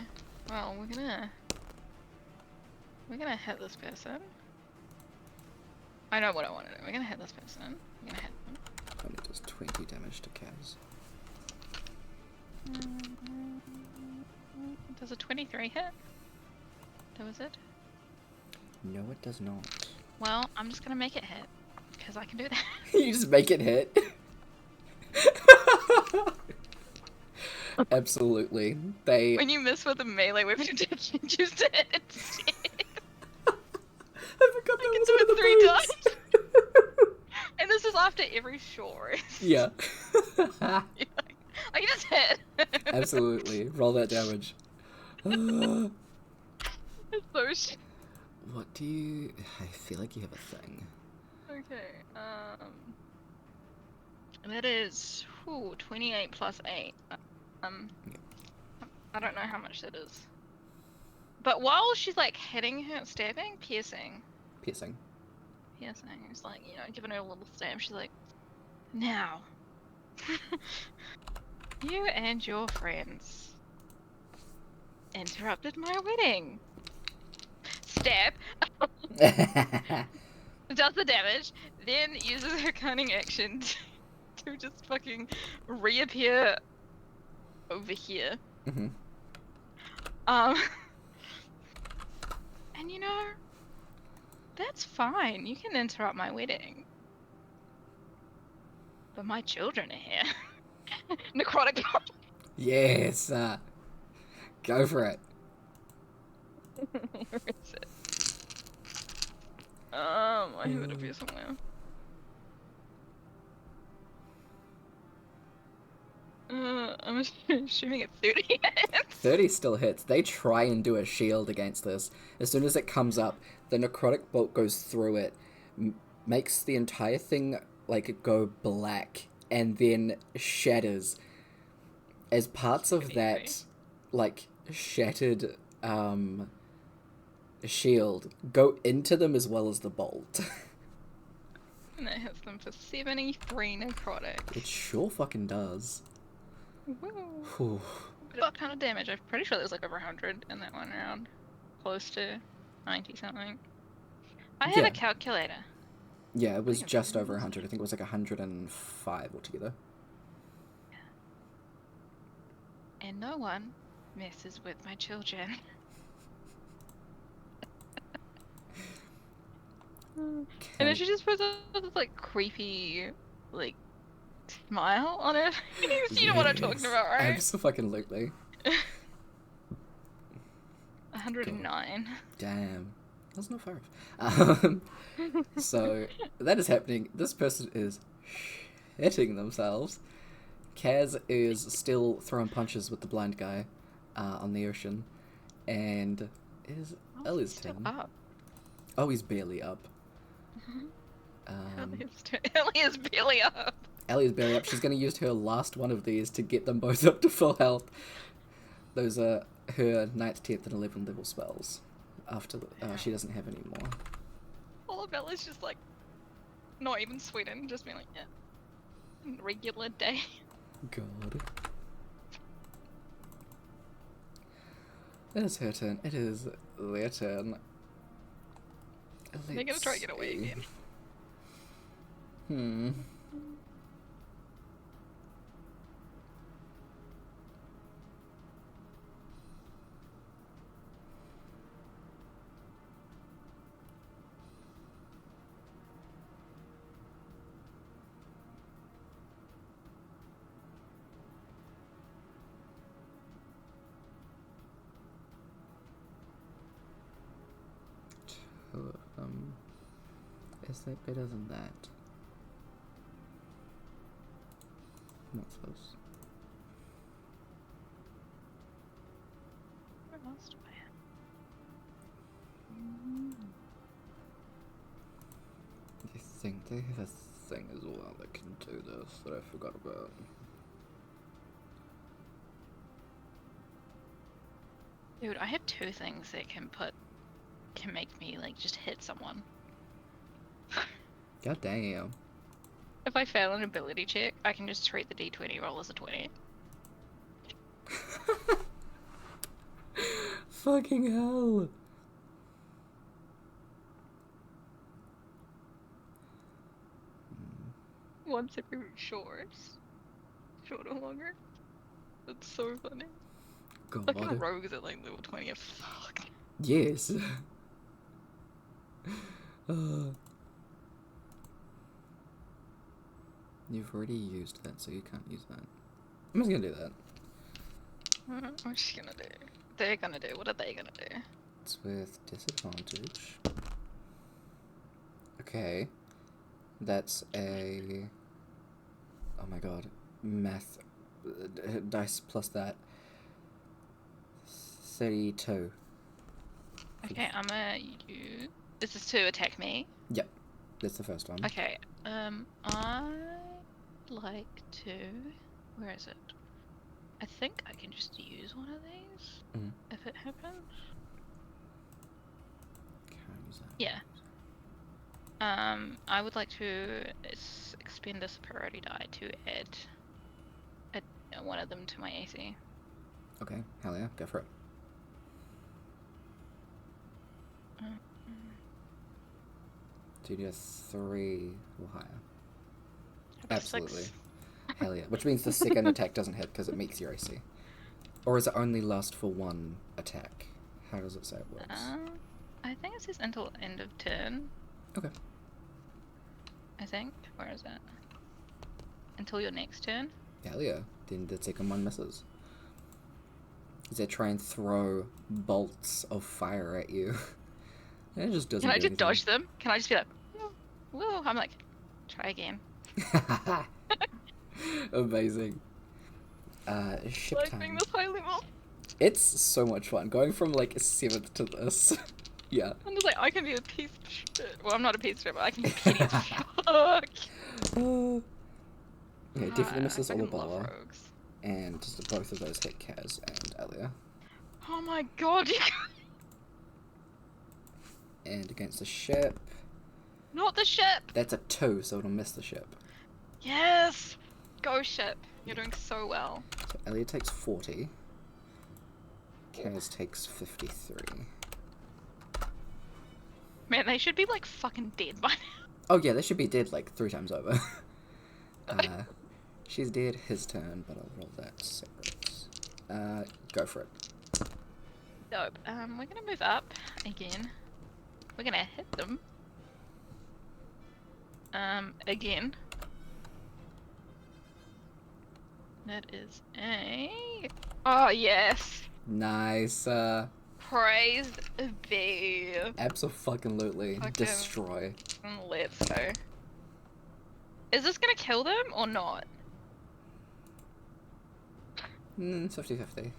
Well, we're gonna hit this person. I know what I want to do. We're gonna hit this person. We're gonna hit them. Only does 20 damage to Kaz. Does a 23 hit? That was it? No, it does not. Well, I'm just gonna make it hit. Because I can do that. You just make it hit. Absolutely. They... When you miss with a melee weapon, you just choose to hit instead. I forgot that I can was do one of the it 3 moves. times. And this is after every short rest. Yeah. I can just hit. Absolutely. Roll that damage. It's so shit. What do you... I feel like you have a thing. Okay, that is 28 plus 8. I don't know how much that is. But while she's like hitting her, stabbing, piercing. Piercing. It's like, you know, giving her a little stab. She's like, now, you and your friends interrupted my wedding. Stab. Does the damage, then uses her cunning action to just fucking reappear over here. Mm-hmm. And you know, that's fine. You can interrupt my wedding. But my children are here. Necrotic. Yes. Go for it. Where is it? I have it up here somewhere. I'm assuming it's 30 hits. 30 still hits. They try and do a shield against this. As soon as it comes up, the necrotic bolt goes through it, makes the entire thing, like, go black, and then shatters. As parts of that, like, shattered, shield go into them as well as the bolt. And that hits them for 73 necrotic. It sure fucking does. Woo. What kind of damage? I'm pretty sure there's like over 100 in that one round. Close to 90 something. I have a calculator. Yeah, it was just over 100. I think it was like 105 altogether. And no one messes with my children. And then she just puts this like creepy, like, smile on her face. You know what I'm talking about, right? Absolutely. 109. Damn. That's not far off. So, that is happening. This person is shitting themselves. Kaz is still throwing punches with the blind guy on the ocean. And it is Elya's Still turn. up. Oh, he's barely up. Elya's barely up. Elya's barely up. She's going to use her last one of these to get them both up to full health. Those are her 9th, 10th, and 11th level spells. After she doesn't have any more. Olabella's just like, not even sweating, just being like, yeah. Regular day. God. It is her turn. It is their turn. They're gonna try to get away again. Is that better than that? What's this? Where else do I have? I think they have a thing as well that can do this that I forgot about. Dude, I have 2 things that can make me like just hit someone. God damn. If I fail an ability check, I can just treat the d20 roll as a 20. Fucking hell. Once every short or longer. That's so funny. God. Fucking rogues at like level 20 are fucked. Yes. You've already used that, so you can't use that. I'm just gonna do that. What's she gonna do? They're gonna do. What are they gonna do? It's with disadvantage. Okay. That's a... Oh my god. Math. Dice plus that. 32. Okay, I'm gonna use... This is to attack me? Yep. That's the first one. Okay, I'd like to... Where is it? I think I can just use one of these, if it happens. Can't use that. Yeah. I would like to expend a superiority die to add one of them to my AC. Okay, hell yeah, go for it. So you do a 3 or higher. Absolutely. 6. Hell yeah. Which means the second attack doesn't hit because it meets your AC. Or is it only last for one attack? How does it say it works? I think it says until end of turn. Okay. I think. Where is it? Until your next turn? Hell yeah. Then the second one misses. Does they try and throw bolts of fire at you? It just doesn't. Can I do just anything. dodge them? Can I just be like, woo? I'm like, try again. Amazing. Ship Like time. being this high level. It's so much fun. Going from like 7th to this. Yeah. I'm just like, I can be a piece of shit. Well, I'm not a piece of shit, but I can be petty as fuck. Yeah, definitely misses I fucking love Olabella. rogues. And both of those hit Kaz and Elya. Oh my god, you And against the ship. Not the ship! That's a 2, so it'll miss the ship. Yes! Go ship. You're doing so well. So Elya takes 40. Kaz takes 53. Man, they should be like fucking dead by now. Oh yeah, they should be dead like 3 times over. She's dead, his turn, but I'll roll that separate. Go for it. Dope. We're gonna move up again. We're gonna hit them. Again. That is a... Oh, yes! Nice. Praise be. Absolutely. Fucking- Destroy. Let's go. Is this gonna kill them or not? 50-50.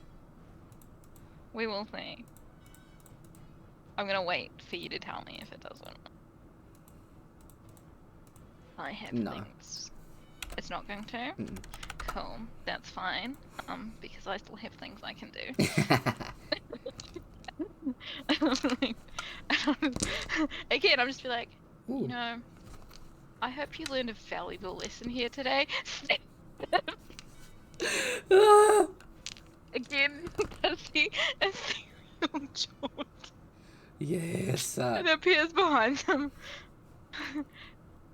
We will see. I'm gonna wait for you to tell me if it doesn't. I have No. things. It's not going to? Mm-mm. Cool. That's fine. Because I still have things I can do. Again, I'm just be like, Ooh. you know, I hope you learned a valuable lesson here today. Ah! Again, does he ethereal jaunt Yes. and appears behind them.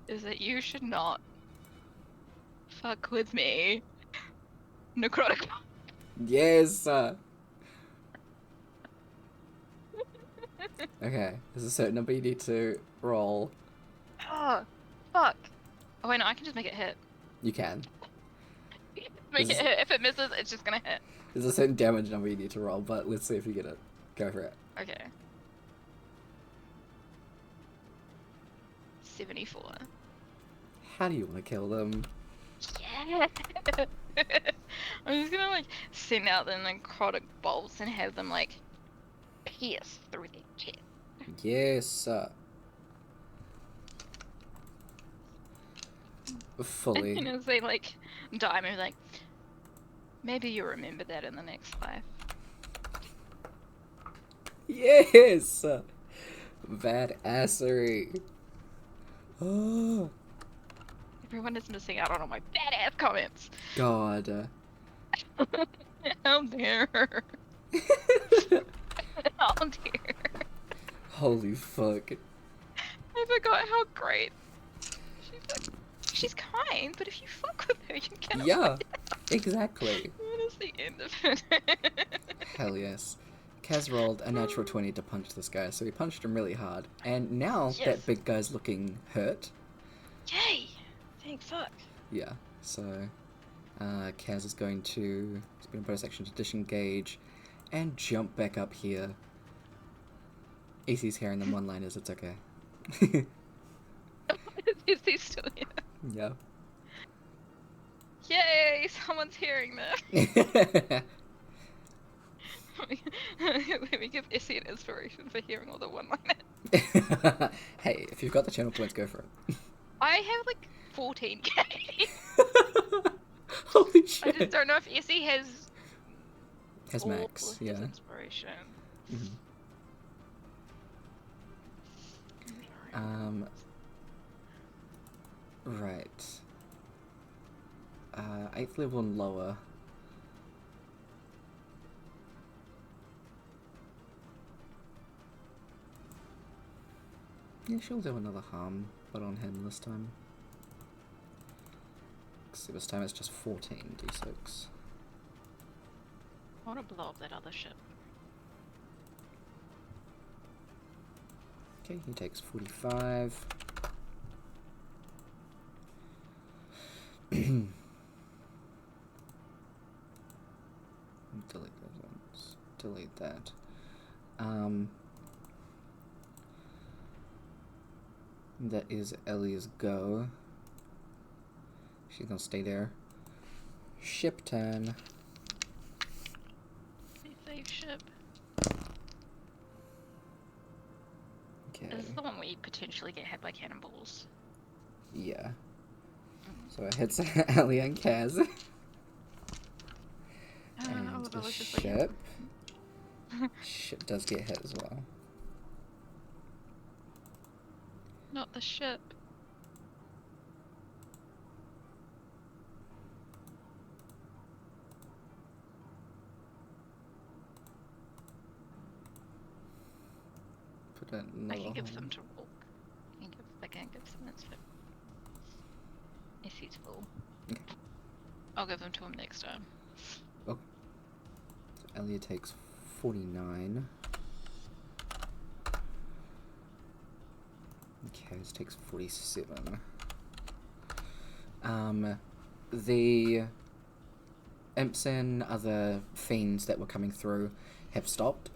Is that you should not fuck with me. Necrotic. Yes. Okay. There's a certain number you need to roll. Oh, fuck. Oh wait, no, I can just make it hit. You can. Make it hit. If it misses, it's just gonna hit. There's a certain damage number you need to roll, but let's see if you get it. Go for it. Okay. 74. How do you want to kill them? Yeah. I'm just gonna like send out the necrotic bolts and have them like pierce through their chest. Yes. Fully. And as they like die, maybe like maybe you'll remember that in the next life. Yes. Badassery. Oh. Everyone is missing out on all my badass comments. God. How dare her? How dare her? Holy fuck. I forgot how great. She's kind, but if you fuck with her, you cannot. Yeah, exactly. What is the end of it? Hell yes. Kaz rolled a natural 20 to punch this guy, so he punched him really hard. And now Yes. that big guy's looking hurt. Yay! Thank fuck. Yeah, so Kaz is going to spend a bonus action to disengage and jump back up here. EC's hearing them one-liners, it's okay. Is he still here? Yeah. Yay! Someone's hearing that. Let me give Essie an inspiration for hearing all the one-liners. Hey, if you've got the channel points, go for it. I have like 14k. Holy I shit. just don't know if Essie has all Max, of his yeah. inspiration. Mhm. Right. 8th level and lower. Yeah, she'll do another harm, but on him this time. So this time it's just 14d6. I want to blow up that other ship. Okay, he takes 45. Delete those ones. Delete that. That is Elya's go. She's gonna stay there. Ship turn. Safe ship. Okay. This is the one where you potentially get hit by cannonballs. Yeah. So it hits Elya and Kaz. And that the was just like- ship. Ship does get hit as well. Not the ship. Put it in I another can give hole. them to Brooke. I can give them to if he's full. Okay. I'll give them to him next time. So Elya takes 49. Kaz takes 47. The imps and other fiends that were coming through have stopped,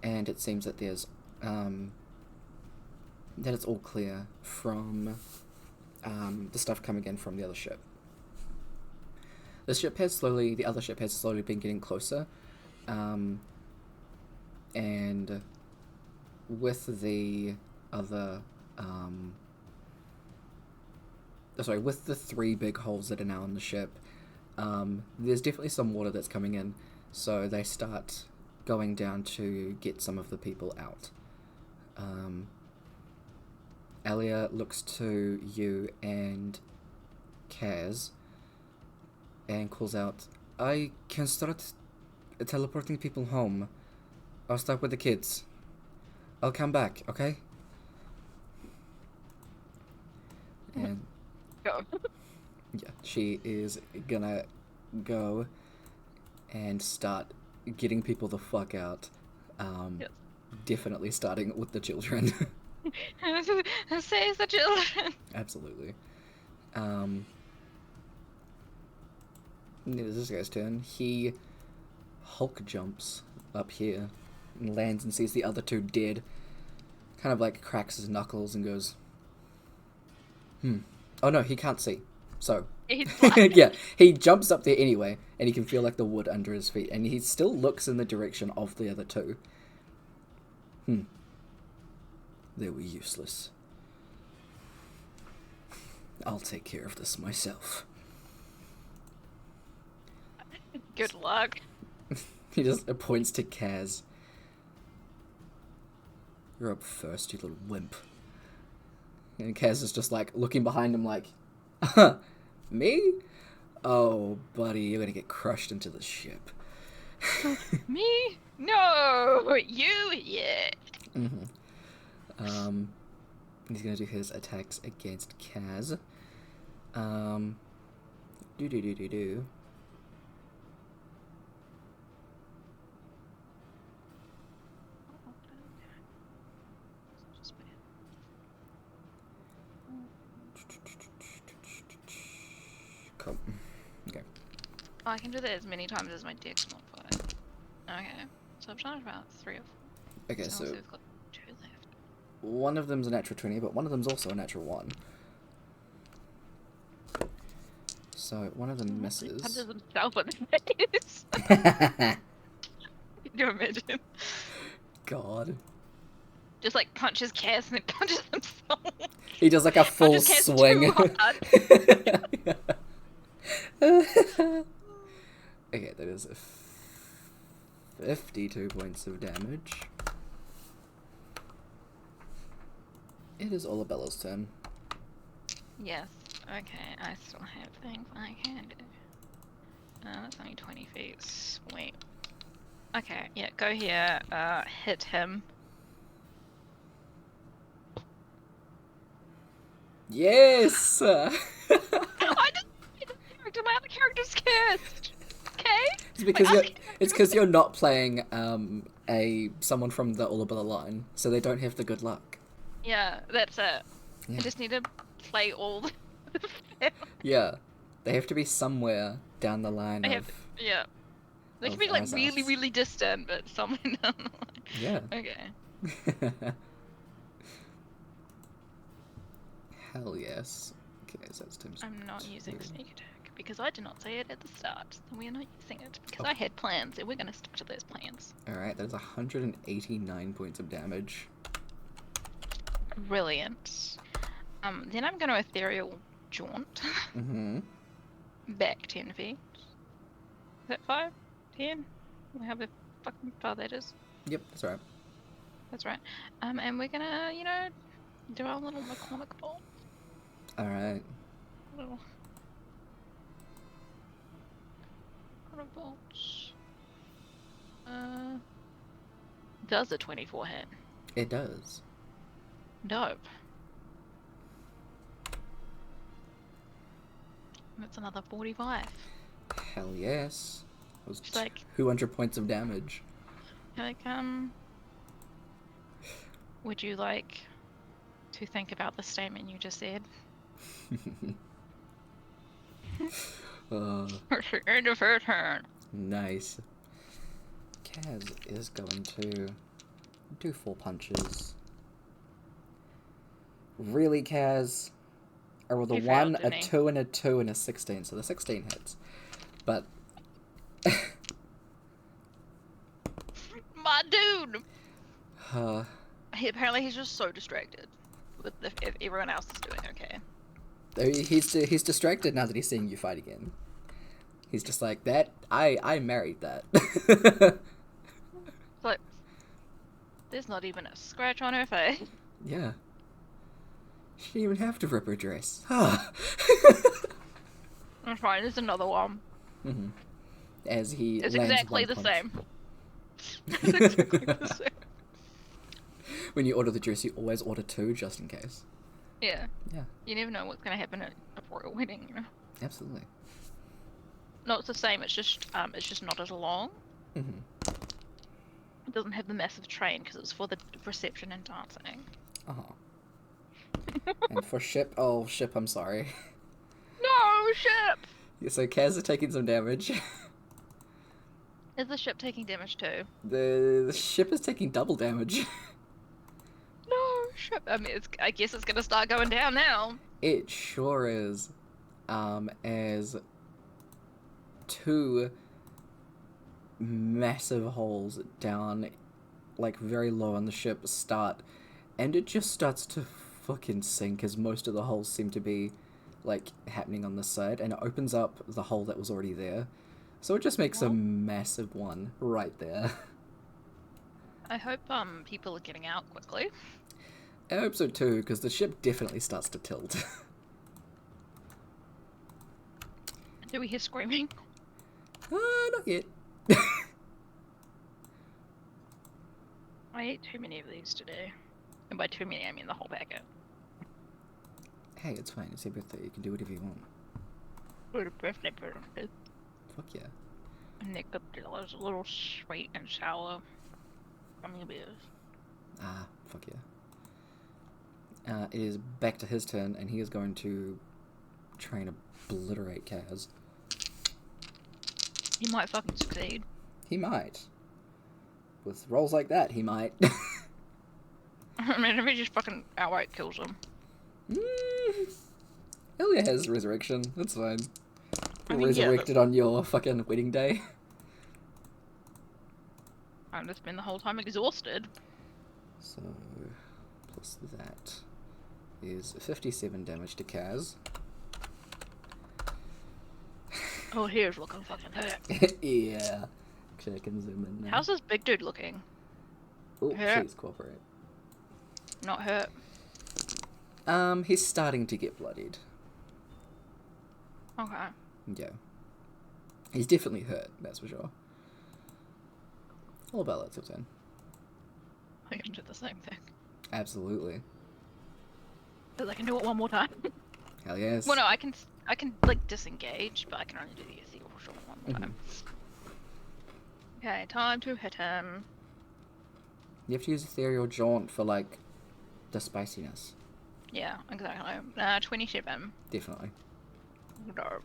and it seems that there's that it's all clear from the stuff coming in from the other ship. The other ship has slowly been getting closer, and with the other, with the 3 big holes that are now in the ship, there's definitely some water that's coming in, so they start going down to get some of the people out. Elya looks to you and Kaz and calls out, I can start teleporting people home. I'll start with the kids. I'll come back, okay? And Go. yeah, she is gonna go and start getting people the fuck out. Yes. Definitely starting with the children. Says the children. Absolutely. It is this guy's turn. He Hulk jumps up here and lands and sees the other 2 dead. Kind of like cracks his knuckles and goes, Oh no, he can't see. So, He's blind. yeah, he jumps up there anyway, and he can feel like the wood under his feet, and he still looks in the direction of the other 2. They were useless. I'll take care of this myself. Good luck. He just points to Kaz. You're up first, you little wimp. And Kaz is just like looking behind him like, me? Oh, buddy, you're gonna get crushed into the ship. Me? No! You? Yeah. He's gonna do his attacks against Kaz. Do. Cool. Okay. Oh, I can do that as many times as my deck's modified. Okay. So I've done about 3 or 4. Okay, so we've got 2 left. one of them's a natural 20, but one of them's also a natural 1. So one of them misses. Punches himself in the face. Can you imagine? God. Just like punches Cass and then punches himself. He does like a full Punches Cass swing. too hard. Okay, that is 52 points of damage. It is Olabella's turn. Yes. Okay, I still have things I can do. That's only 20 feet. Sweet. Okay, yeah, go here. Hit him. Yes! I just made the character. My other character's cursed. Okay? It's because you're not playing someone from the Olabella line, so they don't have the good luck. Yeah, that's it. Yeah. I just need to play all the Yeah, they have to be somewhere down the line of. yeah. They can of be like Kazas. really, really distant, but somewhere down the line. Yeah. Okay. Hell yes. Okay, so that's Tim's. I'm not using 2. sneak attack because I did not say it at the start. So we are not using it because I had plans and we're going to stick to those plans. Alright, that is 189 points of damage. Brilliant. Then I'm going to ethereal jaunt Mm-hmm. back 10 feet. Is that 5? 10? However fucking far that is. Yep, that's right. That's right. And we're gonna, do our little mechanic bolt. Alright. Little mechanic bolts. Does a 24 hit? It does. Dope. That's another 45. Hell yes. That was Just like 200 points of damage. Like, would you like to think about the statement you just said? End of her turn. Nice. Kaz is going to Do 4 punches. Really, Kaz? I rolled a He 1, failed, a didn't he? 2, and a 2, and a 16, so the 16 hits. But... My dude! uh, Apparently he's just so distracted with if everyone else is doing okay. he's distracted now that he's seeing you fight again. He's just like, that, I married that. But there's not even a scratch on her face. Yeah. She didn't even have to rip her dress. That's fine, there's another one. Mm-hmm. As he It's lands exactly one the punch. same. It's exactly the same. When you order the dress, you always order 2 just in case. Yeah. Yeah, You never know what's gonna happen at a royal wedding, you know? absolutely. No, it's the same, it's just not as long. Mm-hmm. It doesn't have the massive train because it's for the reception and dancing. Uh-huh. And for Ship, Ship, I'm sorry. No, ship! Yeah, so Kaz is taking some damage. Is the ship taking damage too? The ship is taking double damage. No, ship. I mean, I guess it's gonna start going down now. It sure is. As 2 massive holes down, like very low on the ship, start, and it just starts to fucking sink as most of the holes seem to be, like, happening on this side, and it opens up the hole that was already there. So it just makes a massive one right there. I hope people are getting out quickly. I hope so too, because the ship definitely starts to tilt. Do we hear screaming? Not yet. I ate too many of these today. And by too many, I mean the whole packet. Hey, it's fine. It's your birthday. You can do whatever you want. What a birthday present. Fuck yeah. And they cooked it. It was a little sweet and sour. Gummy bears. Ah, fuck yeah. It is back to his turn, and he is going to try and obliterate Kaz. He might fucking succeed. He might. With rolls like that, he might. I mean, if he just fucking outright kills him. Elya has resurrection. That's fine. I mean, Resurrected on your fucking wedding day. I'm just been the whole time exhausted. So, plus that is 57 damage to Kaz. Oh, here's looking fucking hurt. Yeah. Actually, I can zoom in now. How's this big dude looking? Oh, hurt? please cooperate. Not hurt. He's starting to get bloodied. Okay. Yeah. He's definitely hurt, that's for sure. Olabella, it's your turn. I can do the same thing. Absolutely. Because I can do it one more time. Hell yes. Well, no, I can like disengage, but I can only do the short one more time. Okay, time to hit him. You have to use Ethereal Jaunt for, like, the spiciness. Yeah, exactly. 27. Definitely. No.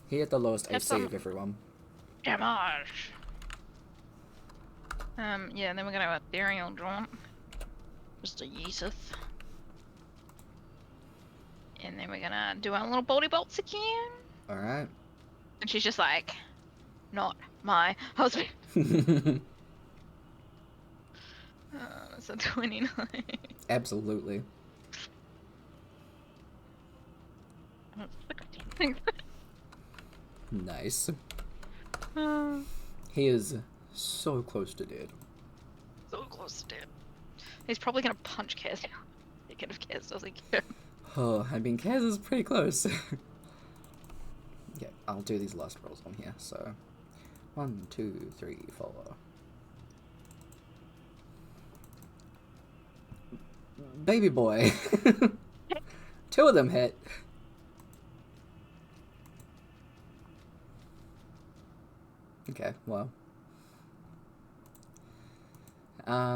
He had the lowest That's AC of everyone. Damage. Yeah, and then we're gonna Ethereal Jaunt. Just a Yesith. And then we're gonna do our little body bolts again. Alright. And she's just like, not my husband. It's a 29. Absolutely. Nice. He is so close to dead. So close to dead. He's probably gonna punch Kaz. Thinking if Kaz doesn't care. Oh, I mean, Kaz is pretty close. Yeah, I'll do these last rolls on here, so... 1, 2, 3, 4. Baby boy. 2 of them hit. Okay, well.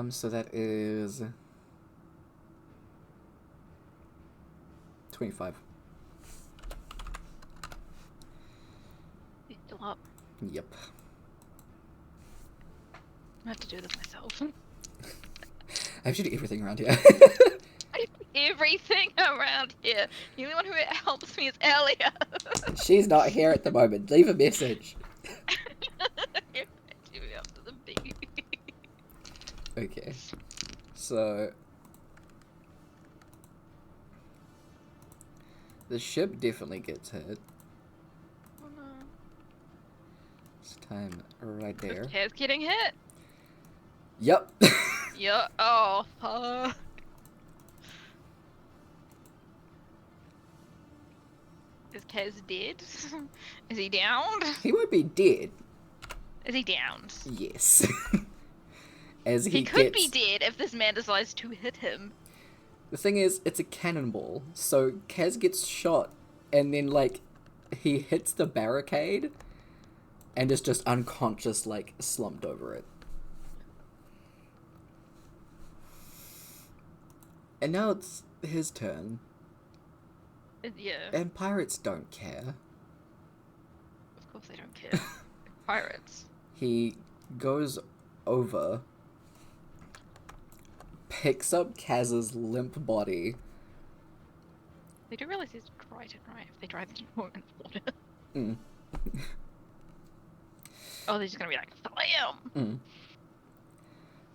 So that is 25. He's still up. Yep. I have to do this myself. I have to do everything around here. Everything around here. The only one who helps me is Elya. She's not here at the moment. Leave a message. After the baby. Okay. So... the ship definitely gets hit. Oh no. This time right there. Is Kaz getting hit? Yep. Yeah. Oh, fuck. Is Kaz dead? Is he downed? He won't be dead. Is he downed? Yes. As He he could gets... be dead if this man decides to hit him. The thing is, it's a cannonball, so Kaz gets shot, and then, like, he hits the barricade, and is just unconscious, like, slumped over it. And now it's his turn. Yeah. And pirates don't care. Of course they don't care. Pirates. He goes over, picks up Kaz's limp body. They do realize he's Triton, right? If they drive into water. Mm. Oh, they're just gonna be like, slam! Mm.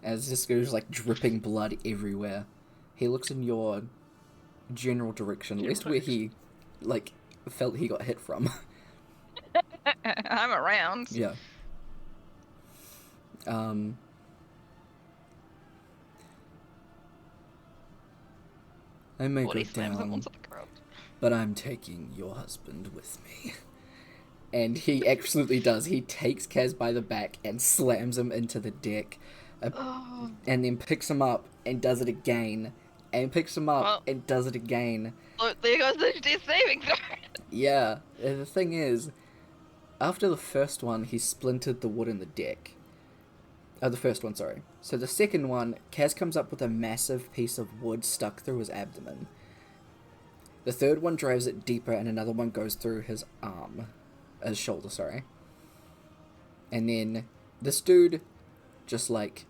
As this goes, like, dripping blood everywhere. He looks in your general direction, at least where he, like, felt he got hit from. I'm around. Yeah. I may go down, but I'm taking your husband with me. And he absolutely does. He takes Kaz by the back and slams him into the deck. And then picks him up and does it again. And picks him up and does it again. Oh, there goes the saving throw. Yeah. The thing is, after the first one, he splintered the wood in the deck. The first one, sorry. So the second one, Kaz comes up with a massive piece of wood stuck through his abdomen. The third one drives it deeper, and another one goes through his arm. His shoulder, sorry. And then this dude just, like,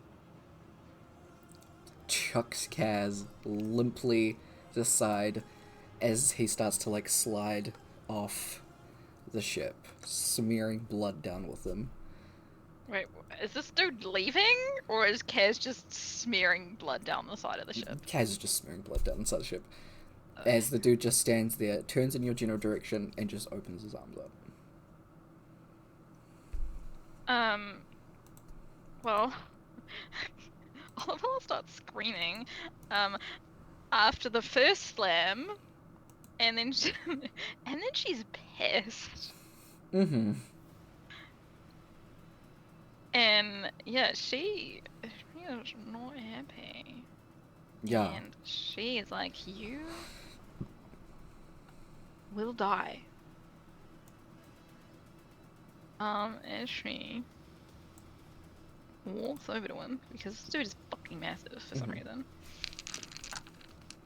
chucks Kaz limply to the side as he starts to, like, slide off the ship, smearing blood down with him. Wait, is this dude leaving, or is Kaz just smearing blood down the side of the ship? Kaz is just smearing blood down the side of the ship. As the dude just stands there, turns in your general direction, and just opens his arms up. Well, Olabella starts screaming, after the first slam, and then she's pissed. Mm-hmm. And yeah, she is not happy. Yeah. And she is like, you will die. And she walks over to him, because this dude is fucking massive for some reason.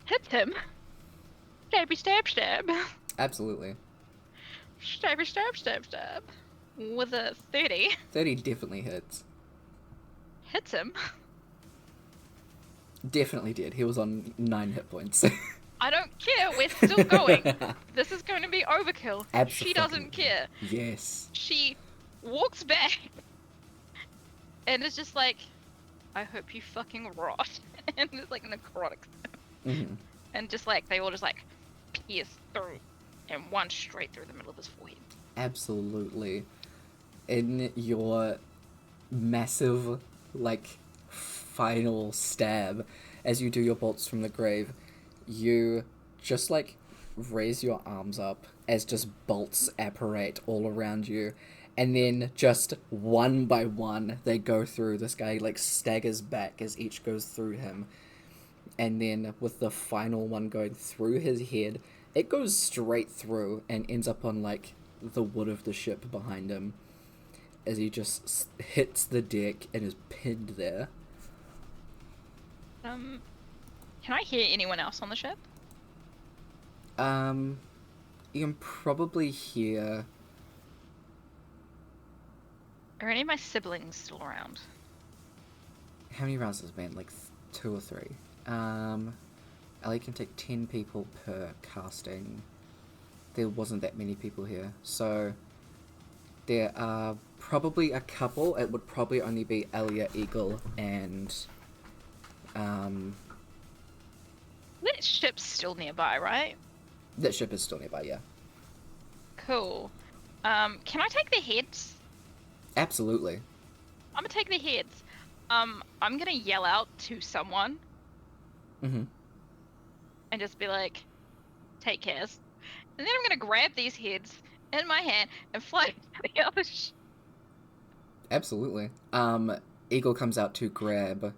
Hits him. Stabby stab stab. Absolutely. Stabby stab stab stab. With a 30. 30 definitely hits. Hits him. Definitely did. He was on 9 hit points. I don't care, we're still going. This is going to be overkill. Absolutely. She doesn't care. Yes. She walks back and is just like, I hope you fucking rot. And it's like necrotic. Mm-hmm. And just like, they all just like pierce through, and one straight through the middle of his forehead. Absolutely. In your massive, like, final stab, as you do your bolts from the grave, you just, like, raise your arms up as just bolts apparate all around you, and then just one by one they go through. This guy, like, staggers back as each goes through him, and then with the final one going through his head, it goes straight through and ends up on, like, the wood of the ship behind him as he just hits the deck and is pinned there. Can I hear anyone else on the ship? You can probably hear... Are any of my siblings still around? How many rounds has it been? Like 2 or 3. Ellie can take 10 people per casting. There wasn't that many people here, so there are probably a couple. It would probably only be Elya, Egil, and That ship's still nearby, right? that ship is still nearby. Yeah, Cool. Can I take the heads? absolutely. I'm gonna take the heads. I'm gonna yell out to someone Mm-hmm. and just be like, take cares. And then I'm gonna grab these heads in my hand and fly to the other Absolutely. Egil comes out to grab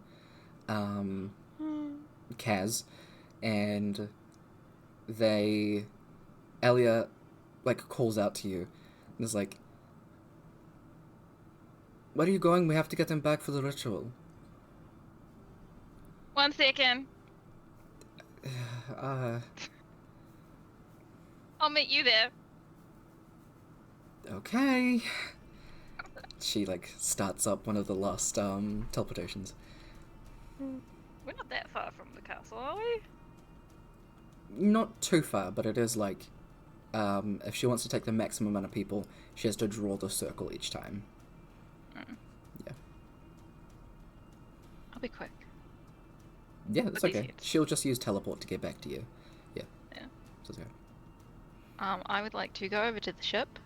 Kaz, and Elya like calls out to you and is like, "Where are you going? We have to get them back for the ritual." 1 second. I'll meet you there. Okay. She like starts up one of the last teleportations. We're not that far from the castle, are we? Not too far, but it is like, if she wants to take the maximum amount of people, she has to draw the circle each time. Yeah. I'll be quick. Yeah, that's With these okay. heads. She'll just use teleport to get back to you. Yeah. Yeah. So it's okay. I would like to go over to the ship,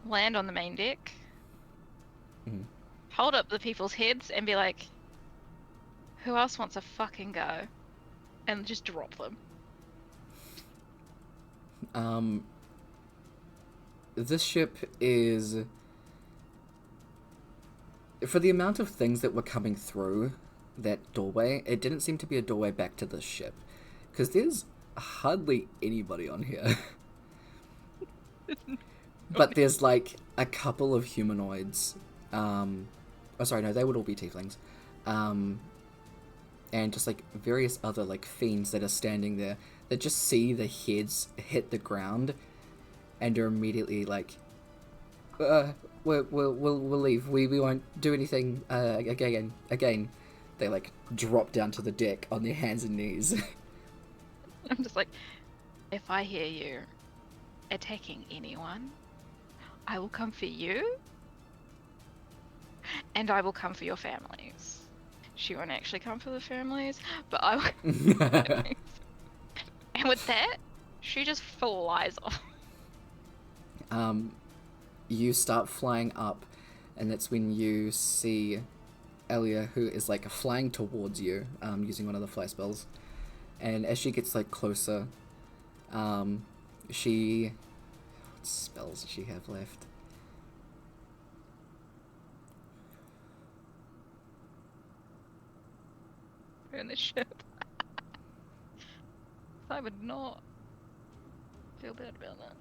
land on the main deck, Mhm. hold up the people's heads and be like, who else wants a fucking go? And just drop them. This ship is, for the amount of things that were coming through that doorway, it didn't seem to be a doorway back to the ship, because there's hardly anybody on here. But there's like a couple of humanoids. Oh, sorry, no, they would all be tieflings. And just like various other like fiends that are standing there that just see the heads hit the ground and are immediately like, we'll leave. We won't do anything again. They like drop down to the deck on their hands and knees. I'm just like, if I hear you attacking anyone, I will come for you, and I will come for your families. She won't actually come for the families, but I will. And with that, she just flies off. You start flying up, and that's when you see Elya, who is like flying towards you, using one of the fly spells. And as she gets like closer, what spells does she have left? We're in the ship. I would not feel bad about that.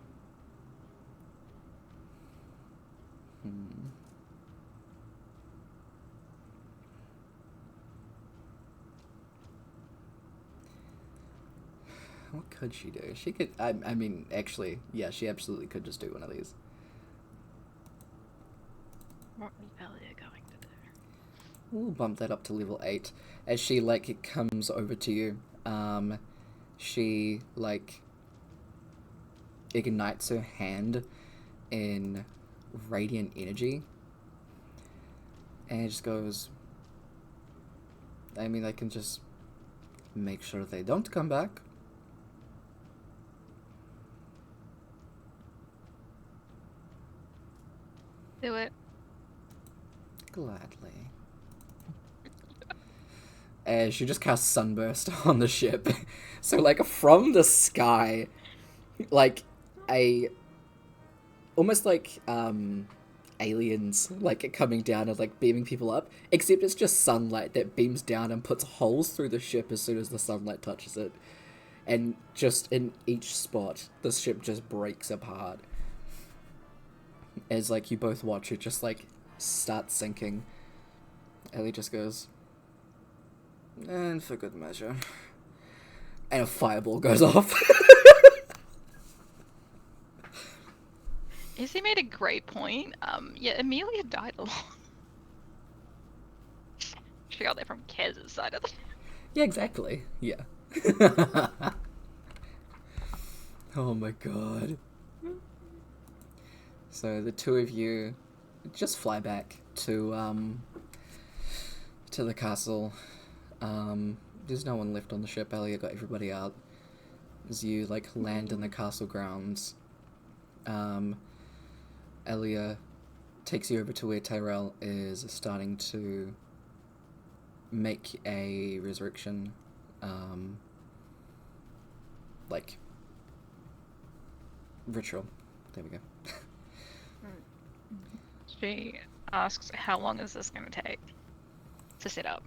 What could she do? She could, I mean, actually, yeah, she absolutely could just do one of these. What is Elya going to do? We'll bump that up to level 8. As she, like, comes over to you, she, like, ignites her hand in radiant energy. And it just goes, I mean, I can just make sure they don't come back. Do it. Gladly. As she just casts Sunburst on the ship. So, like, from the sky, like, almost like, aliens, like, coming down and, like, beaming people up. Except it's just sunlight that beams down and puts holes through the ship as soon as the sunlight touches it. And just in each spot, the ship just breaks apart. As, like, you both watch it just, like, start sinking. Ellie just goes, and for good measure. And a fireball goes off. Izzy made a great point. Yeah, Amelia died a lot. actually got that from Kaz's side of the... Yeah, exactly. Yeah. Oh my god. So the two of you just fly back to the castle. There's no one left on the ship. Elya got everybody out. As you like land in the castle grounds, Elya takes you over to where Tyrell is starting to make a resurrection, like ritual. There we go. She asks, how long is this going to take to set up?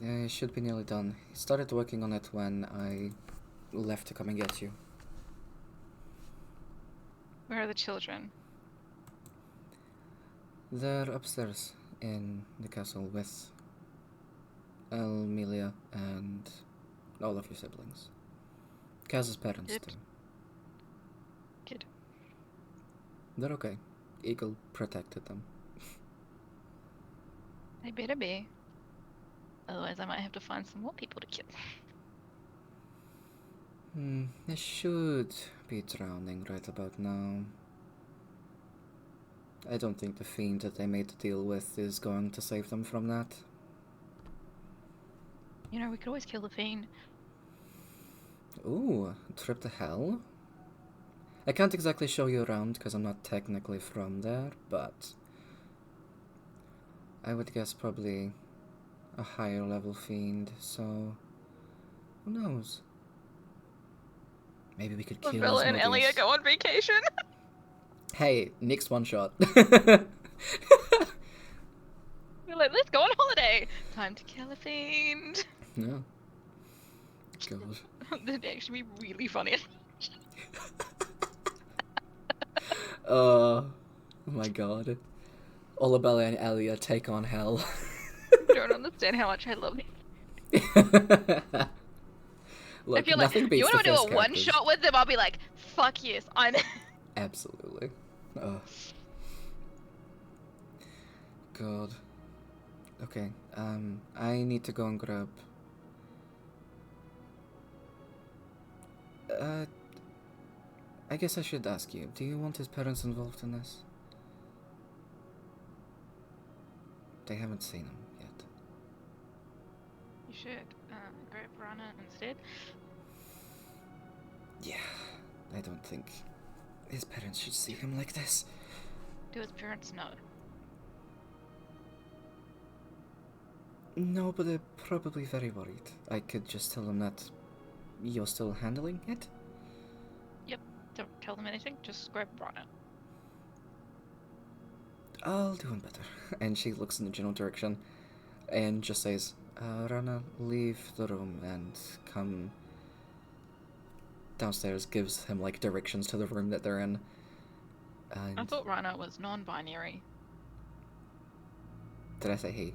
It should be nearly done. He started working on it when I left to come and get you. Where are the children? They're upstairs in the castle with Elmelia and all of your siblings. Kaz's parents, Good. too. Good. They're okay. Egil protected them. They better be. Otherwise I might have to find some more people to kill. They should be drowning right about now. I don't think the fiend that they made the deal with is going to save them from that. You know, we could always kill the fiend. Ooh, trip to hell? I can't exactly show you around because I'm not technically from there, but I would guess probably a higher level fiend, so who knows? Maybe we could kill Olabella and Elya Asmodeus. go on vacation. Hey, next one shot. We're like, let's go on holiday. Time to kill a fiend. No. God. That'd actually be really funny. Oh my god. Olabella and Elya take on hell. You don't understand how much I love it. Look, I feel like, nothing beats you want the to do a first characters. one-shot with them, I'll be like, fuck yes, I'm in. Absolutely. Oh. God. Okay, I need to go and grab... I guess I should ask you, do you want his parents involved in this? They haven't seen him yet. You should grab Rana instead. Yeah, I don't think his parents should see him like this. Do his parents know? No, but they're probably very worried. I could just tell them that you're still handling it? Yep, don't tell them anything, just grab Rana. I'll do him better. And she looks in the general direction and just says, Rana, leave the room and come downstairs, gives him like directions to the room that they're in. And I thought Rana was non-binary. did I say he?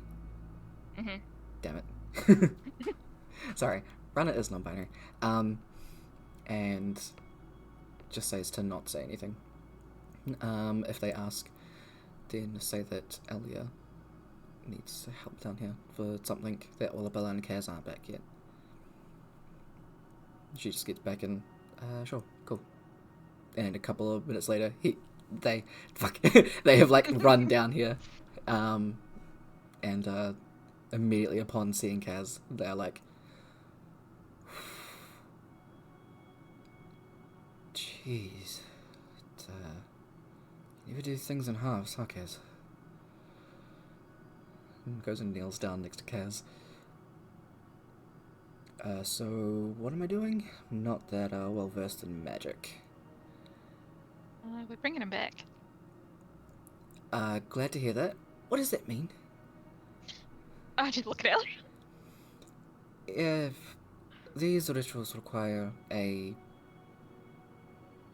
Mm-hmm. Damn it. Sorry, Rana is non-binary. And just says to not say anything. If they ask, then say that Elya needs help down here for something that Olabella and Kaz aren't back yet. She just gets back and, sure, cool. And a couple of minutes later, they have like run down here, and immediately upon seeing Kaz, they're like, jeez, you ever do things in halves, huh, Kaz? And goes and kneels down next to Kaz. So what am I doing? Not that well versed in magic. We're bringing him back. Glad to hear that. What does that mean? I did look at Elya. If these rituals require a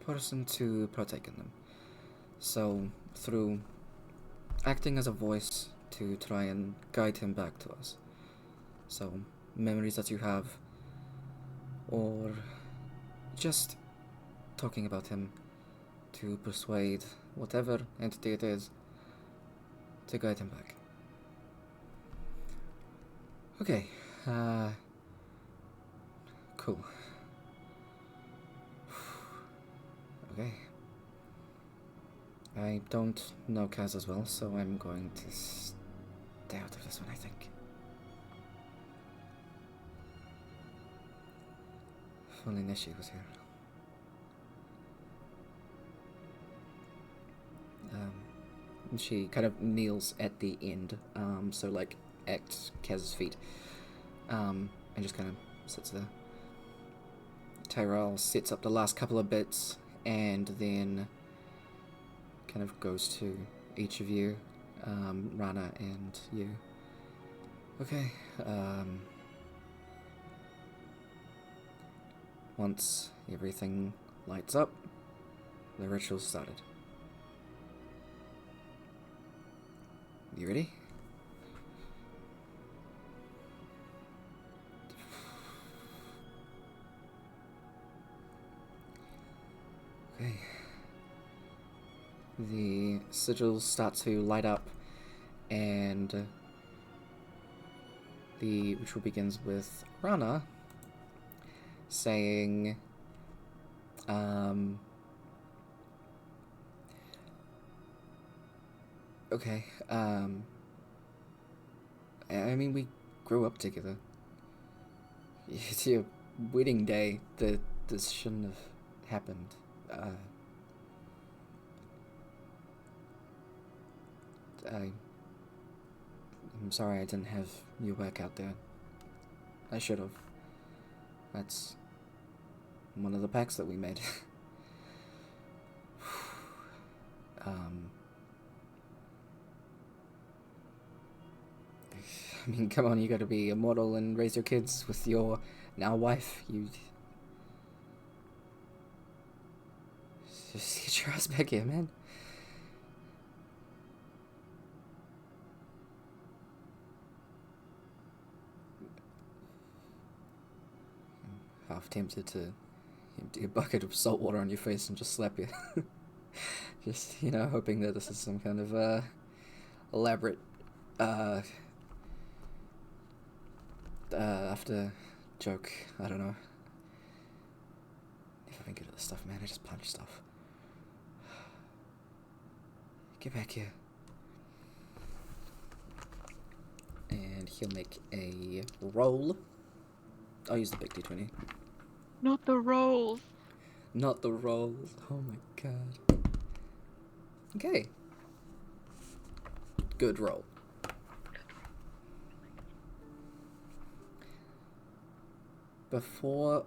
person to partake in them, so through acting as a voice to try and guide him back to us. So memories that you have, or just talking about him to persuade whatever entity it is to guide him back. Okay. Cool. Okay. I don't know Kaz as well, so I'm going to stay out of this one, I think. If only Nishi was here. She kind of kneels at the end, so like at Kaz's feet, and just kind of sits there. Tyrell sets up the last couple of bits, and then kind of goes to each of you, Rana and you. Okay, once everything lights up, the ritual started. You ready? Okay. The sigils start to light up, and the ritual begins with Rana saying, okay, I mean, we grew up together. It's your wedding day. This shouldn't have happened. I'm sorry I didn't have you work out there. I should have. That's one of the pacts that we made. I mean, come on, you gotta be immortal and raise your kids with your now wife. You just get your ass back here, man. I'm half tempted to empty a bucket of salt water on your face and just slap you. Just, hoping that this is some kind of elaborate after joke. I don't know. If I've been good at this stuff, man, I just punch stuff. Get back here. And he'll make a roll. I'll use the big D20. Not the rolls. Not the rolls. Oh my god. Okay. Good roll. Before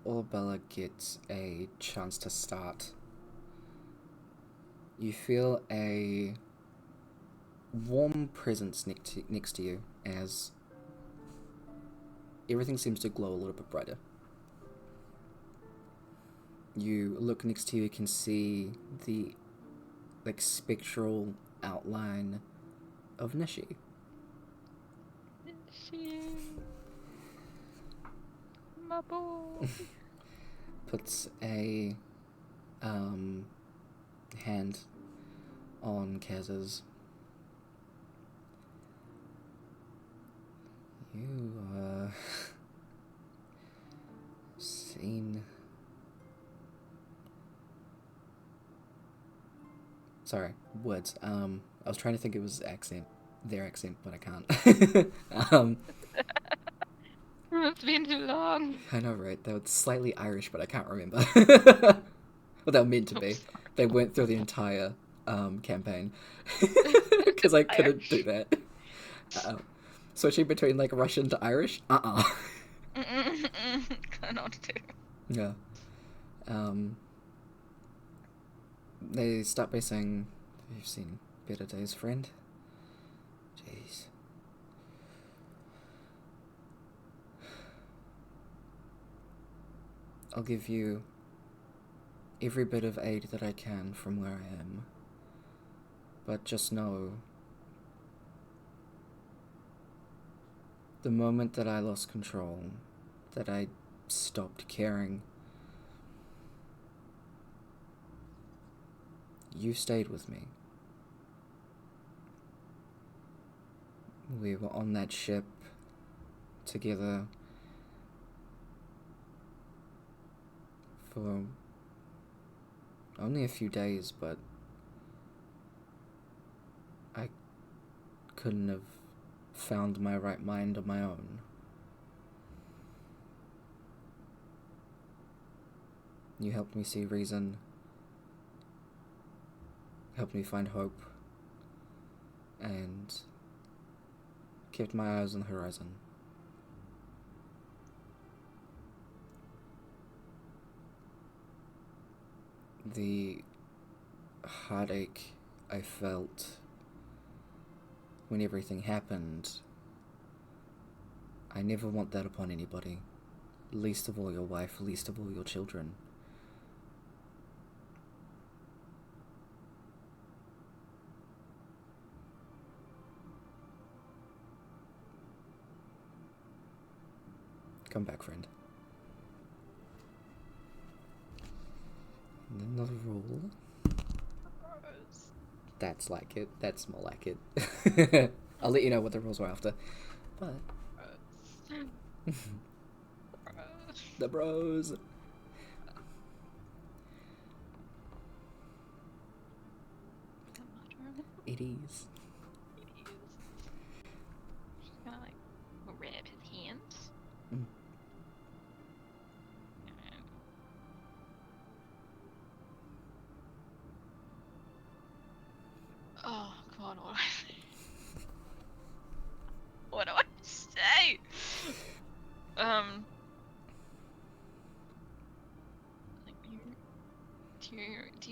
Olabella gets a chance to start, you feel a warm presence next to you as everything seems to glow a little bit brighter. You look next to you, you can see the spectral outline of Nishi. Nishi. My boy. Puts a hand on Kaz's. You seen. Sorry, words. I was trying to think it was their accent, but I can't. It's been too long. I know, right? They were slightly Irish, but I can't remember. Well, they were meant to be. They went through the entire campaign because I couldn't do that. Switching between Russian to Irish. Cannot do. Yeah. They start by saying, "You've seen better days, friend." Jeez. I'll give you every bit of aid that I can from where I am. But just know, the moment that I lost control, that I stopped caring, you stayed with me. We were on that ship together for only a few days, but I couldn't have found my right mind on my own. You helped me see reason, helped me find hope, and kept my eyes on the horizon. The heartache I felt when everything happened, I never want that upon anybody. Least of all your wife, least of all your children. Come back, friend. And another roll. That's like it. That's more like it. I'll let you know what the rolls are after. But the bros. It is. She's gonna like grab his hands. Mm. Oh God, what do I say? Like do you do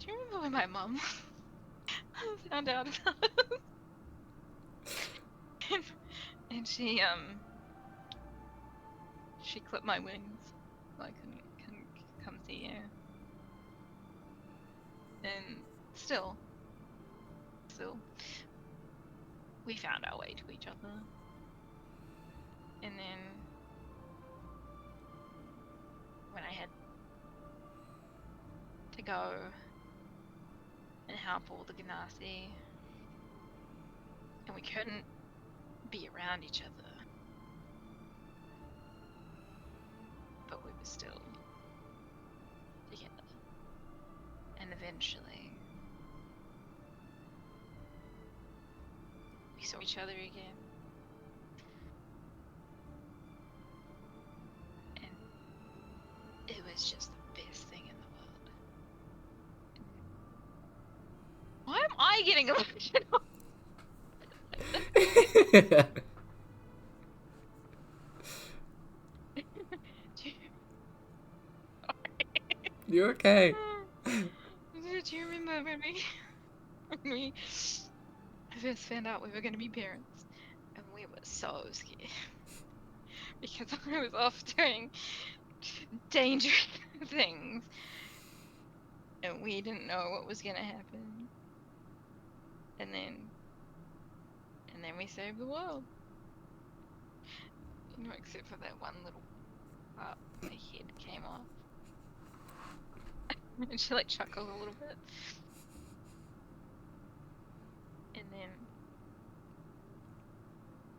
you remember when my mum found out about it? and she clipped my wings so I couldn't come see you. And still, we found our way to each other. And then, when I had to go and help all the Ganassi, and we couldn't be around each other, but we were still together. And eventually, we saw each other again. And it was just the best thing in the world. Why am I getting emotional? You're okay. Do you remember when we first found out we were going to be parents? And we were so scared. Because I was off doing dangerous things. And we didn't know what was going to happen. And then we saved the world. You know, except for that one little part my head came off. And she like chuckled a little bit. And then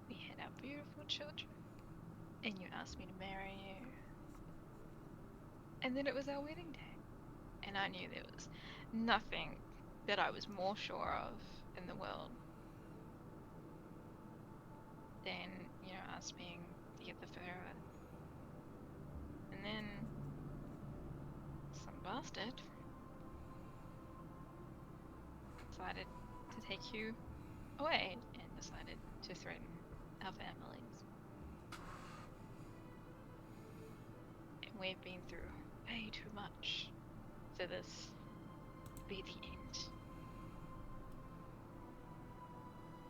we had our beautiful children. And you asked me to marry you. And then it was our wedding day. And I knew there was nothing that I was more sure of in the world than, you know, us being together forever. And then some bastard decided to take you away and decided to threaten our families. And we've been through way too much for this to be the end.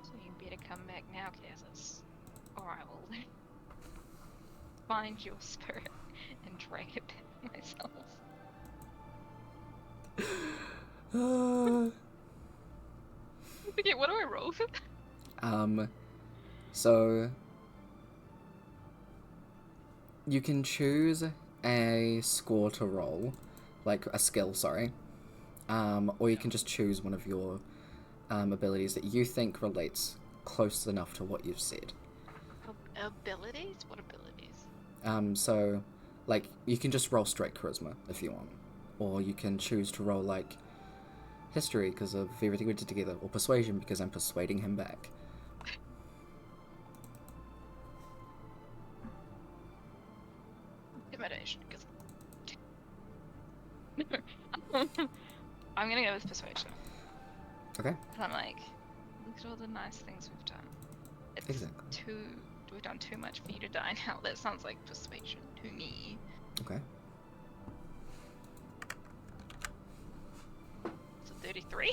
So you better come back now, Kazas, or I will find your spirit and drag it back myself. Okay, what do I roll for that? So you can choose a score to roll, like a skill, sorry. Or you can just choose one of your abilities that you think relates close enough to what you've said. Abilities? What abilities? So, like, you can just roll straight charisma if you want. Or you can choose to roll, like, history because of everything we did together. Or persuasion because I'm persuading him back. Intimidation, because... I'm gonna go with persuasion. Okay? Because I'm like, look at all the nice things we've done. It's Exactly. we've done too much for you to die now. That sounds like persuasion to me. Okay. So 33?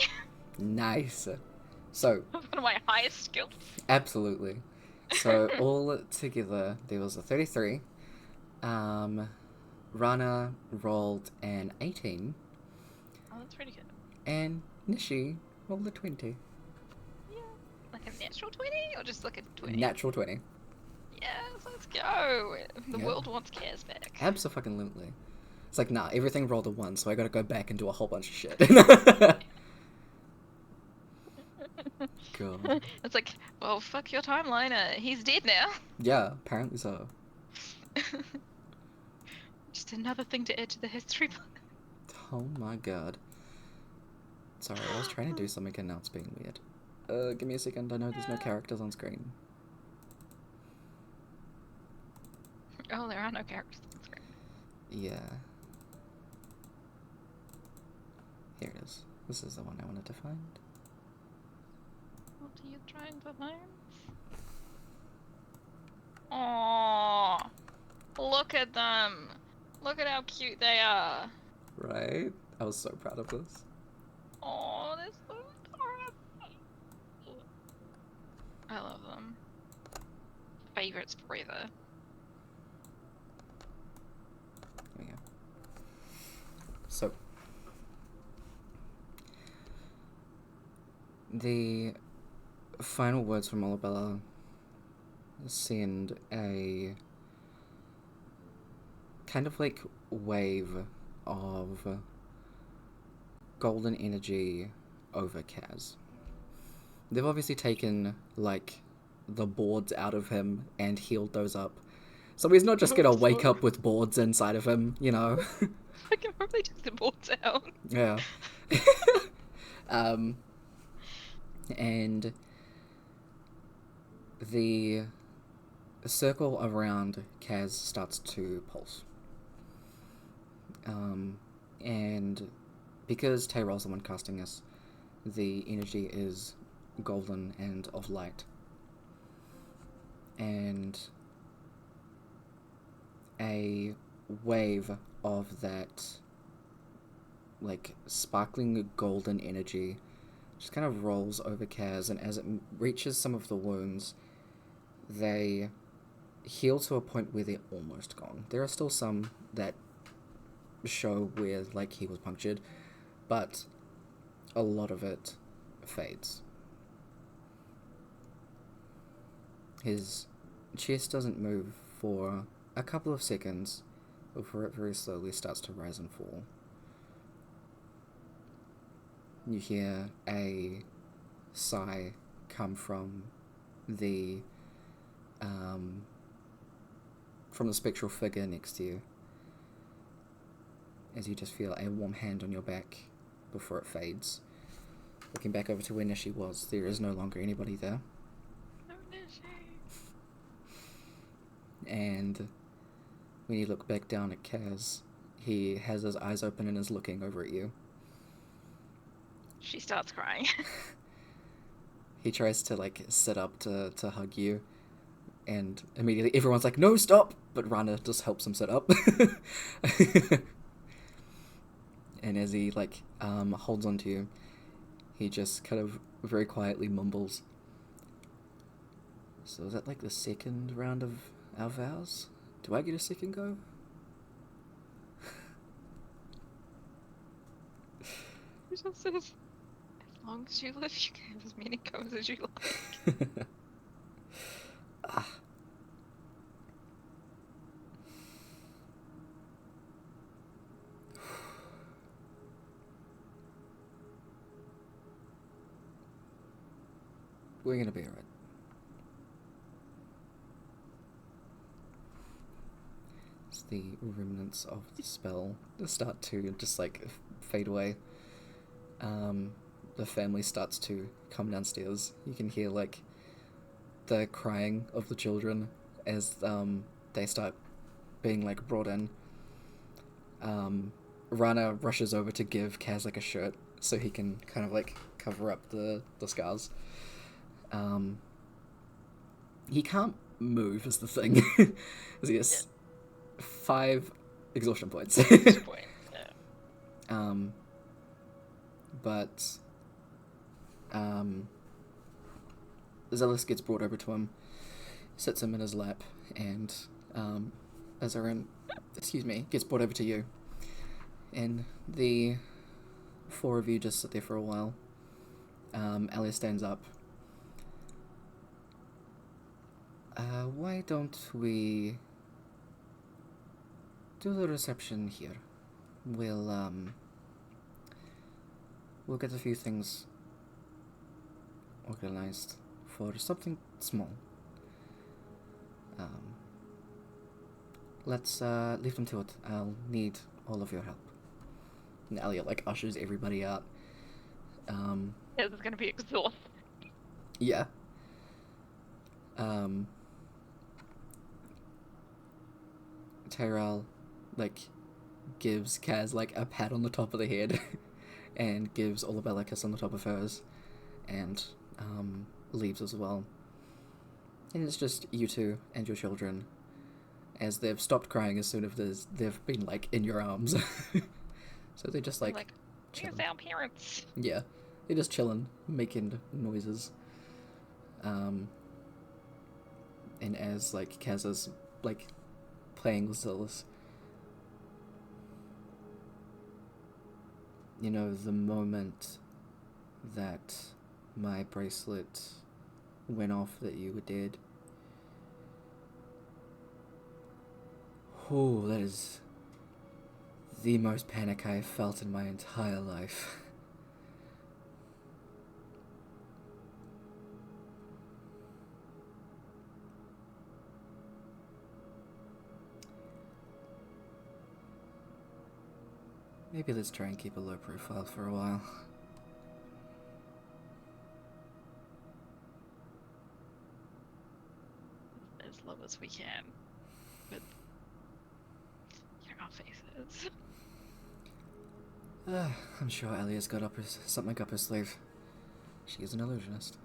Nice. So, One of my highest skills. absolutely. So, all together, there was a 33. Rana rolled an 18. Oh, that's pretty good. And Nishi rolled a 20. Yeah. Like a natural 20? Or just like a 20? Natural 20. Yes, let's go. The Yeah. world wants Kaz back. Abso-fucking-lutely. It's like, nah, everything rolled a 1, so I gotta go back and do a whole bunch of shit. God. It's like, well, fuck your timeline. He's dead now. Yeah, apparently so. Just another thing to add to the history book. Oh my god. Sorry, I was trying to do something and now it's being weird. Give me a second, I know there's no characters on screen. Oh, there are no characters on screen. Yeah. Here it is. This is the one I wanted to find. What are you trying to find? Aww. Look at them. Look at how cute they are. Right? I was so proud of this. Oh, they're so adorable. I love them. Favorites forever. There we go. So, the final words from Olabella send a kind of like wave of golden energy over Kaz. They've obviously taken like the boards out of him and healed those up. So he's not just gonna wake up with boards inside of him, you know? I can probably take the boards out. Yeah. And the circle around Kaz starts to pulse. And because Tayrell's the one casting us, the energy is golden and of light. And a wave of that, like, sparkling golden energy just kind of rolls over Kaz, and as it reaches some of the wounds, they heal to a point where they're almost gone. There are still some that show where, like, he was punctured, but a lot of it fades. His chest doesn't move for a couple of seconds before it very slowly starts to rise and fall. You hear a sigh come from the spectral figure next to you, as you just feel a warm hand on your back before it fades. Looking back over to where Nishi was, there is no longer anybody there. No, Nishi. And when you look back down at Kaz, he has his eyes open and is looking over at you. She starts crying. He tries to, like, sit up to hug you, and immediately everyone's like, no, stop! But Rana just helps him sit up. And as he, like, holds onto you, he just kind of very quietly mumbles, so is that, like, the second round of our vows? Do I get a second go? He just says, as long as you live, you can have as many goes as you like. Ah. We're gonna be alright. the remnants of the spell start to just like fade away. The family starts to come downstairs. You can hear like the crying of the children as they start being like brought in. Rana rushes over to give Kaz like a shirt so he can kind of like cover up the scars. He can't move is the thing. He has 5 exhaustion points. But Zealous gets brought over to him, sits him in his lap, and Azarin, gets brought over to you. And the 4 of you just sit there for a while. Elya stands up. Why don't we do the reception here? We'll get a few things organized for something small. Let's leave them to it. I'll need all of your help. And Elya like ushers everybody out. This is gonna be exhausting. Yeah. Tyrell like gives Kaz like a pat on the top of the head and gives Olabella a kiss on the top of hers and leaves as well. And it's just you two and your children as they've stopped crying as soon as they've been like in your arms. So they're just like here's our parents. Yeah. They're just chilling, making noises. And as like Kaz is like playing with Zealous, you know, the moment that my bracelet went off that you were dead. Oh, that is the most panic I have felt in my entire life. Maybe let's try and keep a low profile for a while. As low as we can. With our faces. I'm sure Elya's got something up her sleeve. She is an illusionist.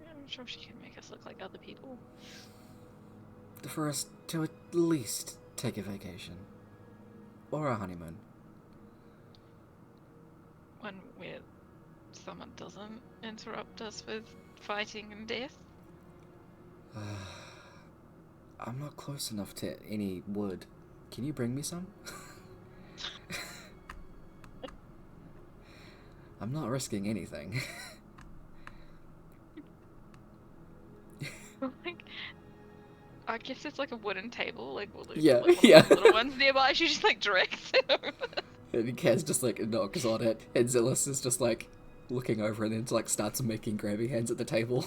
Yeah, I'm sure she can make us look like other people. For us to at least take a vacation. Or a honeymoon. One where someone doesn't interrupt us with fighting and death. I'm not close enough to any wood. Can you bring me some? I'm not risking anything. Like, I guess it's like a wooden table, like all those Yeah, little ones nearby. She just like directs it over. And Kaz just like knocks on it, and Zealous is just like looking over and then like starts making grabby hands at the table.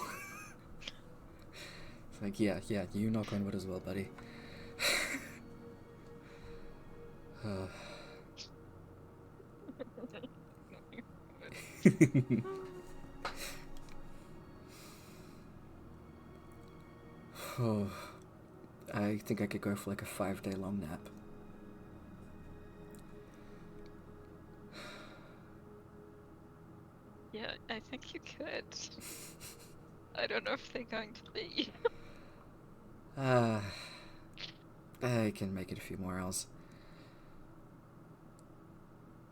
It's like, yeah, you knock on wood as well, buddy. Oh, I think I could go for like a 5-day long nap. Yeah, I think you could. I don't know if they're going to be. I can make it a few more hours.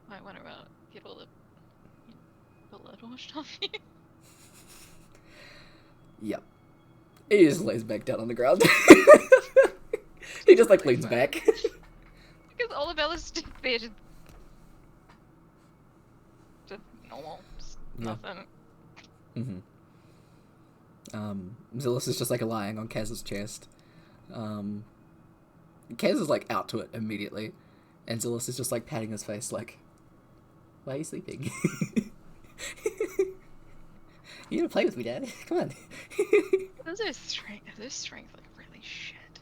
Might want to get all the blood washed off you. Yep. He just lays back down on the ground. He just like leans back. Because Olabella's just there, just normal, just nothing. Zealous is just like lying on Kaz's chest. Kaz is like out to it immediately, and Zealous is just like patting his face like, why are you sleeping? You gonna play with me, Dad? Come on. Those strength like really shit.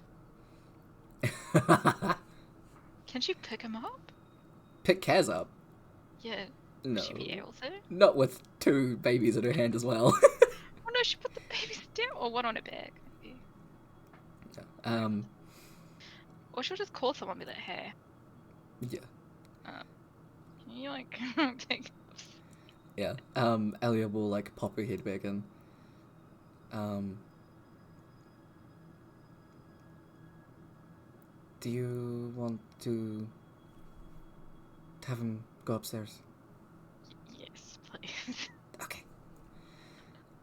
Can she pick him up? Pick Kaz up? Yeah. No. Would she be able to? Not with 2 babies in her hand as well. Oh no, she put the babies down, or one on her back. Maybe. um, Or she'll just call someone and be like, hey, yeah. can you like take this? Yeah. Elya will like pop her head back in. Do you want to have him go upstairs? Yes, please. Okay.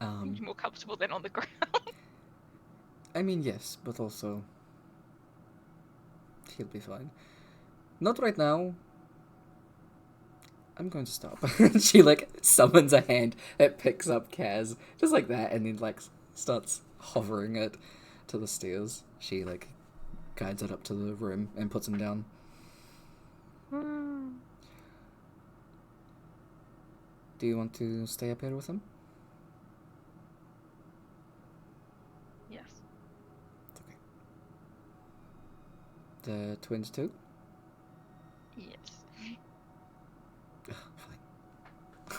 Seems more comfortable than on the ground. I mean, yes, but also he'll be fine. Not right now. I'm going to stop. She like summons a hand that picks up Kaz just like that, and then like starts hovering it to the stairs. She like guides it up to the room and puts him down. Do you want to stay up here with him? Yes. Okay. The twins too? Yes. Ugh, fine.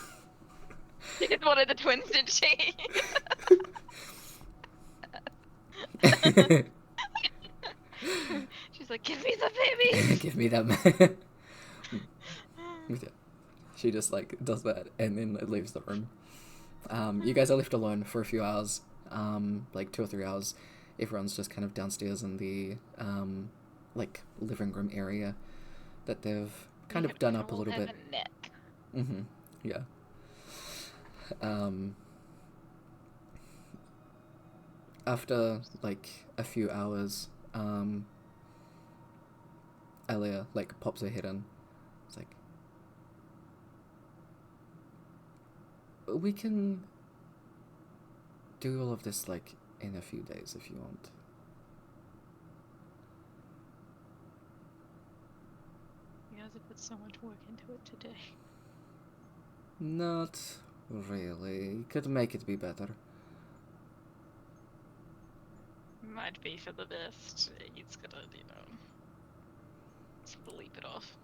She just wanted the twins, did she? She's like, give me the babies! Give me them. Yeah. She just like does that and then leaves the room. You guys are left alone for a few hours, like 2 or 3 hours. Everyone's just kind of downstairs in the like living room area that they've kind of done up a little bit. Mm-hmm. Yeah. After like a few hours, Elya like pops her head in. It's like, we can do all of this like in a few days if you want. You guys have put so much work into it today. Not really. Could make it be better. Might be for the best. He's gonna, sleep it off.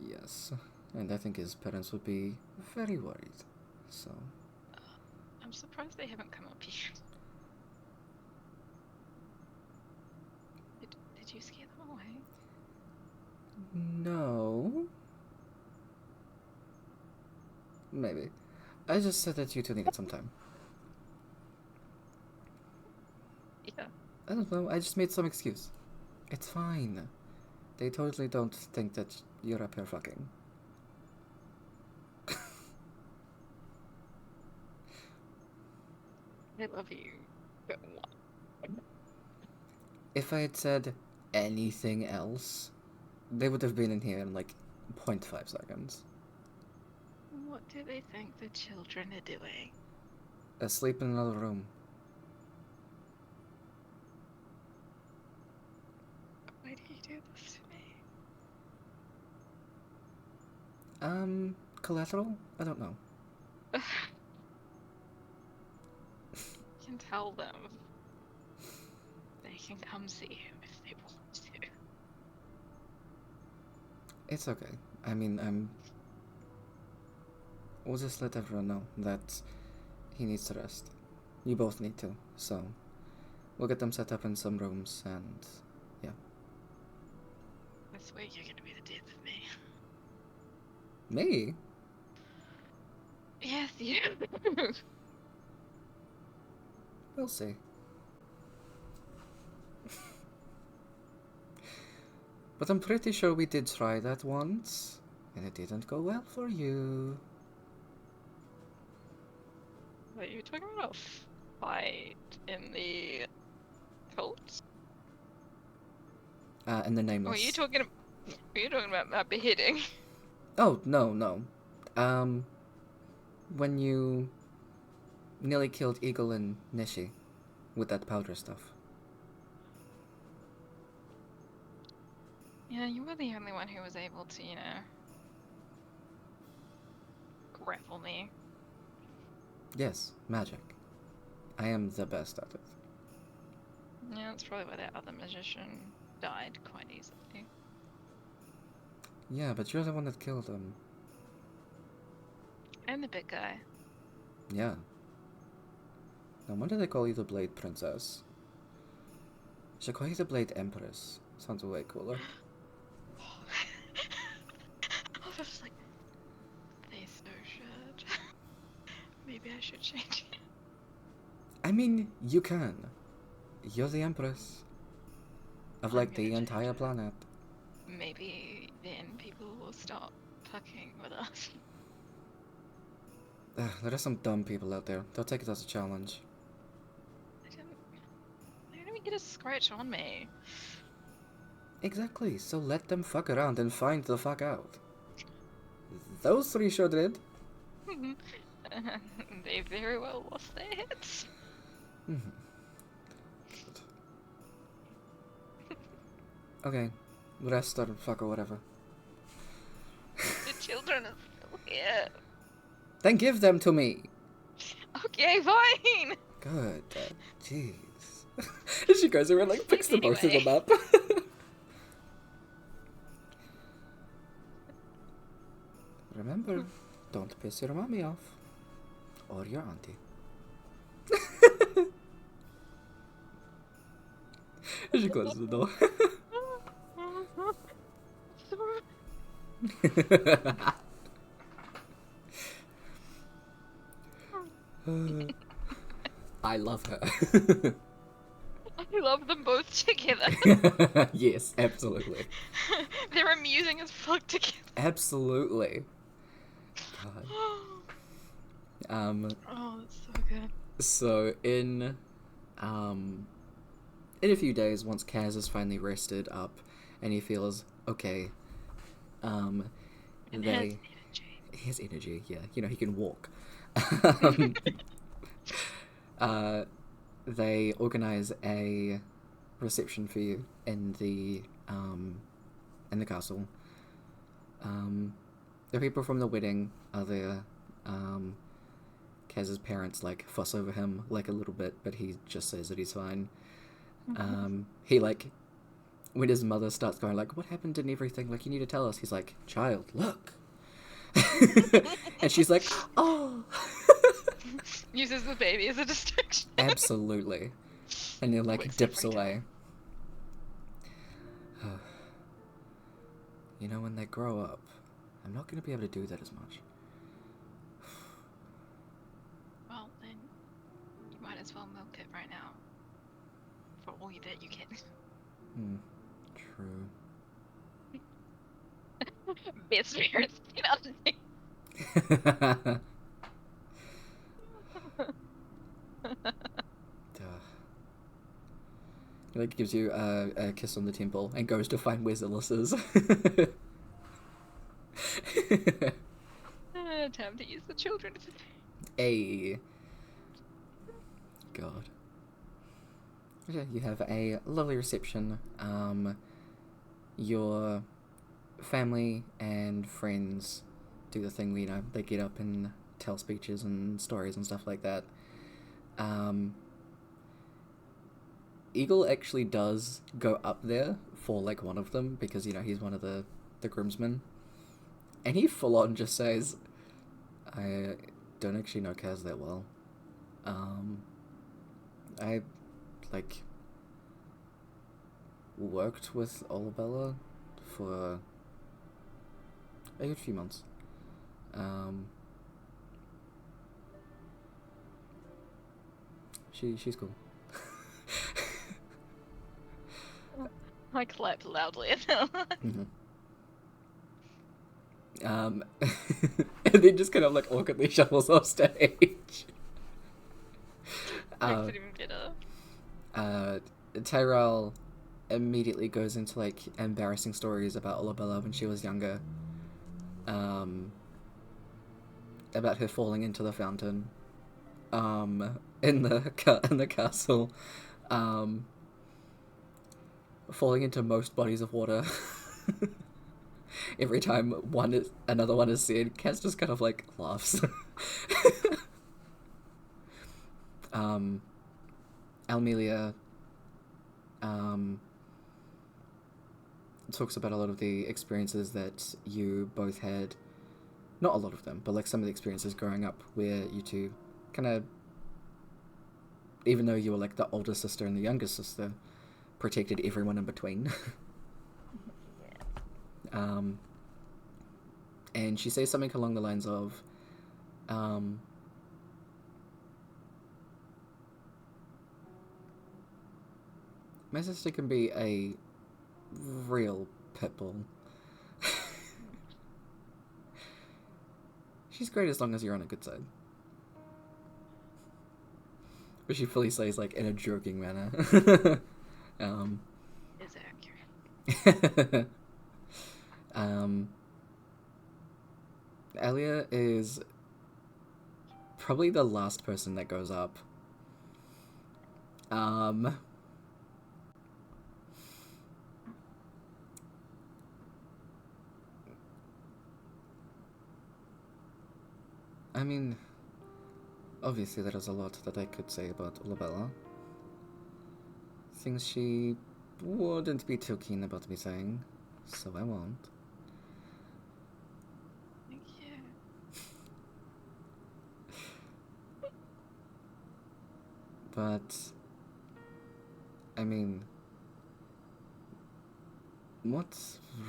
Yes. And I think his parents would be very worried. So. I'm surprised they haven't come up here. Did you scare them away? No. Maybe. I just said that you two needed some time. Yeah. I don't know, I just made some excuse. It's fine. They totally don't think that you're up here fucking. I love you. But what? If I had said anything else, they would have been in here in like 0.5 seconds. What do they think the children are doing? Asleep in another room. Why do you do this to me? Collateral? I don't know. You can tell them. They can come see him if they want to. It's okay. I mean, we'll just let everyone know that he needs to rest. You both need to, so we'll get them set up in some rooms and yeah. I swear you're gonna be the death of me. Me? Yes, you. We'll see. But I'm pretty sure we did try that once, and it didn't go well for you. Wait, you talking about a fight in the cult? And the Nameless. Were you talking about my beheading? Oh, no. When you nearly killed Egil and Nishi with that powder stuff. Yeah, you were the only one who was able to, grapple me. Yes, magic. I am the best at it. Yeah, that's probably why that other magician died quite easily. Yeah, but you're the one that killed him. I'm the big guy. Yeah. No wonder they call you the Blade Princess. Should call you the Blade Empress. Sounds way cooler. I was just like, they so should. Maybe I should change it. I mean, you can. You're the Empress. Of, I'm like, gonna the change entire it. planet. Maybe then people will stop fucking with us. There are some dumb people out there. They'll take it as a challenge. I didn't even get a scratch on me. Exactly, so let them fuck around and find the fuck out. Those three sure did. They very well lost their heads. Okay, rest or fuck or whatever. The children are still here. Then give them to me! Okay, fine. Good. Jeez. She goes around, like, picks the both of them up. Remember, don't piss your mommy off. Or your auntie. She closes the door. I love her. I love them both together. Yes, absolutely. They're amusing as fuck together. Absolutely. God. Oh, that's so good. So in a few days, once Kaz is finally rested up and he feels okay, And they has energy. his energy, yeah, you know, he can walk. They organize a reception for you in the castle. The people from the wedding are there. Kaz's parents, like, fuss over him, like, a little bit, but he just says that he's fine. He, like, when his mother starts going, like, what happened and everything, like, you need to tell us, he's like, child, look. And she's like, oh. Uses the baby as a distraction. Absolutely. And then, like, Works dips every away. You know, when they grow up, I'm not going to be able to do that as much. Well, then you might as well milk it right now. For all that you can. True. Best parents, you know. He, like, gives you a kiss on the temple and goes to find where Zillis is. Time to use the children. A. God. Yeah, you have a lovely reception. Your family and friends do the thing where, you know, they get up and tell speeches and stories and stuff like that. Egil actually does go up there for, like, one of them because, you know, he's one of the groomsmen. And he full on just says, I don't actually know Kaz that well. I, like, worked with Olabella for a good few months. She's cool. I clapped loudly. Mm-hmm. And then just kind of, like, awkwardly shuffles off stage. Makes it even better. Tyrell immediately goes into, like, embarrassing stories about Olabella when she was younger. About her falling into the fountain. In the castle. Falling into most bodies of water. Every time another one is said, Kaz just kind of, like, laughs. Almelia talks about a lot of the experiences that you both had. Not a lot of them, but like some of the experiences growing up where you two kind of, even though you were like the older sister and the younger sister, protected everyone in between. And she says something along the lines of, my sister can be a real pit bull. She's great as long as you're on a good side. Which she fully says like in a joking manner. Is accurate. Elya is probably the last person that goes up. I mean, obviously there is a lot that I could say about Olabella. Things she wouldn't be too keen about me saying, so I won't. Thank you. But, I mean, what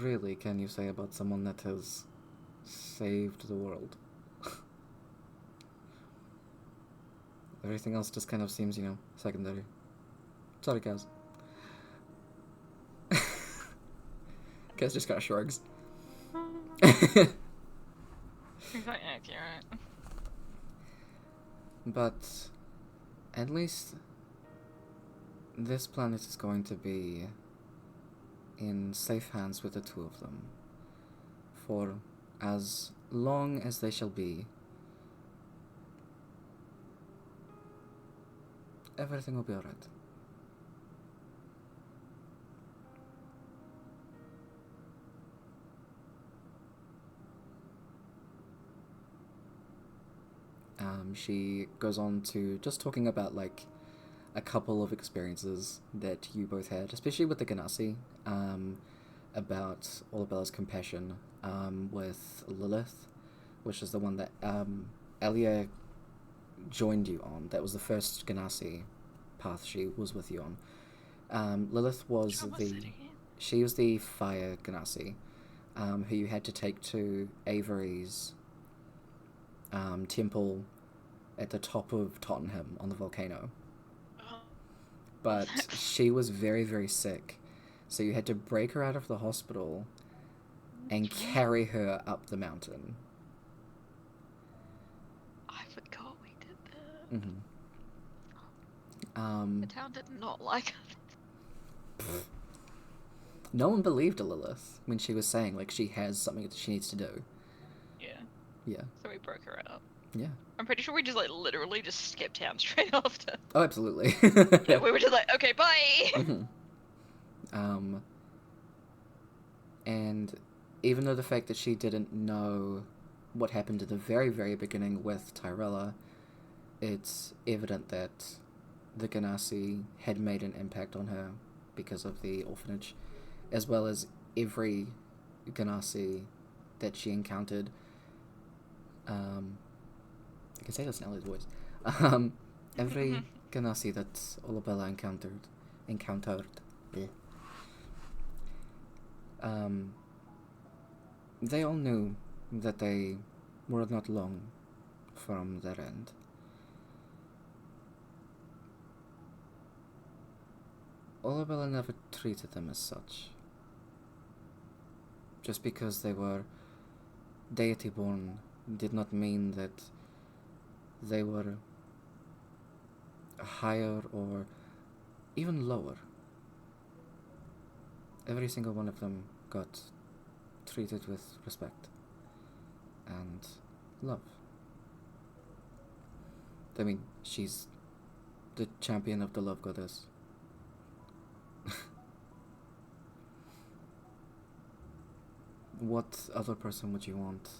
really can you say about someone that has saved the world? Everything else just kind of seems, secondary. Sorry, Kaz. Kaz just kind of shrugs. He's like, accurate. But at least this planet is going to be in safe hands with the two of them for as long as they shall be. Everything will be alright. She goes on to just talking about like a couple of experiences that you both had, especially with the Ganassi, about Olabella's compassion with Lilith, which is the one that Elya joined you on. That was the first Ganassi path she was with you on. Lilith was she was the fire Ganassi, who you had to take to Avery's temple at the top of Tottenham on the volcano. But she was very, very sick, so you had to break her out of the hospital and carry her up the mountain. I forgot we did that. Mm-hmm. The town did not like it. No one believed Lilith when she was saying like she has something that she needs to do. Yeah. So we broke her up. Yeah. I'm pretty sure we just like literally just skipped town straight after. Oh, absolutely. Yeah, we were just like, okay, bye. Mm-hmm. And even though the fact that she didn't know what happened at the very, very beginning with Tyrella, it's evident that the Ganassi had made an impact on her because of the orphanage, as well as every Ganassi that she encountered. I can say this in Ellie's voice. Every Ganassi that Olabella encountered, they all knew that they were not long from their end. Olabella never treated them as such. Just because they were deity-born did not mean that they were higher or even lower. Every single one of them got treated with respect and love. I mean, she's the champion of the love goddess. What other person would you want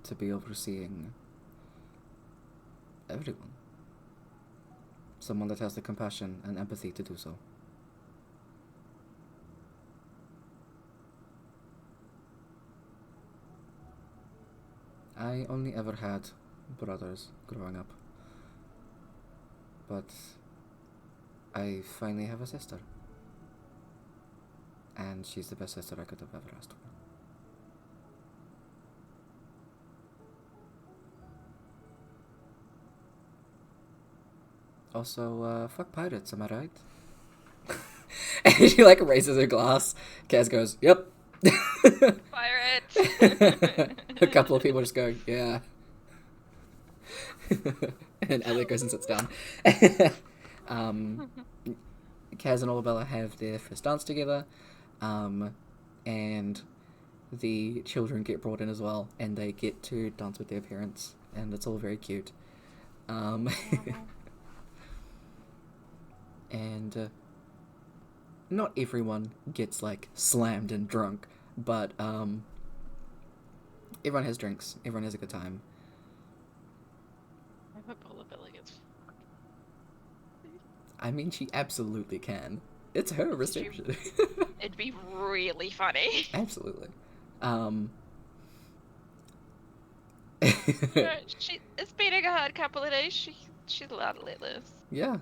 to be overseeing everyone? Someone that has the compassion and empathy to do so. I only ever had brothers growing up. But I finally have a sister. And she's the best sister I could have ever asked for. Also, fuck pirates, am I right? And she, like, raises her glass. Kaz goes, yep. Pirates! A couple of people just go, yeah. And Elliot goes and sits down. Kaz and Olabella have their first dance together. And the children get brought in as well. And they get to dance with their parents. And it's all very cute. And not everyone gets, like, slammed and drunk, but everyone has drinks, everyone has a good time. I hope Olabella gets fucked. I mean, she absolutely can. It's her reception. It'd be really funny. Absolutely. It's been a hard couple of days. She's allowed to let loose. Yeah.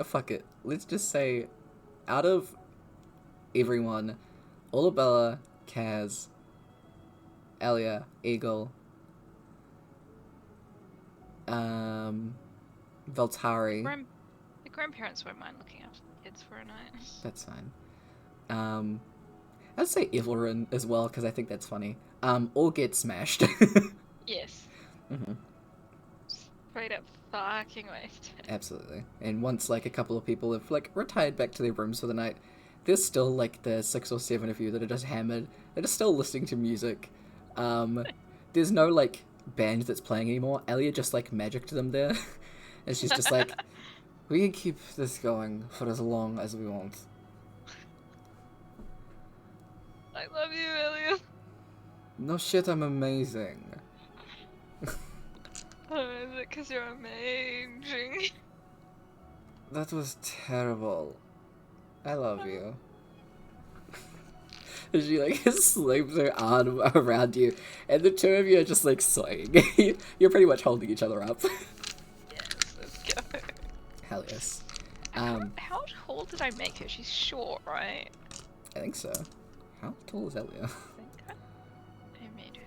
Fuck it. Let's just say, out of everyone, Olabella, Kaz, Elya, Egil, Valtari. The grandparents won't mind looking after the kids for a night. That's fine. I'd say Evelyn as well, because I think that's funny. All get smashed. Yes. Mm-hmm. Straight up fucking wasted. Absolutely. And once, like, a couple of people have, like, retired back to their rooms for the night, there's still, like, the 6 or 7 of you that are just hammered. They're just still listening to music. There's no, like, band that's playing anymore. Elya just, like, magicked them there. And she's just like, we can keep this going for as long as we want. I love you, Elya. No shit, I'm amazing. Oh, is it because you're amazing? That was terrible. I love you. She, like, slams her arm around you, and the two of you are just, like, swaying. You're pretty much holding each other up. Yes, let's go. Hell yes. How tall did I make her? She's short, right? I think so. How tall is Elya? I think I made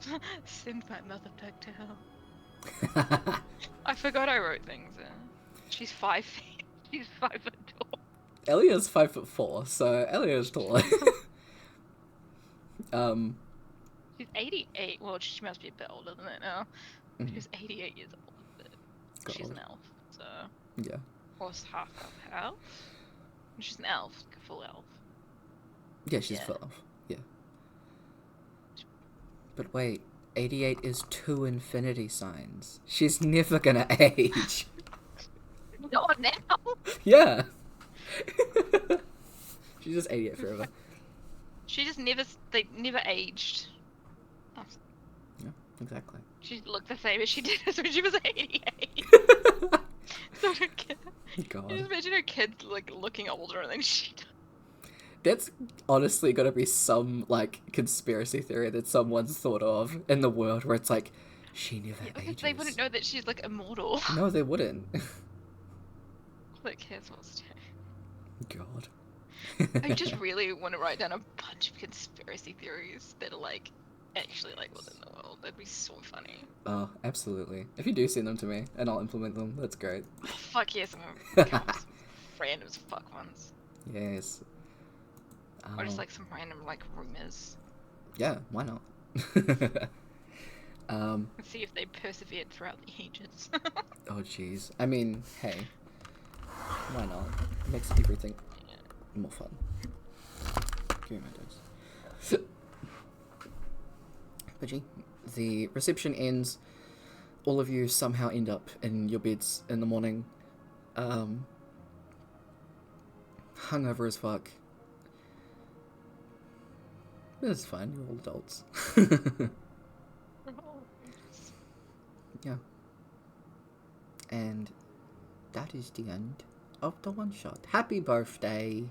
her. Send my mother back to hell. I forgot I wrote things in. She's 5 feet. She's 5 foot tall. Elya's 5'4", so Elya is taller. She's 88. Well, she must be a bit older than that now. Mhm. She's 88 years old. But she's God. an elf, so. Yeah. Or half elf. She's an elf, like a full elf. Yeah, she's Yeah. full of. Yeah. But wait, 88 is 2 infinity signs. She's never gonna age. Not now! Yeah. She's just 88 forever. She just they never aged. Oh, Yeah, exactly. she looked the same as she did when she was 88. So her kid, God. you just imagine her kids like looking older than she does. That's honestly gotta be some, like, conspiracy theory that someone's thought of in the world where it's like, she never Yeah, because ages. they wouldn't know that she's like immortal. No, they wouldn't. Like kids will stay. God. I just really want to write down a bunch of conspiracy theories that are like actually like within the world. That'd be so funny. Oh, absolutely. If you do send them to me, and I'll implement them, that's great. Oh, fuck yes, I'm gonna come up with some random as fuck ones. Yes. Or just like some random like rumors. Yeah, why not? And see if they persevered throughout the ages. Oh jeez. I mean, hey. Why not? It makes everything more fun. Give me my dice. But gee, the reception ends. All of you somehow end up in your beds in the morning. Hungover as fuck. It's fine, you're all adults. Yeah. And that is the end of the one shot. Happy birthday!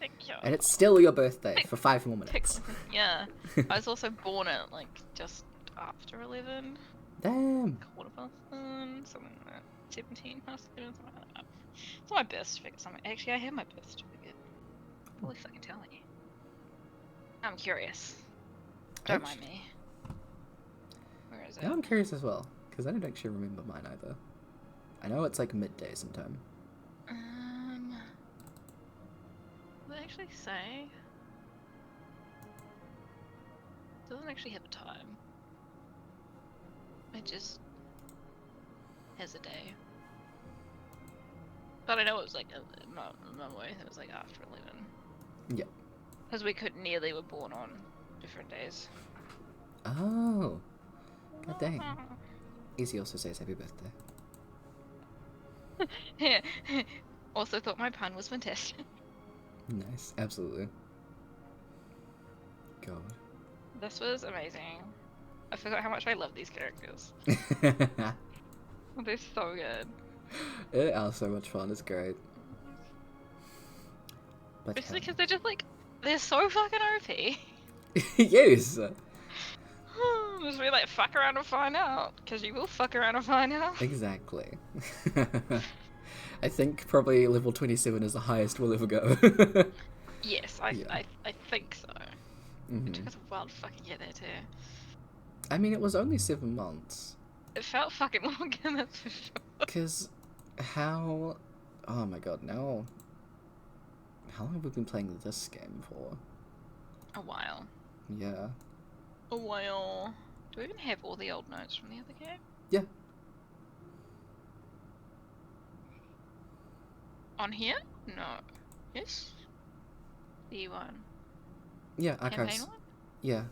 Thank you. And it's still your birthday for 5 more minutes. Yeah. I was also born at, like, just after 11. Damn. Quarter past 1, something like that. 17 past 11, something like that. It's my birth certificate somewhere. Actually, I have my birth certificate. Holy fucking tell me. I'm curious. Don't mind me. Where is it? Now I'm curious as well, because I don't actually remember mine either. I know it's like midday sometime. Does it actually say? It doesn't actually have a time. It just has a day. But I know it was like it was like after 11. Yeah. Because we were born on different days. Oh. God dang. Easy also says happy birthday. Yeah. Also thought my pun was fantastic. Nice. Absolutely. God. This was amazing. I forgot how much I love these characters. They're so good. They are so much fun. It's great. But Especially because they're just like, they're so fucking OP. yes. Just be like, fuck around and find out. Because you will fuck around and find out. Exactly. I think probably level 27 is the highest we'll ever go. Yes, I think so. Mm-hmm. It took us a while to fucking get there too. I mean, it was only 7 months. It felt fucking longer, that's for sure. Because how... Oh my god, now... How long have we been playing this game for? A while. Yeah. A while. Do we even have all the old notes from the other game? Yeah. On here? No. Yes? The one. Yeah, Campaign archives. one? Yeah.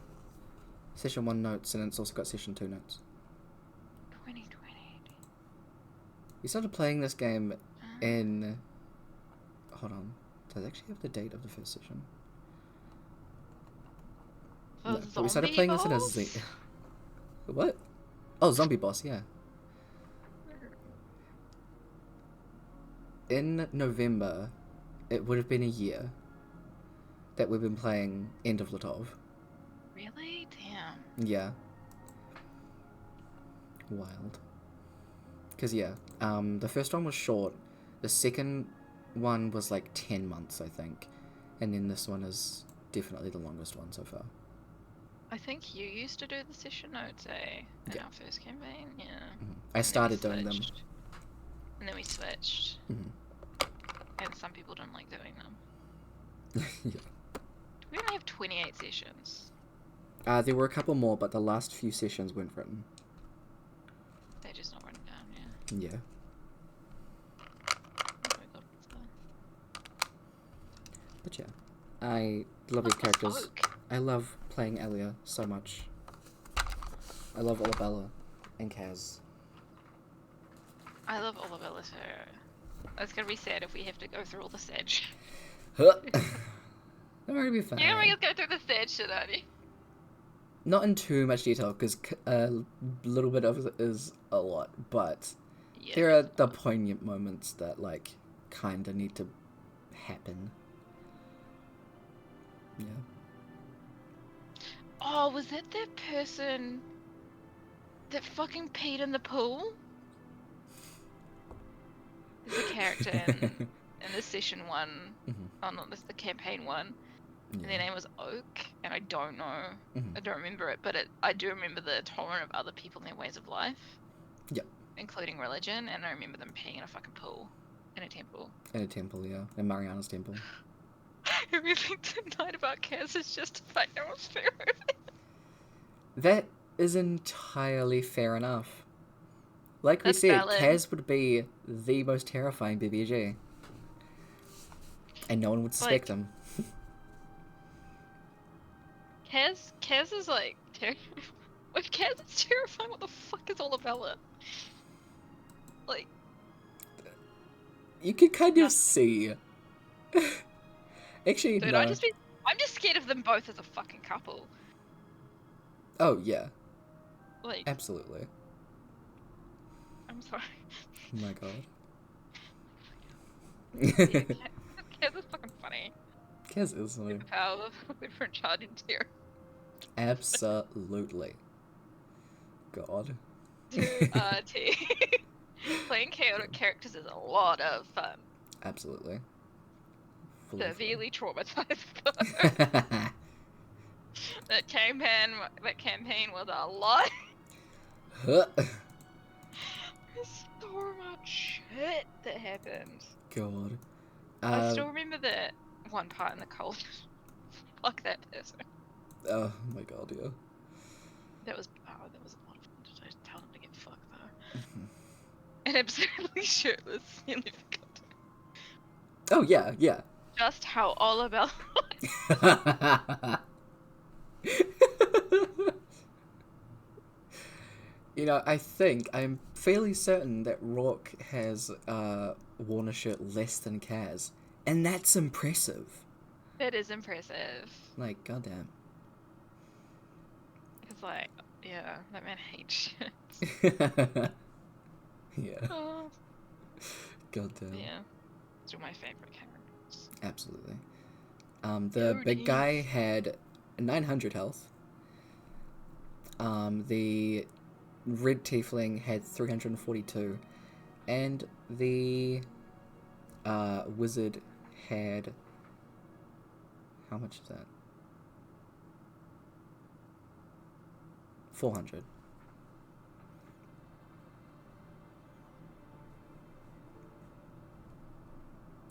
Session 1 notes, and it's also got Session 2 notes. 2020. We started playing this game in... Hold on. Does it actually have the date of the first session? No, but we started playing this in a... What? Oh, Zombie Boss, yeah. In November, it would have been a year that we've been playing End of Latov. Really? Damn. Yeah. Wild. Because, yeah, the first one was short. The second one was like 10 months, I think. And then this one is definitely the longest one so far. I think you used to do the session notes, in our first campaign, yeah. Mm-hmm. I started doing them. And then we switched. Mm-hmm. And some people don't like doing them. Yeah. We only have 28 sessions. There were a couple more, but the last few sessions weren't written. They're just not written down, yeah. Yeah. Oh my god, what's that? But yeah, I love these characters. Oak. I love playing Elya so much. I love Olabella and Kaz. I love Olabella too. It's gonna be sad if we have to go through all the sedge. That might be fine. You're gonna make us go through the sedge shit, aren't you? Not in too much detail, because a little bit of it is a lot, but Yeah, there are the poignant moments that, like, kinda need to happen. Yeah. Oh, was that person that fucking peed in the pool? There's a character in the session 1, Mm-hmm. oh not this, the campaign 1, Yeah. and their name was Oak, and I don't know, Mm-hmm. I don't remember it, but I do remember the tolerance of other people and their ways of life. Yep. Including religion, and I remember them peeing in a fucking pool. In a temple. In a temple, yeah. In Mariana's temple. Everything tonight about Kaz is just a fucking stereotype. That is entirely fair enough. Like we That's said, valid. Kaz would be the most terrifying BBG. And no one would suspect him. Kaz is like if Kaz is terrifying, what the fuck is Olabella? Like, You could kind of see. Actually, dude, no. I'm just scared of them both as a fucking couple. Oh, yeah. Like, Absolutely. I'm sorry. Oh my god. Yeah, Kaz is fucking funny. Kaz is annoying. Power of different charging tier. Absolutely. God. T. Playing chaotic characters is a lot of fun. Absolutely. Fully fun. Severely traumatized though. That campaign was a lot. Huh. There's so much shit that happened. God. I still remember that one part in the cult. Fuck that person. Oh my god, yeah. That was a lot of fun to just tell them to get fucked though. And absolutely shirtless. You never got to. Oh yeah, yeah. Just how Olabella. You know, I'm fairly certain that Rourke has worn a shirt less than Kaz, and that's impressive. That is impressive. Like, goddamn. It's like, yeah, that man hates shit. Yeah. Oh. Goddamn. Yeah. Still my favorite characters. Absolutely. The big guy had 900 health. The red tiefling had 342, and the wizard had, how much is that? 400.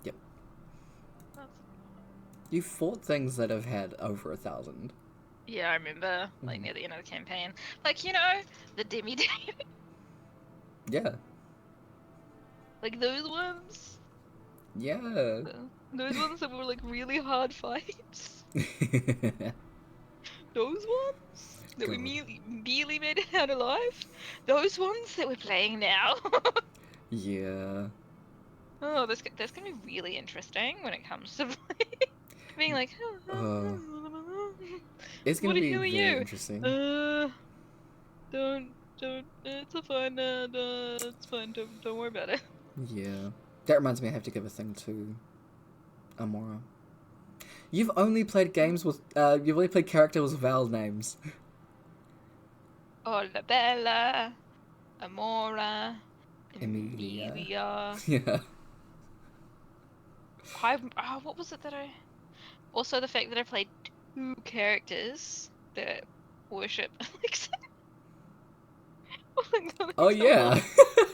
Yep. You fought things that have had over 1,000. Yeah, I remember, like, near the end of the campaign. Like, you know, the Demi-Deities. Yeah. Like, those ones. Yeah. Those ones that were, like, really hard fights. Those ones that we barely made it out alive. Those ones that we're playing now. Yeah. Oh, that's gonna be really interesting when it comes to being like, It's gonna be who are very you? interesting. Don't, it's fine, it's fine, don't worry about it. Yeah. That reminds me, I have to give a thing to Amora. You've only played games with, you've only played characters with vowel names. Olabella, Amora, Emilia. Emilia. Yeah. What was it that I... Also the fact that I played 2 characters that worship Alexa. Oh my god, Oh yeah.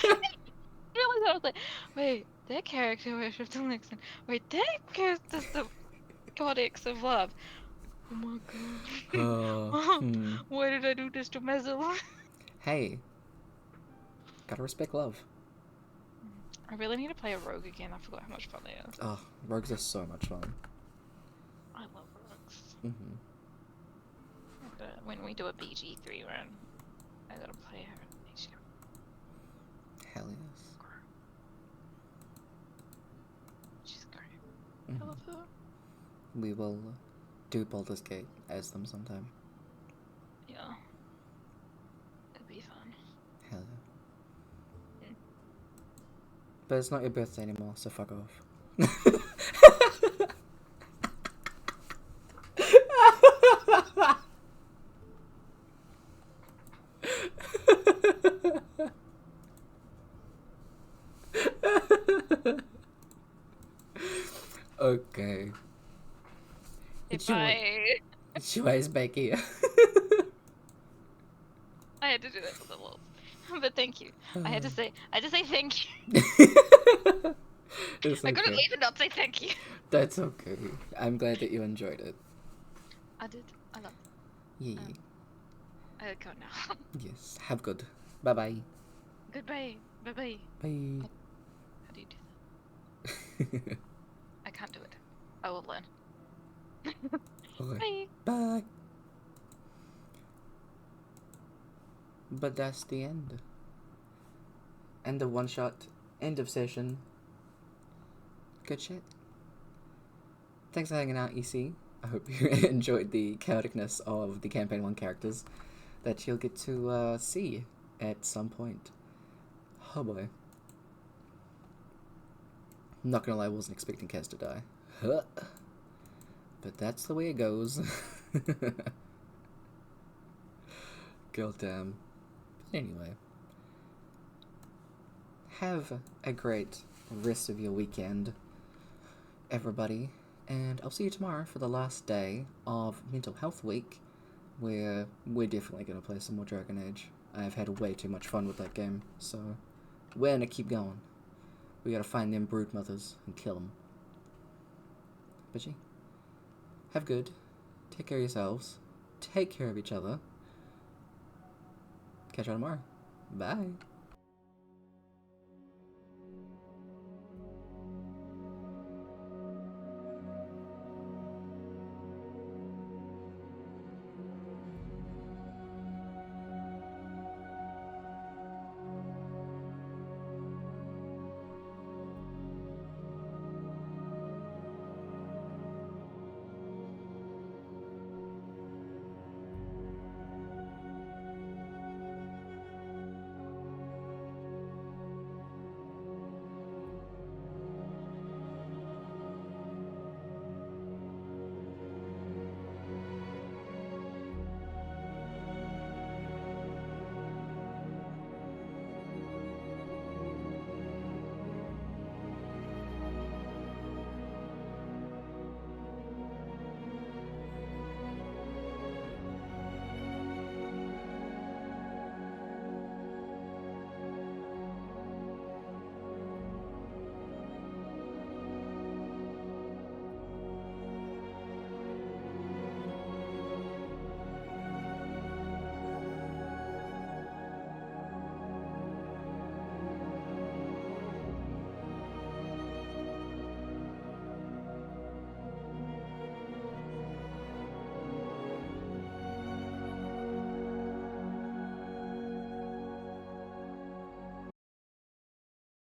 I was like, wait, that character worships Alexa. Wait, that character's the goddess of love. Oh my god. Why did I do this to myself? Hey. Gotta respect love. I really need to play a rogue again. I forgot how much fun they are. Oh, rogues are so much fun. I love rogues. Mm-hmm. When we do a BG3 run, I gotta play her. Hell yes. She's great. Mm-hmm. I love her. We will do Baldur's Gate as them sometime. Yeah. It'd be fun. Hell yeah. But it's not your birthday anymore, so fuck off. Okay. Anyways, Becky. I had to do that for the love. But thank you. I had to say thank you. It's okay. I couldn't leave and not say thank you. That's okay. I'm glad that you enjoyed it. I did. I loved it. Yeah. I go now. Yes. Have good. Bye-bye. Goodbye. Bye-bye. Bye. How do you do that? I can't do it. I will learn. Okay. Bye. Bye. But that's the end. End of one shot. End of session. Good shit. Thanks for hanging out, EC. I hope you enjoyed the chaoticness of the Campaign 1 characters that you'll get to see at some point. Oh boy. Not gonna lie, I wasn't expecting Kaz to die. Huh. But that's the way it goes. God damn. Anyway. Have a great rest of your weekend, everybody. And I'll see you tomorrow for the last day of Mental Health Week, where we're definitely going to play some more Dragon Age. I've had way too much fun with that game, so we're going to keep going. We got to find them brood mothers and kill them. But gee, have good. Take care of yourselves. Take care of each other. Catch you tomorrow. Bye.